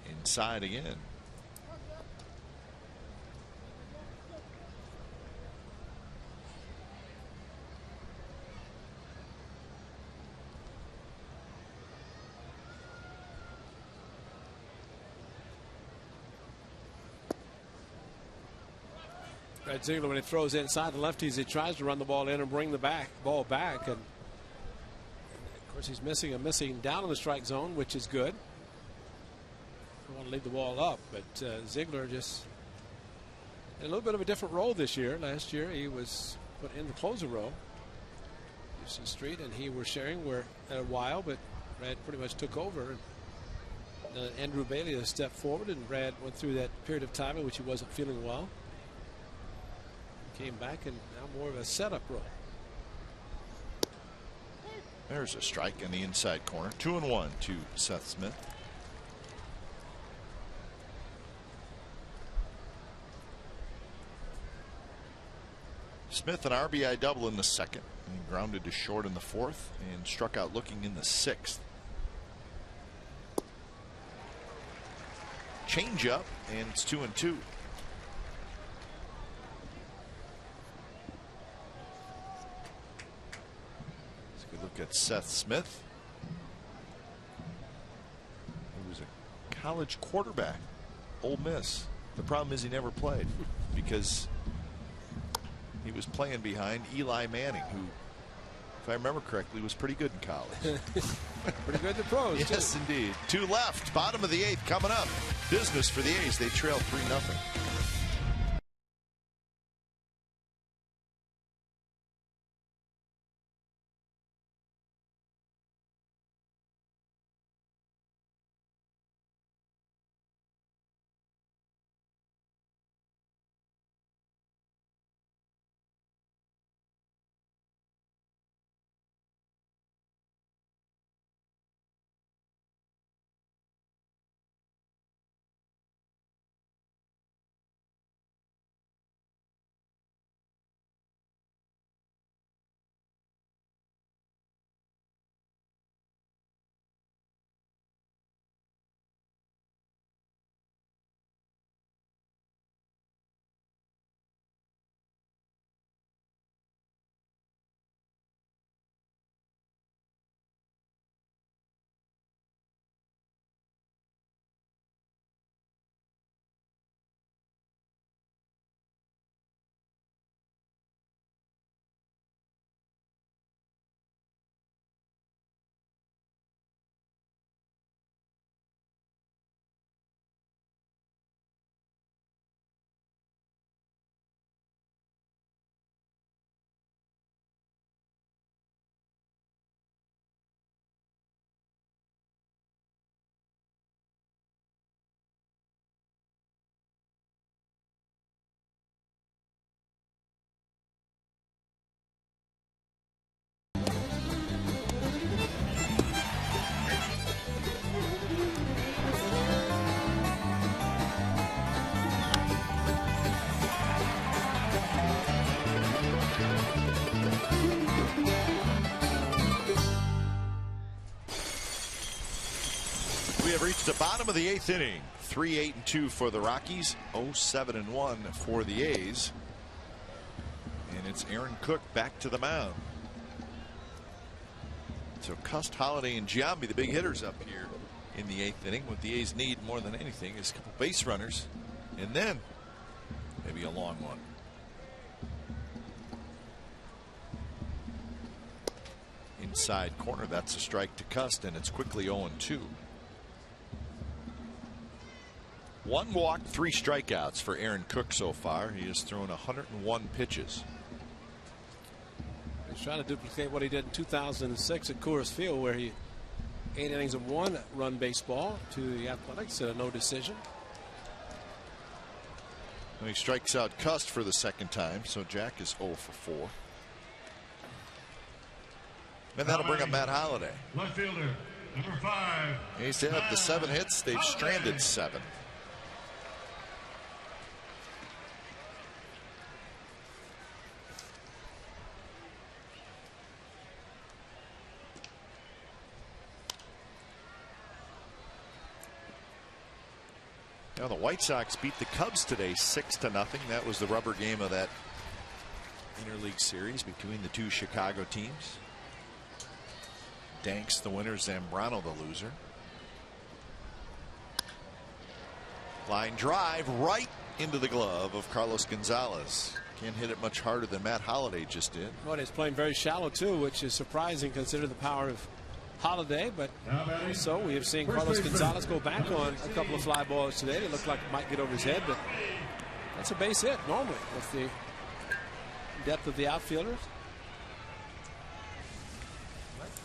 Inside again. Brad Ziegler, when he throws inside the lefties, he tries to run the ball in and bring the ball back. And of Of course, he's missing down in the strike zone, which is good. I want to leave the ball up, but Ziegler just in a little bit of a different role this year. Last year, he was put in the closer role. Houston Street and he were sharing a while, but Brad pretty much took over. Andrew Bailey has stepped forward, and Brad went through that period of time in which he wasn't feeling well. Came back, and now more of a setup role. There's a strike in the inside corner. 2-1 to Seth Smith. Smith an RBI double in the second, and grounded to short in the fourth, and struck out looking in the sixth. Change up, and it's 2-2. Let's take a look at Seth Smith. He was a college quarterback, Ole Miss. The problem is he never played because he was playing behind Eli Manning, who, if I remember correctly, was pretty good in college. Pretty good in the pros. Yes, too. indeed. 2 left. Bottom of the 8th coming up. Business for the A's. They trail 3-0. We have reached the bottom of the 8th inning. 3-8-2 for the Rockies. 0-7-1 for the A's. And it's Aaron Cook back to the mound. So Cust, Holiday, and Giambi, the big hitters up here in the 8th inning. What the A's need more than anything is a couple base runners, and then maybe a long one. Inside corner, that's a strike to Cust, and it's quickly 0-2. 1 walk, 3 strikeouts for Aaron Cook so far. He has thrown 101 pitches. He's trying to duplicate what he did in 2006 at Coors Field, where he 8 innings of 1-run baseball to the Athletics and a no decision. And he strikes out Cust for the second time, so Jack is 0 for 4. And that'll bring up Matt Holliday. Left fielder, number 5. He's had up to 7 hits. They've stranded 7. Now the White Sox beat the Cubs today 6-0. That was the rubber game of that interleague series between the two Chicago teams. Danks the winner, Zambrano the loser. Line drive right into the glove of Carlos Gonzalez. Can't hit it much harder than Matt Holliday just did. Well, he's playing very shallow too, which is surprising considering the power of holiday, but also we have seen Carlos Gonzalez go back on a couple of fly balls today. They look like it might get over his head, but that's a base hit normally with the depth of the outfielders.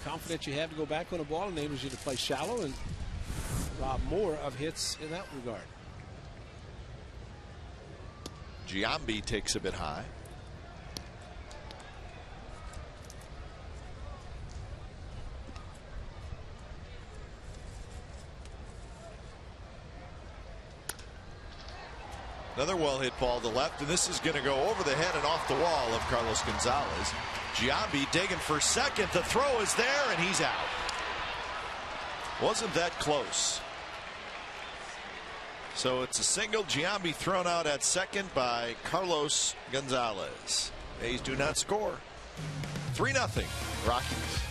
Confidence you have to go back on a ball enables you to play shallow and rob more of hits in that regard. Giambi takes a bit high. Another well hit ball to left, and this is going to go over the head and off the wall of Carlos Gonzalez. Giambi digging for second. The throw is there, and he's out. Wasn't that close? So it's a single. Giambi thrown out at second by Carlos Gonzalez. A's do not score. 3-0 Rockies.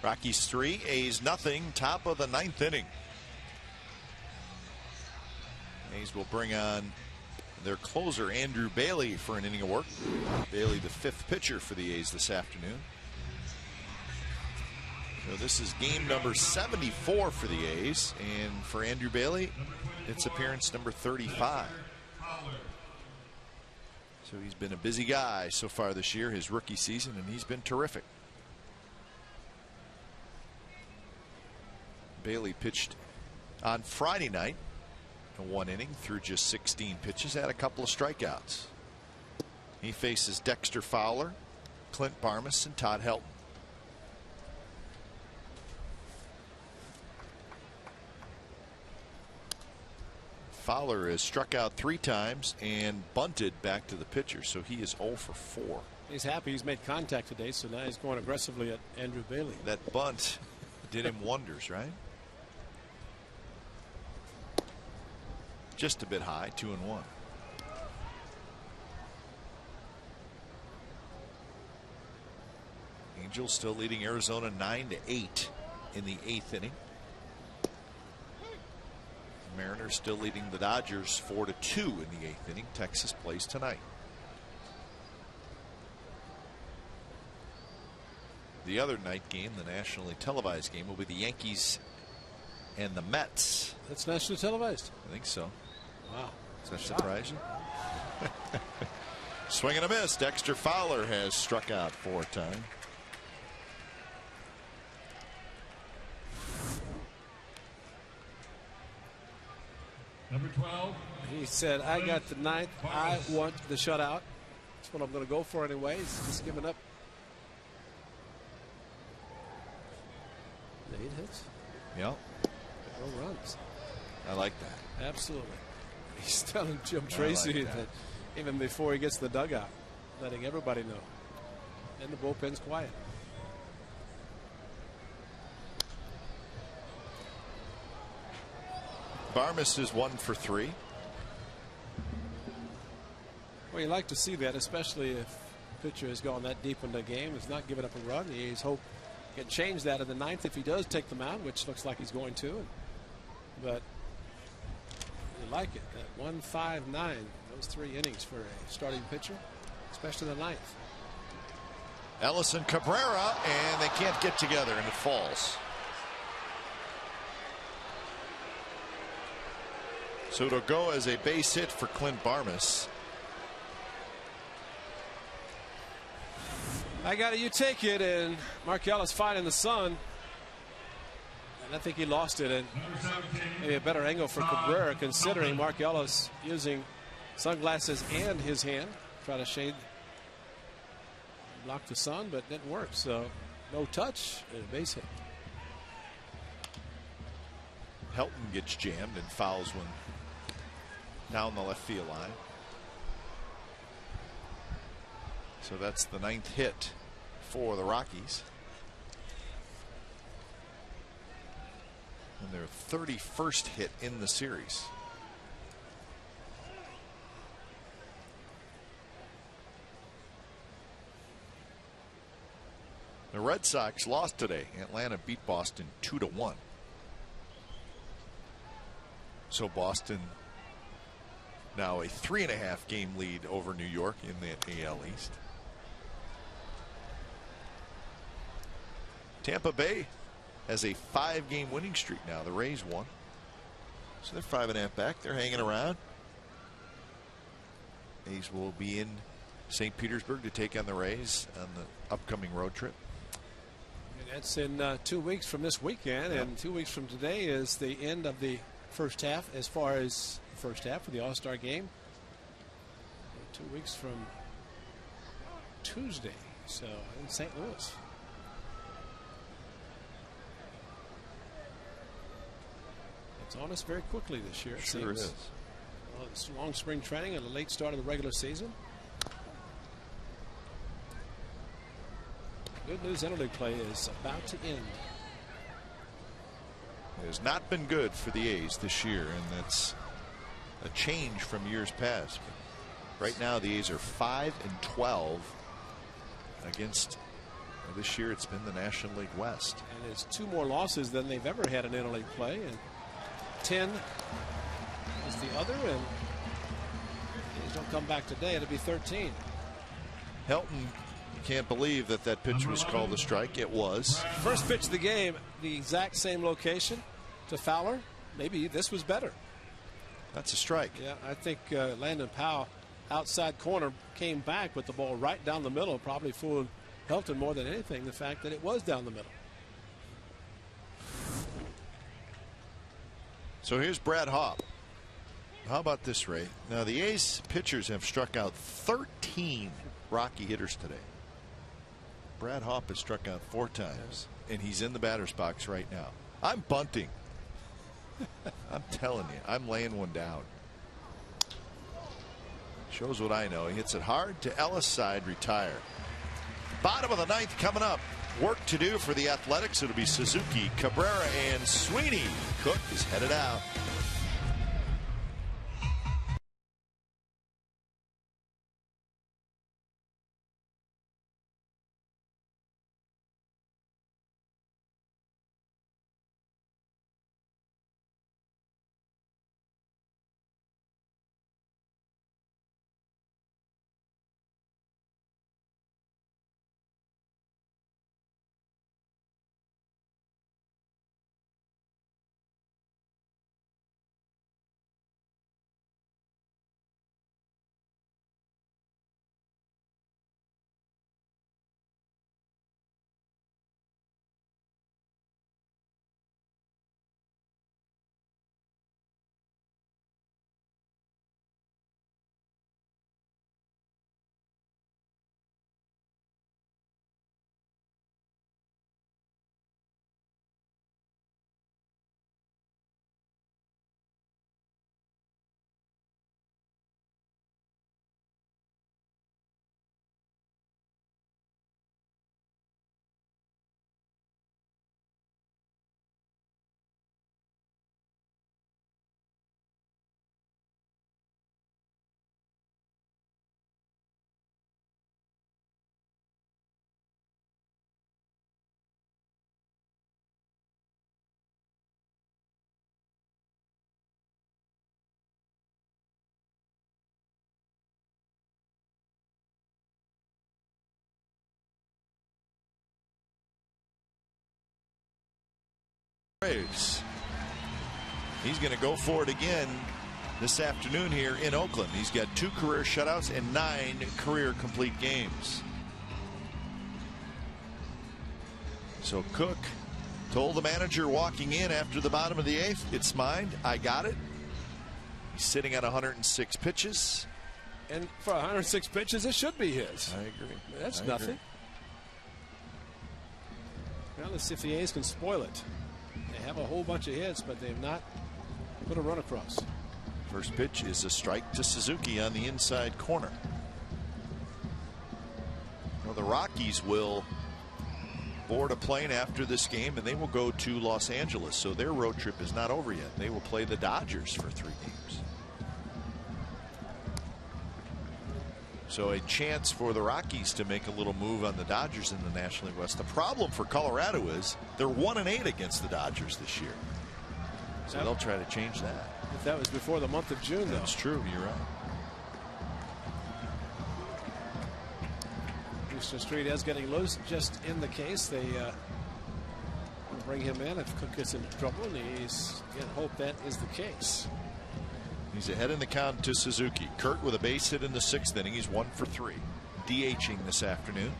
Rockies 3, A's nothing. Top of the 9th inning. A's will bring on their closer Andrew Bailey for an inning of work. Bailey, the 5th pitcher for the A's this afternoon. So this is game number 74 for the A's, and for Andrew Bailey, it's appearance number 35. So he's been a busy guy so far this year, his rookie season, and he's been terrific. Bailey pitched on Friday night, in 1 inning through just 16 pitches, had a couple of strikeouts. He faces Dexter Fowler, Clint Barmas, and Todd Helton. Fowler has struck out 3 times and bunted back to the pitcher, so he is 0 for 4. He's happy he's made contact today, so now he's going aggressively at Andrew Bailey. That bunt did him wonders, right? Just a bit high, 2-1. Angels still leading Arizona 9-8 in the 8th inning. Mariners still leading the Dodgers 4-2 in the 8th inning. Texas plays tonight. The other night game, the nationally televised game, will be the Yankees and the Mets. That's nationally televised? I think so. Wow. Does that surprise you? Swing and a miss. Dexter Fowler has struck out 4 times. Number 12. He said, I got the 9th. I want the shutout. That's what I'm going to go for anyway. He's just giving up 8 hits. Yep. No runs. I like that. Absolutely. He's telling Jim Tracy like that even before he gets the dugout. letting everybody know. And the bullpen's quiet. Barmes is 1 for 3. Well, you like to see that, especially if the pitcher has gone that deep into the game, has not given up a run. The A's hope he can change that in the 9th if he does take the mound, which looks like he's going to. But you like it. At 1-5-9, those 3 innings for a starting pitcher, especially the 9th. Ellison Cabrera, and they can't get together, and it falls. So it'll go as a base hit for Clint Barmes. I got it, you take it, and Mark Ellis finding the sun. And I think he lost it, and maybe a better angle for Cabrera, considering Mark Ellis using sunglasses and his hand. Try to shade, block the sun, but it didn't work. So no touch and a base hit. Helton gets jammed and fouls one down the left field line. So that's the 9th hit for the Rockies. And their 31st hit in the series. The Red Sox lost today. Atlanta beat Boston 2-1. So Boston now a 3.5 game lead over New York in the AL East. Tampa Bay has a 5-game winning streak now. The Rays won. So they're 5.5 back. They're hanging around. A's will be in St. Petersburg to take on the Rays on the upcoming road trip. And that's in 2 weeks from this weekend, and 2 weeks from today is the end of the first half, as far as the first half for the All-Star game. 2 weeks from Tuesday, so in St. Louis. It's on us very quickly this year. It Sure seems. is. Well, it's long spring training and a late start of the regular season. Good news, interleague play is about to end. It has not been good for the A's this year, and that's a change from years past. But right now, the A's are 5-12 against. This year, it's been the National League West. And it's 2 more losses than they've ever had in interleague play, and 10 is the other, and A's don't come back today. It'll be 13. Helton can't believe that that pitch was called a strike. It was. First pitch of the game, the exact same location to Fowler. Maybe this was better. That's a strike. Yeah, I think Landon Powell, outside corner, came back with the ball right down the middle. Probably fooled Helton more than anything, the fact that it was down the middle. So here's Brad Hawpe. How about this, Ray? Now, the A's pitchers have struck out 13 Rocky hitters today. Brad Hawpe has struck out 4 times, and he's in the batter's box right now. I'm bunting. I'm telling you, I'm laying one down. Shows what I know. He hits it hard to Ellis, side, retire. Bottom of the 9th coming up. Work to do for the Athletics. It'll be Suzuki, Cabrera, and Sweeney. Cook is headed out. Braves. He's going to go for it again this afternoon here in Oakland. He's got 2 career shutouts and 9 career complete games. So Cook told the manager walking in after the bottom of the 8th, "It's mine. I got it." He's sitting at 106 pitches. And for 106 pitches, it should be his. I agree. That's nothing. Agree. Well, let's see if the A's can spoil it. They have a whole bunch of hits, but they've not put a run across. First pitch is a strike to Suzuki on the inside corner. Well, the Rockies will board a plane after this game, and they will go to Los Angeles. So their road trip is not over yet. They will play the Dodgers for 3 games. So a chance for the Rockies to make a little move on the Dodgers in the National League West. The problem for Colorado is they're 1-8 against the Dodgers this year. So they'll try to change that. If that was before the month of June, though. That's true. You're right. Houston Street is getting loose just in the case. They will bring him in if Cook gets into trouble, and he's going to hope that is the case. He's ahead in the count to Suzuki. Kurt with a base hit in the 6th inning. He's 1 for 3. DHing this afternoon.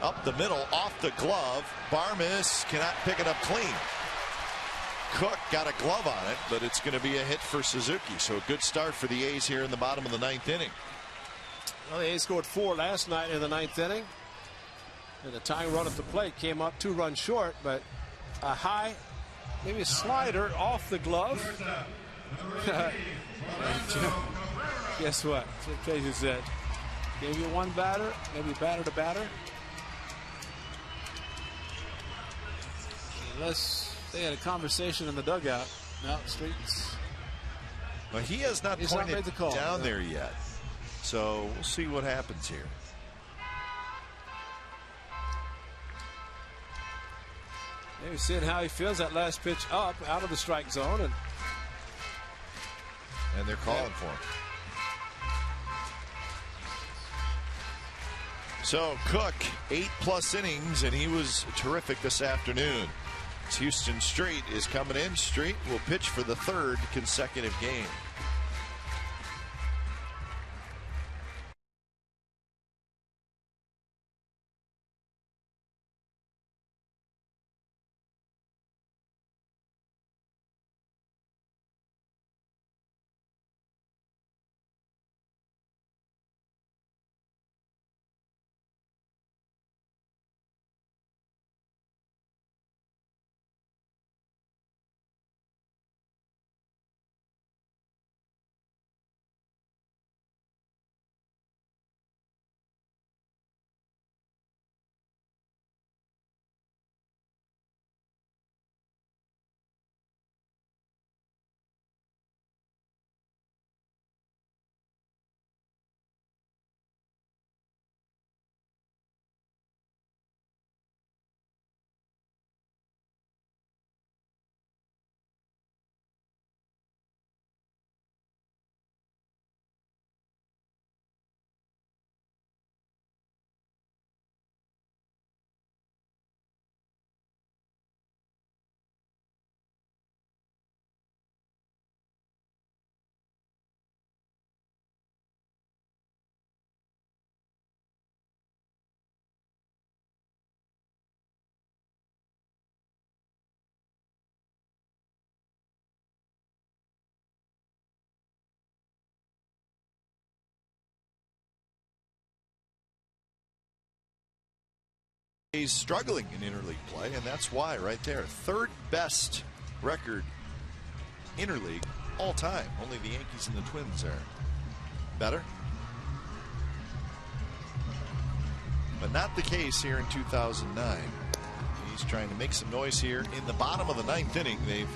Up the middle, off the glove. Barmes cannot pick it up clean. Cook got a glove on it, but it's going to be a hit for Suzuki. So a good start for the A's here in the bottom of the 9th inning. Well, the A's scored 4 last night in the 9th inning. And the tying run at the plate came up 2 runs short, but a high, maybe a slider off the glove. Guess what? Casey said, gave you 1 batter, maybe batter to batter. Unless they had a conversation in the dugout. No, Streets. Well, he has not pointed down there yet. So we'll see what happens here. Maybe seeing how he feels that last pitch up out of the strike zone. And they're calling for him. So Cook, 8+ innings, and he was terrific this afternoon. Houston Street is coming in. Street will pitch for the 3rd consecutive game. He's struggling in interleague play, and that's why right there. 3rd best record interleague all time. Only the Yankees and the Twins are better. But not the case here in 2009. He's trying to make some noise here in the bottom of the 9th inning. They've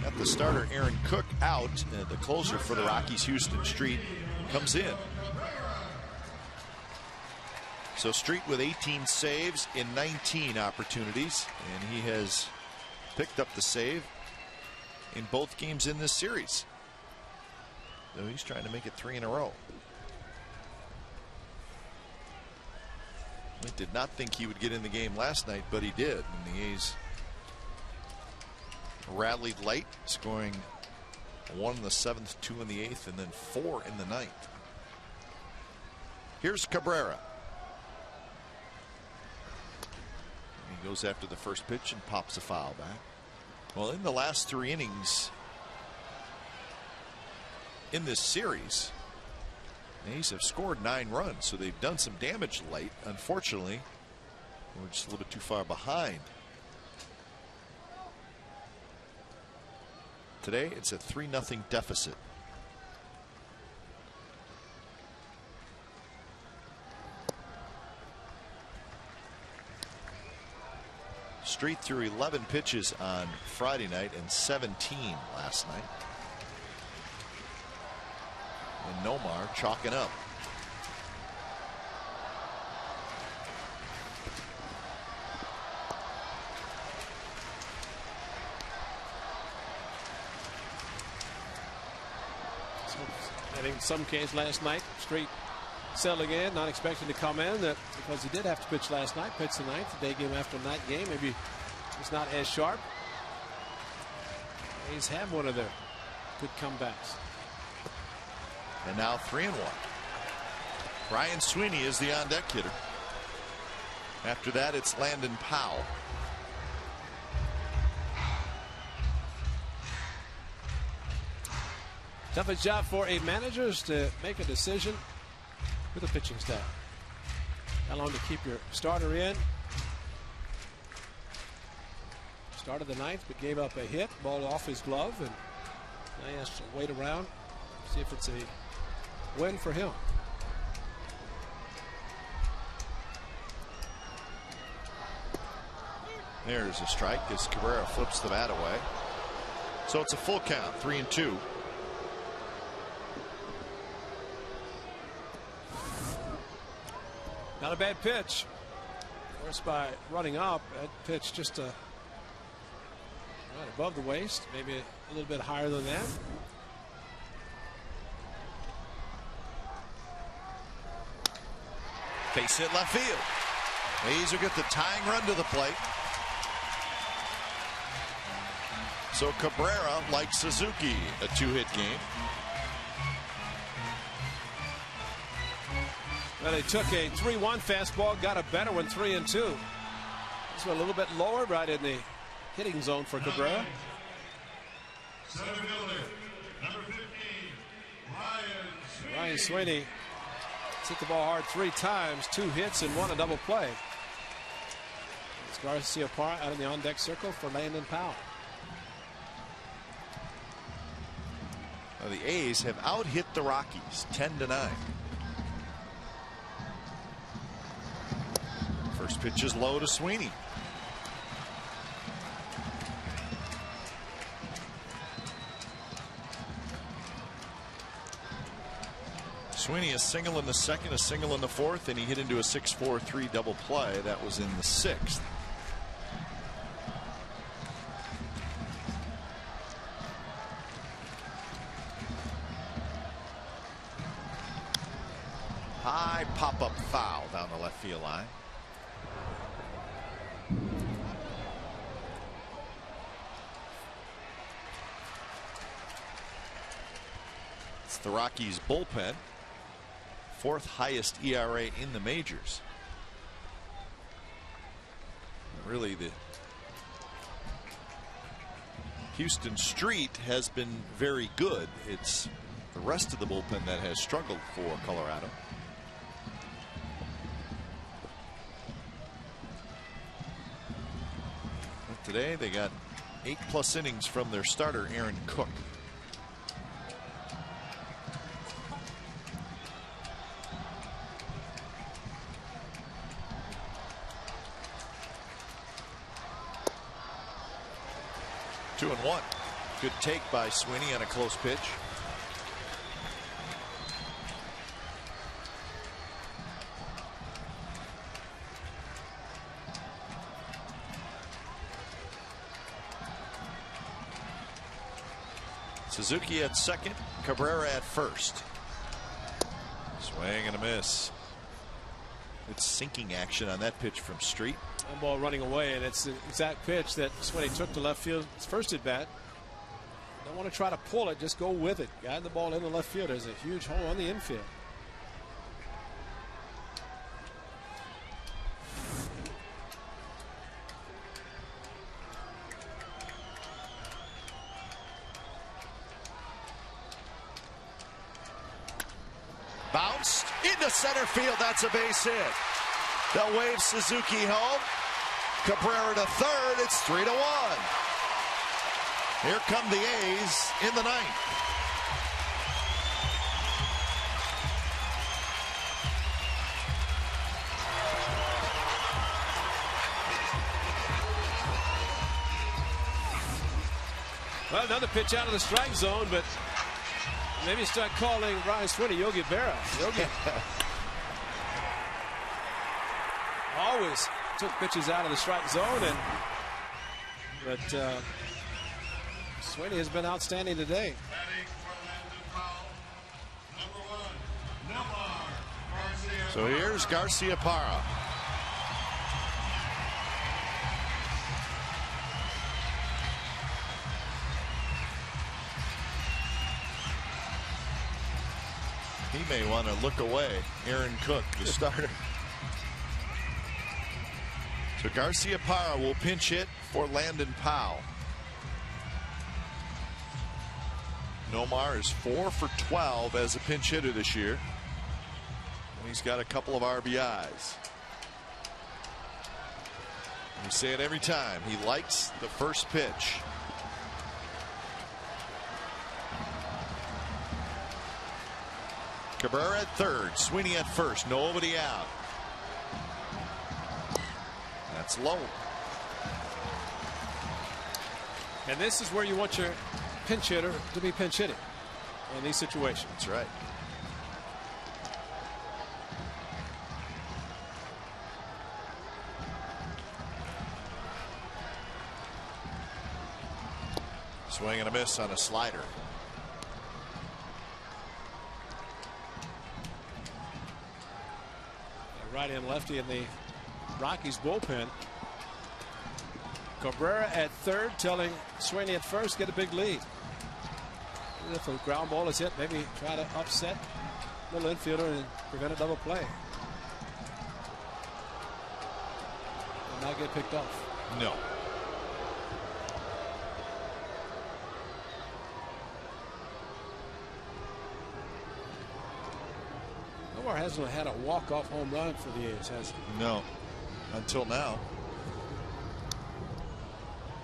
got the starter Aaron Cook out. The closer for the Rockies, Houston Street, comes in. So Street with 18 saves in 19 opportunities, and he has picked up the save in both games in this series. So he's trying to make it 3 in a row. I did not think he would get in the game last night, but he did. And the A's rallied late, scoring 1 in the 7th, 2 in the 8th, and then 4 in the 9th. Here's Cabrera. He goes after the first pitch and pops a foul back. Well, in the last 3 innings in this series, the A's have scored 9 runs, so they've done some damage late. Unfortunately, we're just a little bit too far behind. Today, it's a 3-0 deficit. Street threw 11 pitches on Friday night and 17 last night. And Nomar chalking up. I think in some case last night, Street settling in, not expecting to come in, that because he did have to pitch last night, pitched the 9th, the day game after night game. Maybe it's not as sharp. He's had one of their good comebacks. And now 3-1. Ryan Sweeney is the on deck hitter. After that, it's Landon Powell. Toughest job for a manager is to make a decision with a pitching staff. How long to keep your starter in. Started the 9th, but gave up a hit, ball off his glove, and now he has to wait around, see if it's a win for him. There's a strike as Cabrera flips the bat away. So it's a full count, 3-2. Not a bad pitch. Of course, by running up, that pitch just right above the waist, maybe a little bit higher than that. Face hit left field. A's will get the tying run to the plate. So Cabrera, like Suzuki, a 2-hit game. Well, they took a 3-1 fastball, got a better one, 3-2. This one a little bit lower, right in the hitting zone for Cabrera. Center fielder, number 15, Ryan Sweeney hit the ball hard 3 times, 2 hits and 1 a double play. It's Garcia Parra out in the on-deck circle for Landon Powell. Well, the A's have out-hit the Rockies 10-9. First pitch is low to Sweeney. Sweeney a single in the 2nd, a single in the 4th, and he hit into a 6-4-3 double play. That was in the 6th. High pop-up foul down the left field line. It's the Rockies bullpen. 4th highest ERA in the majors. Really, the Houston Street has been very good. It's the rest of the bullpen that has struggled for Colorado. But today they got 8+ innings from their starter Aaron Cook. Two and one. Good take by Sweeney on a close pitch. Suzuki at 2nd, Cabrera at 1st. Swing and a miss. It's sinking action on that pitch from Street. That ball running away, and it's the exact pitch that Sweeney took to left field his first at bat. Don't want to try to pull it, just go with it. Guide the ball in the left field. There's a huge hole on the infield. Bounced into center field. That's a base hit. They'll wave Suzuki home. Cabrera to third. It's 3-1. Here come the A's in the ninth. Well, another pitch out of the strike zone, but maybe start calling Ryan Sweeney Yogi Berra. Yogi always took pitches out of the strike zone, but Sweeney has been outstanding today. So here's Garcia Parra. He may want to look away. Aaron Cook, the starter. So Garcia Parra will pinch hit for Landon Powell. Nomar is 4 for 12 as a pinch hitter this year. And he's got a couple of RBIs. We say it every time. He likes the first pitch. Cabrera at third, Sweeney at first, nobody out. That's low. And this is where you want your pinch hitter to be pinch hitting in these situations. That's right. Swing and a miss on a slider. Righty and lefty in the Rockies bullpen. Cabrera at third, telling Sweeney at first, get a big lead. If a ground ball is hit, maybe try to upset little infielder and prevent a double play. And not get picked off. No. Nomar hasn't had a walk-off home run for the A's, has he? No, until now.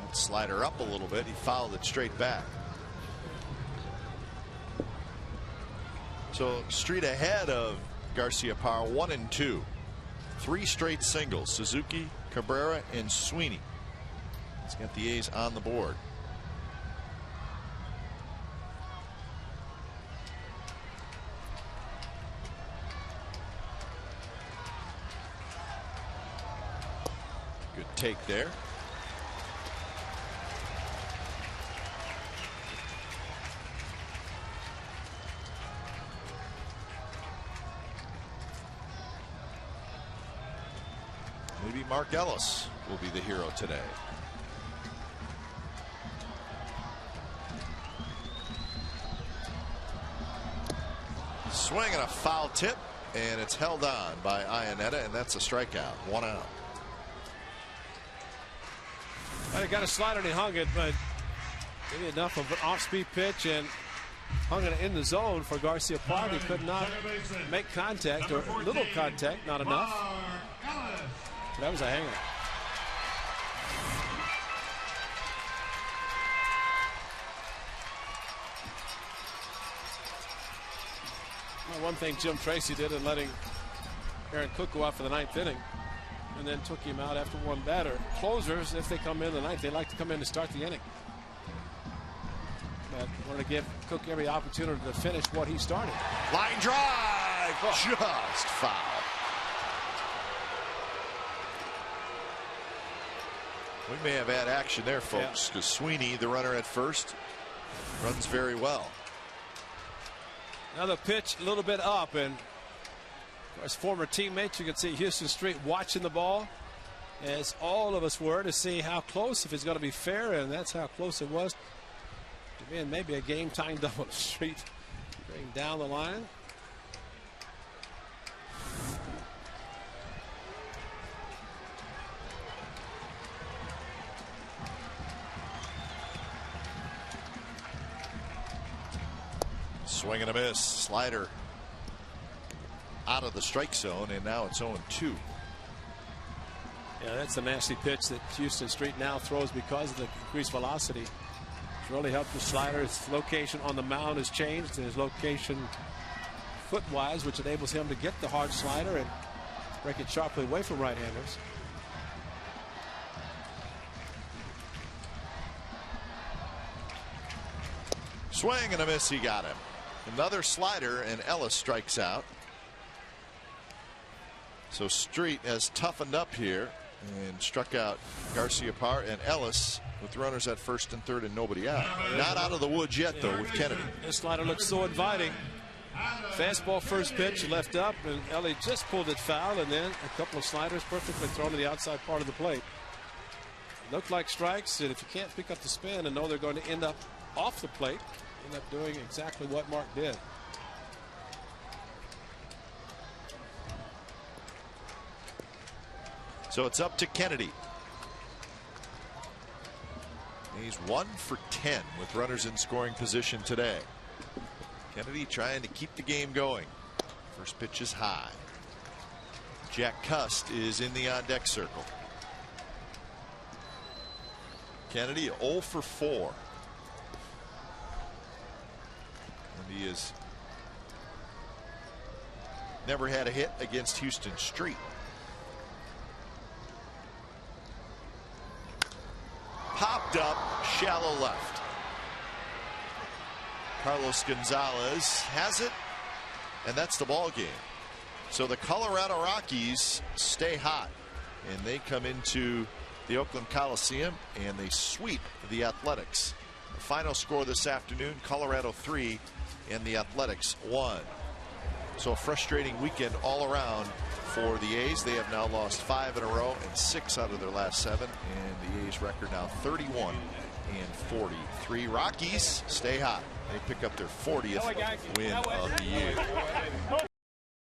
That slider up a little bit. He fouled it straight back. So Street ahead of Garcia Parra, 1 and 2. 3 straight singles. Suzuki, Cabrera, and Sweeney. He's got the A's on the board. Good take there. Maybe Mark Ellis will be the hero today. Swing and a foul tip, and it's held on by Iannetta, and that's a strikeout. 1 out. Well, he got a slider and he hung it, but maybe enough of an off-speed pitch and hung it in the zone for Garcia Parra. He could not make contact, or little contact, not enough. That was a hanger. Well, one thing Jim Tracy did in letting Aaron Cook go out for the 9th inning, and then took him out after one batter. Closers, if they come in the ninth, they like to come in to start the inning. But wanted to give Cook every opportunity to finish what he started. Line drive, just foul. We may have had action there, folks, because Sweeney, the runner at first, runs very well. Another pitch, a little bit up, and As former teammates, you can see Houston Street watching the ball, as all of us were, to see how close, if it's going to be fair, and that's how close it was to being maybe a game-time double. Street going down the line. Swing and a miss. Slider out of the strike zone, and now it's 0-2. Yeah, that's a nasty pitch that Houston Street now throws because of the increased velocity. It's really helped the slider. His location on the mound has changed, and his location foot-wise, which enables him to get the hard slider and break it sharply away from right-handers. Swing and a miss. He got him. Another slider, and Ellis strikes out. So Street has toughened up here and struck out Garcia Parr and Ellis with runners at first and third and nobody out. Not out of the woods yet, though, with Kennedy. This slider looks so inviting. Fastball first pitch left up, and Ellie just pulled it foul, and then a couple of sliders perfectly thrown to the outside part of the plate. Looked like strikes, and if you can't pick up the spin and know they're going to end up off the plate, end up doing exactly what Mark did. So it's up to Kennedy. He's 1 for 10 with runners in scoring position today. Kennedy trying to keep the game going. First pitch is high. Jack Cust is in the on-deck circle. Kennedy 0 for 4. And he has never had a hit against Houston Street. Popped up, shallow left. Carlos Gonzalez has it, and that's the ball game. So the Colorado Rockies stay hot, and they come into the Oakland Coliseum and they sweep the Athletics. The final score this afternoon: Colorado 3 and the Athletics 1. So a frustrating weekend all around for the A's. They have now lost 5 in a row and 6 out of their last 7, and the A's record now 31 and 43. Rockies stay hot. They pick up their 40th win of the year.